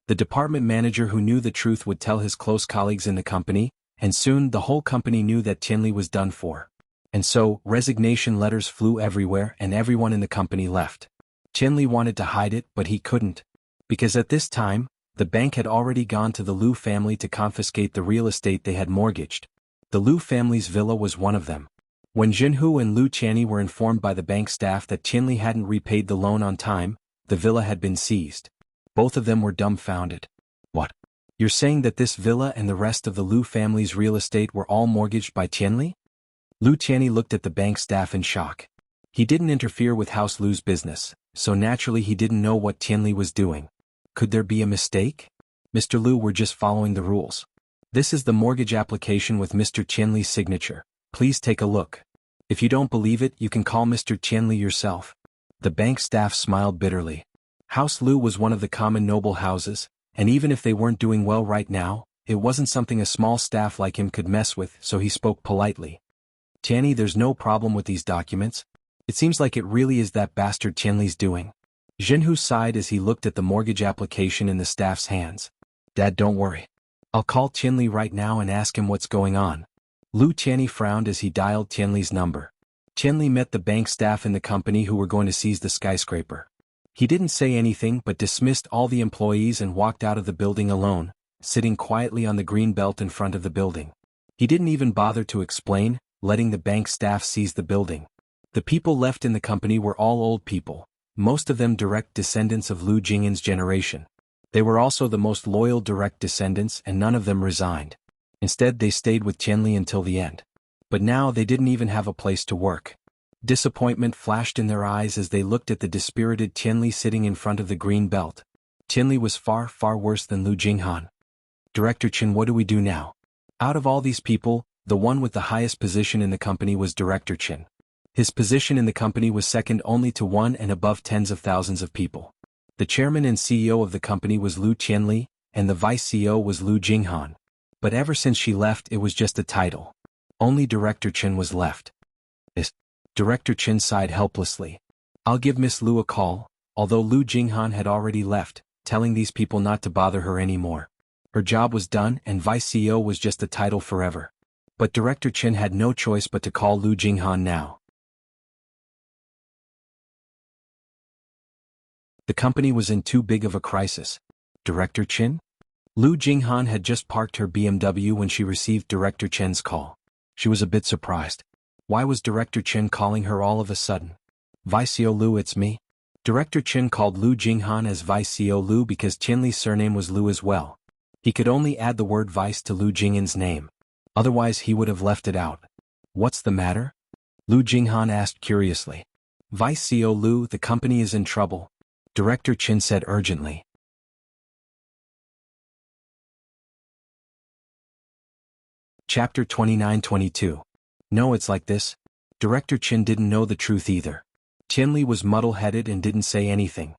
The department manager who knew the truth would tell his close colleagues in the company, and soon the whole company knew that Qianli was done for. And so, resignation letters flew everywhere and everyone in the company left. Qianli wanted to hide it, but he couldn't. Because at this time, the bank had already gone to the Lu family to confiscate the real estate they had mortgaged. The Lu family's villa was one of them. When Jinhu and Lu Qianni were informed by the bank staff that Qianli hadn't repaid the loan on time, the villa had been seized. Both of them were dumbfounded. What? You're saying that this villa and the rest of the Lu family's real estate were all mortgaged by Qianli? Lu Qianni looked at the bank staff in shock. He didn't interfere with House Lu's business, so naturally he didn't know what Qianli was doing. Could there be a mistake? Mr. Lu, we're just following the rules. This is the mortgage application with Mr. Qianli's signature. Please take a look. If you don't believe it, you can call Mr. Qianli yourself. The bank staff smiled bitterly. House Lu was one of the common noble houses, And even if they weren't doing well right now, it wasn't something a small staff like him could mess with, so he spoke politely. Tianyi, there's no problem with these documents. It seems like it really is that bastard Tianli's doing. Jinhu sighed as he looked at the mortgage application in the staff's hands. Dad, don't worry. I'll call Tianli right now and ask him what's going on. Lu Tianyi frowned as he dialed Tianli's number. Tianli met the bank staff in the company who were going to seize the skyscraper. He didn't say anything but dismissed all the employees and walked out of the building alone, sitting quietly on the green belt in front of the building. He didn't even bother to explain, letting the bank staff seize the building. The people left in the company were all old people, most of them direct descendants of Lu Jingyan's generation. They were also the most loyal direct descendants, and none of them resigned. Instead, they stayed with Tianli until the end. But now they didn't even have a place to work. Disappointment flashed in their eyes as they looked at the dispirited Tianli sitting in front of the green belt. Tianli was far, far worse than Lu Jinghan. Director Chen, what do we do now? Out of all these people, the one with the highest position in the company was Director Chen. His position in the company was second only to one and above tens of thousands of people. The chairman and CEO of the company was Lu Tianli, and the vice CEO was Lu Jinghan. But ever since she left, it was just a title. Only Director Chen was left. Director Chen sighed helplessly. I'll give Miss Lu a call, although Lu Jinghan had already left, telling these people not to bother her anymore. Her job was done and vice CEO was just a title forever. But Director Chen had no choice but to call Lu Jinghan now. The company was in too big of a crisis. Director Chen? Lu Jinghan had just parked her BMW when she received Director Chen's call. She was a bit surprised. Why was Director Chen calling her all of a sudden? Vice CEO Lu, it's me. Director Chen called Lu Jinghan as Vice CEO Lu because Tianli's surname was Lu as well. He could only add the word vice to Lu Jingyan's name. Otherwise he would have left it out. What's the matter? Lu Jinghan asked curiously. Vice CEO Lu, the company is in trouble. Director Chen said urgently. Chapter 29-22. No, it's like this. Director Chen didn't know the truth either. Tianli was muddle-headed and didn't say anything.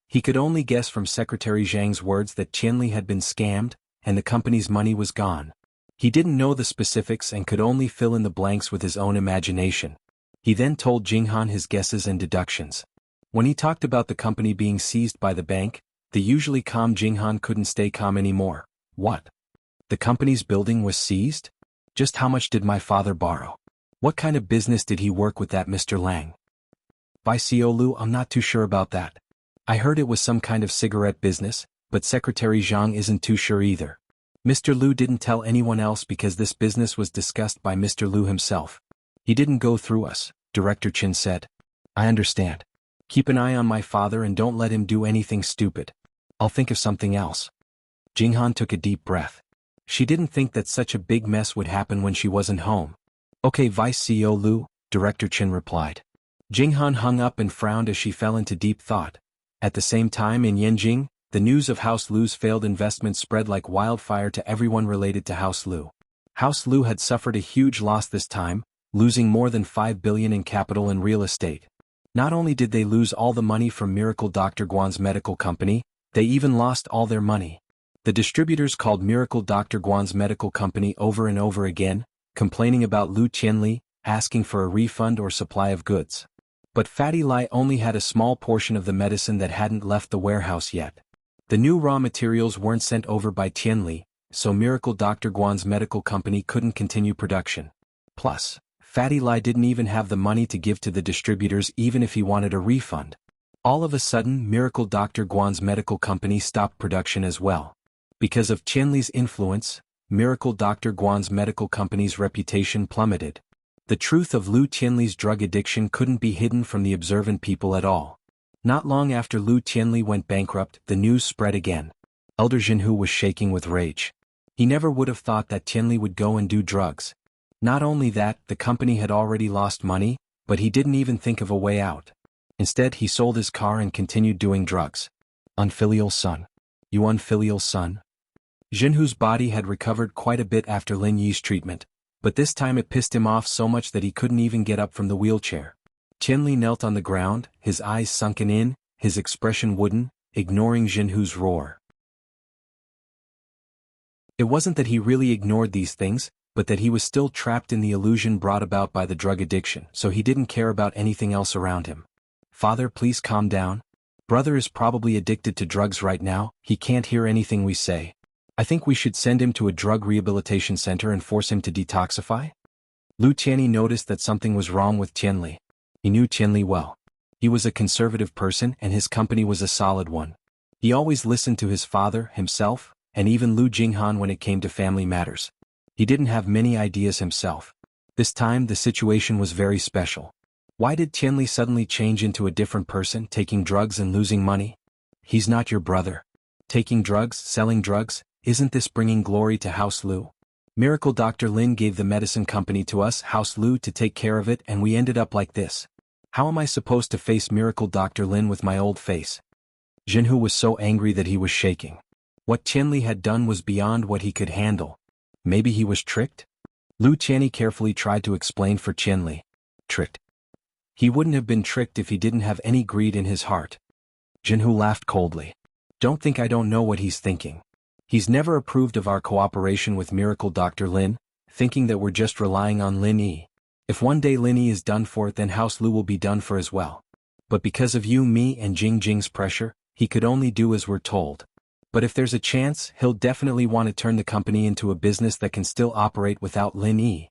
He could only guess from Secretary Zhang's words that Tianli had been scammed, and the company's money was gone. He didn't know the specifics and could only fill in the blanks with his own imagination. He then told Jinghan his guesses and deductions. When he talked about the company being seized by the bank, the usually calm Jinghan couldn't stay calm anymore. What? The company's building was seized? Just how much did my father borrow? What kind of business did he work with that Mr. Lang? Vice CEO Lu, I'm not too sure about that. I heard it was some kind of cigarette business, but Secretary Zhang isn't too sure either. Mr. Lu didn't tell anyone else because this business was discussed by Mr. Lu himself. He didn't go through us, Director Chen said. I understand. Keep an eye on my father and don't let him do anything stupid. I'll think of something else. Jinghan took a deep breath. She didn't think that such a big mess would happen when she wasn't home. Okay, Vice CEO Lu, Director Chen replied. Jinghan hung up and frowned as she fell into deep thought. At the same time in Yanjing, the news of House Lu's failed investment spread like wildfire to everyone related to House Lu. House Lu had suffered a huge loss this time, losing more than 5 billion in capital and real estate. Not only did they lose all the money from Miracle Dr. Guan's medical company, they even lost all their money. The distributors called Miracle Dr. Guan's medical company over and over again, complaining about Lu Tianli, asking for a refund or supply of goods. But Fatty Lai only had a small portion of the medicine that hadn't left the warehouse yet. The new raw materials weren't sent over by Tianli, so Miracle Dr. Guan's medical company couldn't continue production. Plus, Fatty Lai didn't even have the money to give to the distributors even if he wanted a refund. All of a sudden, Miracle Dr. Guan's medical company stopped production as well. Because of Tianli's influence, Miracle Dr. Guan's medical company's reputation plummeted. The truth of Lu Tianli's drug addiction couldn't be hidden from the observant people at all. Not long after Lu Tianli went bankrupt, the news spread again. Elder Jinhu was shaking with rage. He never would have thought that Tianli would go and do drugs. Not only that, the company had already lost money, but he didn't even think of a way out. Instead, he sold his car and continued doing drugs. Unfilial son. You unfilial son. Jinhu's body had recovered quite a bit after Lin Yi's treatment, but this time it pissed him off so much that he couldn't even get up from the wheelchair. Tianli knelt on the ground, his eyes sunken in, his expression wooden, ignoring Jinhu's roar. It wasn't that he really ignored these things, but that he was still trapped in the illusion brought about by the drug addiction, so he didn't care about anything else around him. Father, please calm down. Brother is probably addicted to drugs right now, he can't hear anything we say. I think we should send him to a drug rehabilitation center and force him to detoxify? Lu Qianli noticed that something was wrong with Qianli. He knew Qianli well. He was a conservative person and his company was a solid one. He always listened to his father, himself, and even Lu Jinghan when it came to family matters. He didn't have many ideas himself. This time the situation was very special. Why did Qianli suddenly change into a different person, taking drugs and losing money? He's not your brother. Taking drugs, selling drugs, isn't this bringing glory to House Lu? Miracle Dr. Lin gave the medicine company to us, House Lu, to take care of it, and we ended up like this. How am I supposed to face Miracle Dr. Lin with my old face? Jinhu was so angry that he was shaking. What Qianli had done was beyond what he could handle. Maybe he was tricked? Lu Qianli carefully tried to explain for Qianli. Tricked? He wouldn't have been tricked if he didn't have any greed in his heart. Jinhu laughed coldly. Don't think I don't know what he's thinking. He's never approved of our cooperation with Miracle Dr. Lin, thinking that we're just relying on Lin Yi. If one day Lin Yi is done for, then House Lu will be done for as well. But because of you, me, and Jing Jing's pressure, he could only do as we're told. But if there's a chance, he'll definitely want to turn the company into a business that can still operate without Lin Yi.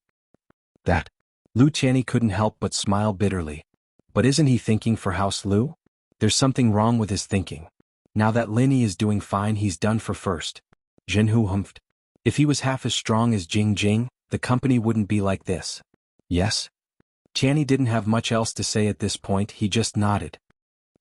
That. Lu Qianli couldn't help but smile bitterly. But isn't he thinking for House Lu? There's something wrong with his thinking. Now that Lin Yi is doing fine, he's done for first. Jinhu humphed. If he was half as strong as Jing Jing, the company wouldn't be like this. Yes? Qianli didn't have much else to say at this point, he just nodded.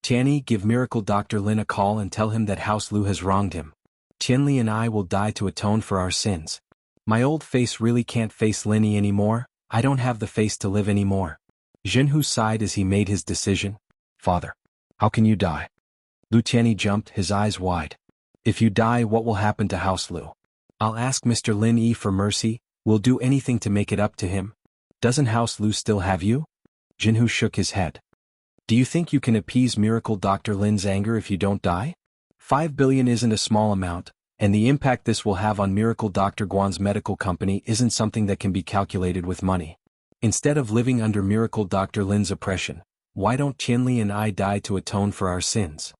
Qianli, give Miracle Dr. Lin a call and tell him that House Lu has wronged him. Qianli and I will die to atone for our sins. My old face really can't face Lin Yi anymore. I don't have the face to live anymore. Jinhu sighed as he made his decision. Father, how can you die? Lu Qianli jumped, his eyes wide. If you die, what will happen to House Lu? I'll ask Mr. Lin Yi for mercy, we'll do anything to make it up to him. Doesn't House Lu still have you? Jinhu shook his head. Do you think you can appease Miracle Dr. Lin's anger if you don't die? 5 billion isn't a small amount, and the impact this will have on Miracle Dr. Guan's medical company isn't something that can be calculated with money. Instead of living under Miracle Dr. Lin's oppression, why don't Qianli and I die to atone for our sins?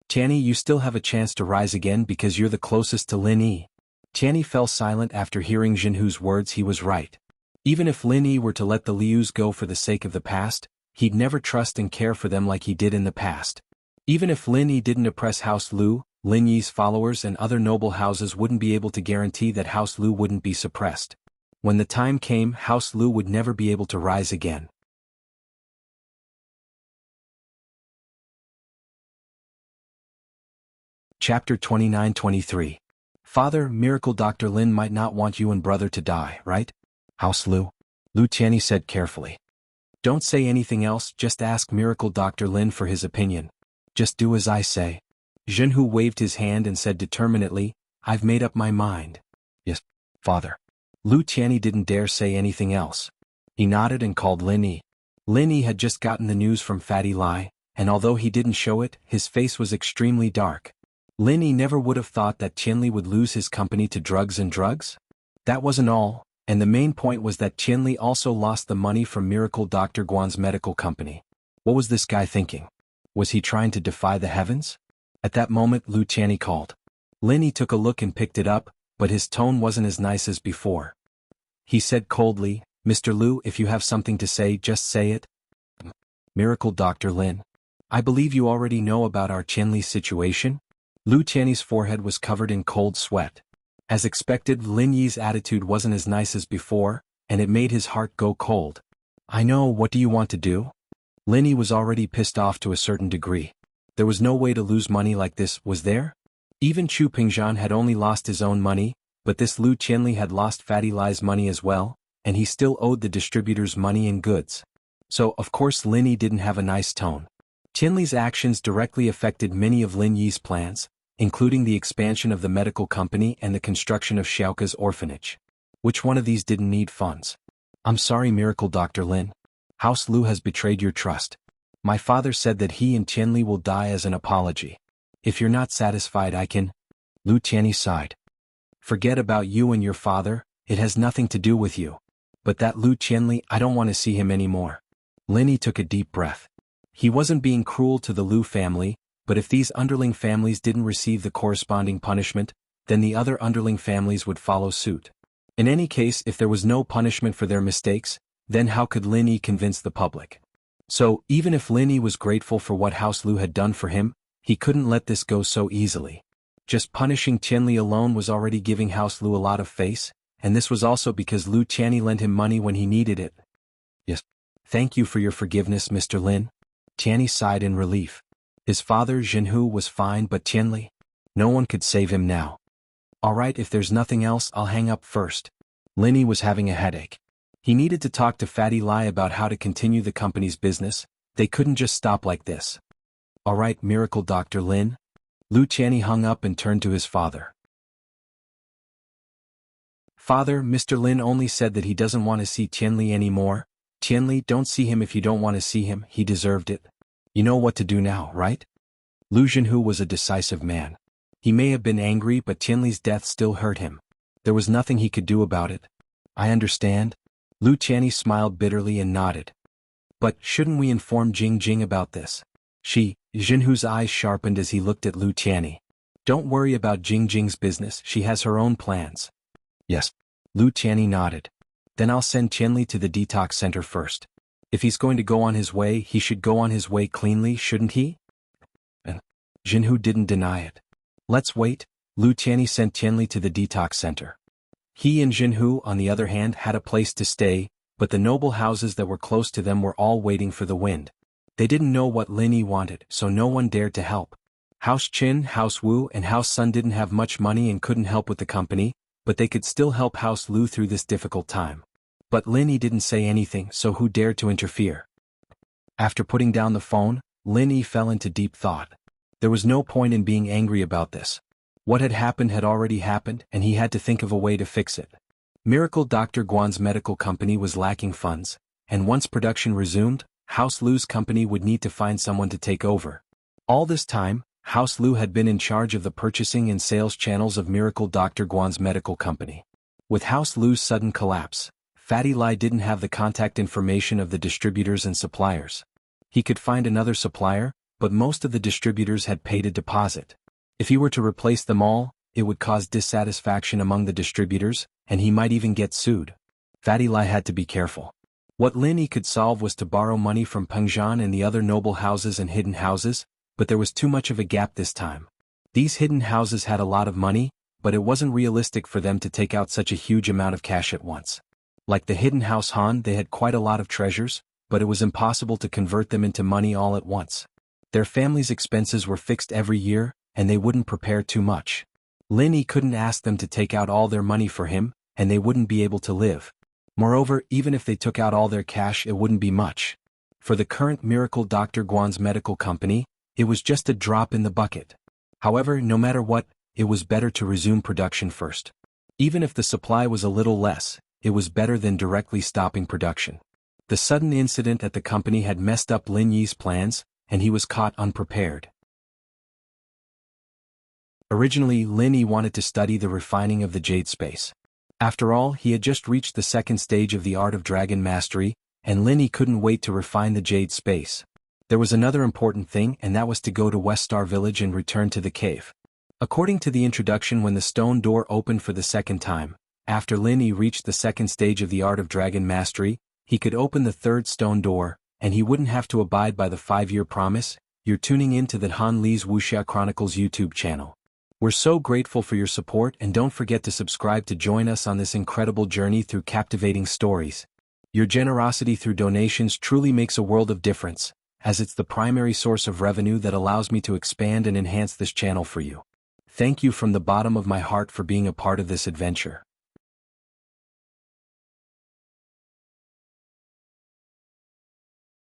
Qianli, you still have a chance to rise again because you're the closest to Lin Yi. Qianli fell silent after hearing Jinhu's words. He was right. Even if Lin Yi were to let the Lius go for the sake of the past, he'd never trust and care for them like he did in the past. Even if Lin Yi didn't oppress House Lu, Lin Yi's followers and other noble houses wouldn't be able to guarantee that House Lu wouldn't be suppressed. When the time came, House Lu would never be able to rise again. Chapter 29-23. Father, Miracle Dr. Lin might not want you and brother to die, right? House Lu? Lu Qianli said carefully. Don't say anything else, just ask Miracle Dr. Lin for his opinion. Just do as I say. Jinhu waved his hand and said determinedly, I've made up my mind. Yes, Father. Lu Qianli didn't dare say anything else. He nodded and called Lin Yi. Lin Yi had just gotten the news from Fatty Lai, and although he didn't show it, his face was extremely dark. Lin Yi never would have thought that Qianli would lose his company to drugs and drugs. That wasn't all, and the main point was that Qianli also lost the money from Miracle Dr. Guan's medical company. What was this guy thinking? Was he trying to defy the heavens? At that moment Lu Qianli called. Lin Yi took a look and picked it up, but his tone wasn't as nice as before. He said coldly, Mr. Lu, if you have something to say, just say it. Miracle Dr. Lin. I believe you already know about our Qianli situation? Lu Qianli's forehead was covered in cold sweat. As expected, Lin Yi's attitude wasn't as nice as before, and it made his heart go cold. I know, what do you want to do? Lin Yi was already pissed off to a certain degree. There was no way to lose money like this, was there? Even Chu Pingzhan had only lost his own money, but this Lu Qianli had lost Fatty Lai's money as well, and he still owed the distributors money and goods. So, of course, Lin Yi didn't have a nice tone. Qianli's actions directly affected many of Lin Yi's plans, including the expansion of the medical company and the construction of Xiaoka's orphanage. Which one of these didn't need funds? I'm sorry, Miracle Dr. Lin. House Lu has betrayed your trust. My father said that he and Qianli will die as an apology. If you're not satisfied, I can... Lu Qianni sighed. Forget about you and your father, it has nothing to do with you. But that Lu Qianli, I don't want to see him anymore. Linny took a deep breath. He wasn't being cruel to the Lu family, but if these underling families didn't receive the corresponding punishment, then the other underling families would follow suit. In any case, if there was no punishment for their mistakes, then how could Linny convince the public? So, even if Linny was grateful for what House Lu had done for him, he couldn't let this go so easily. Just punishing Qianli alone was already giving House Lu a lot of face, and this was also because Lu Qianni lent him money when he needed it. Yes. Thank you for your forgiveness, Mr. Lin. Qianni sighed in relief. His father, Jinhu, was fine, but Qianli? No one could save him now. Alright, if there's nothing else, I'll hang up first. Linny was having a headache. He needed to talk to Fatty Lai about how to continue the company's business. They couldn't just stop like this. Alright, Miracle Dr. Lin. Lu Qianni hung up and turned to his father. Father, Mr. Lin only said that he doesn't want to see Qianli anymore. Qianli, don't see him if you don't want to see him, he deserved it. You know what to do now, right? Lu Jinhu was a decisive man. He may have been angry, but Qianli's death still hurt him. There was nothing he could do about it. I understand. Lu Qianni smiled bitterly and nodded. But shouldn't we inform Jing about this? Jinhu's eyes sharpened as he looked at Lu Qianni. Don't worry about Jing's business, she has her own plans. Yes. Lu Qianni nodded. Then I'll send Qianli to the detox center first. If he's going to go on his way, he should go on his way cleanly, shouldn't he? And Jinhu didn't deny it. Let's wait. Lu Qianni sent Qianli to the detox center. He and Jinhu, on the other hand, had a place to stay, but the noble houses that were close to them were all waiting for the wind. They didn't know what Linny wanted, so no one dared to help. House Qin, House Wu, and House Sun didn't have much money and couldn't help with the company, but they could still help House Lu through this difficult time. But Linny didn't say anything, so who dared to interfere? After putting down the phone, Linny fell into deep thought. There was no point in being angry about this. What had already happened, and he had to think of a way to fix it. Miracle Dr. Guan's medical company was lacking funds, and once production resumed, House Lu's company would need to find someone to take over. All this time, House Lu had been in charge of the purchasing and sales channels of Miracle Dr. Guan's medical company. With House Lu's sudden collapse, Fatty Lai didn't have the contact information of the distributors and suppliers. He could find another supplier, but most of the distributors had paid a deposit. If he were to replace them all, it would cause dissatisfaction among the distributors, and he might even get sued. Fatty Lai had to be careful. What Linny could solve was to borrow money from Pengzhan and the other noble houses and hidden houses, but there was too much of a gap this time. These hidden houses had a lot of money, but it wasn't realistic for them to take out such a huge amount of cash at once. Like the hidden house Han, they had quite a lot of treasures, but it was impossible to convert them into money all at once. Their family's expenses were fixed every year, and they wouldn't prepare too much. Linny couldn't ask them to take out all their money for him, and they wouldn't be able to live. Moreover, even if they took out all their cash, it wouldn't be much. For the current Miracle Dr. Guan's medical company, it was just a drop in the bucket. However, no matter what, it was better to resume production first. Even if the supply was a little less, it was better than directly stopping production. The sudden incident at the company had messed up Lin Yi's plans, and he was caught unprepared. Originally, Lin Yi wanted to study the refining of the jade space. After all, he had just reached the second stage of the art of dragon mastery, and Lin Yi couldn't wait to refine the jade space. There was another important thing, and that was to go to West Star Village and return to the cave. According to the introduction, when the stone door opened for the second time, after Lin Yi reached the second stage of the art of dragon mastery, he could open the third stone door, and he wouldn't have to abide by the 5-year promise. You're tuning in to the Han Li's Wuxia Chronicles YouTube channel. We're so grateful for your support, and don't forget to subscribe to join us on this incredible journey through captivating stories. Your generosity through donations truly makes a world of difference, as it's the primary source of revenue that allows me to expand and enhance this channel for you. Thank you from the bottom of my heart for being a part of this adventure.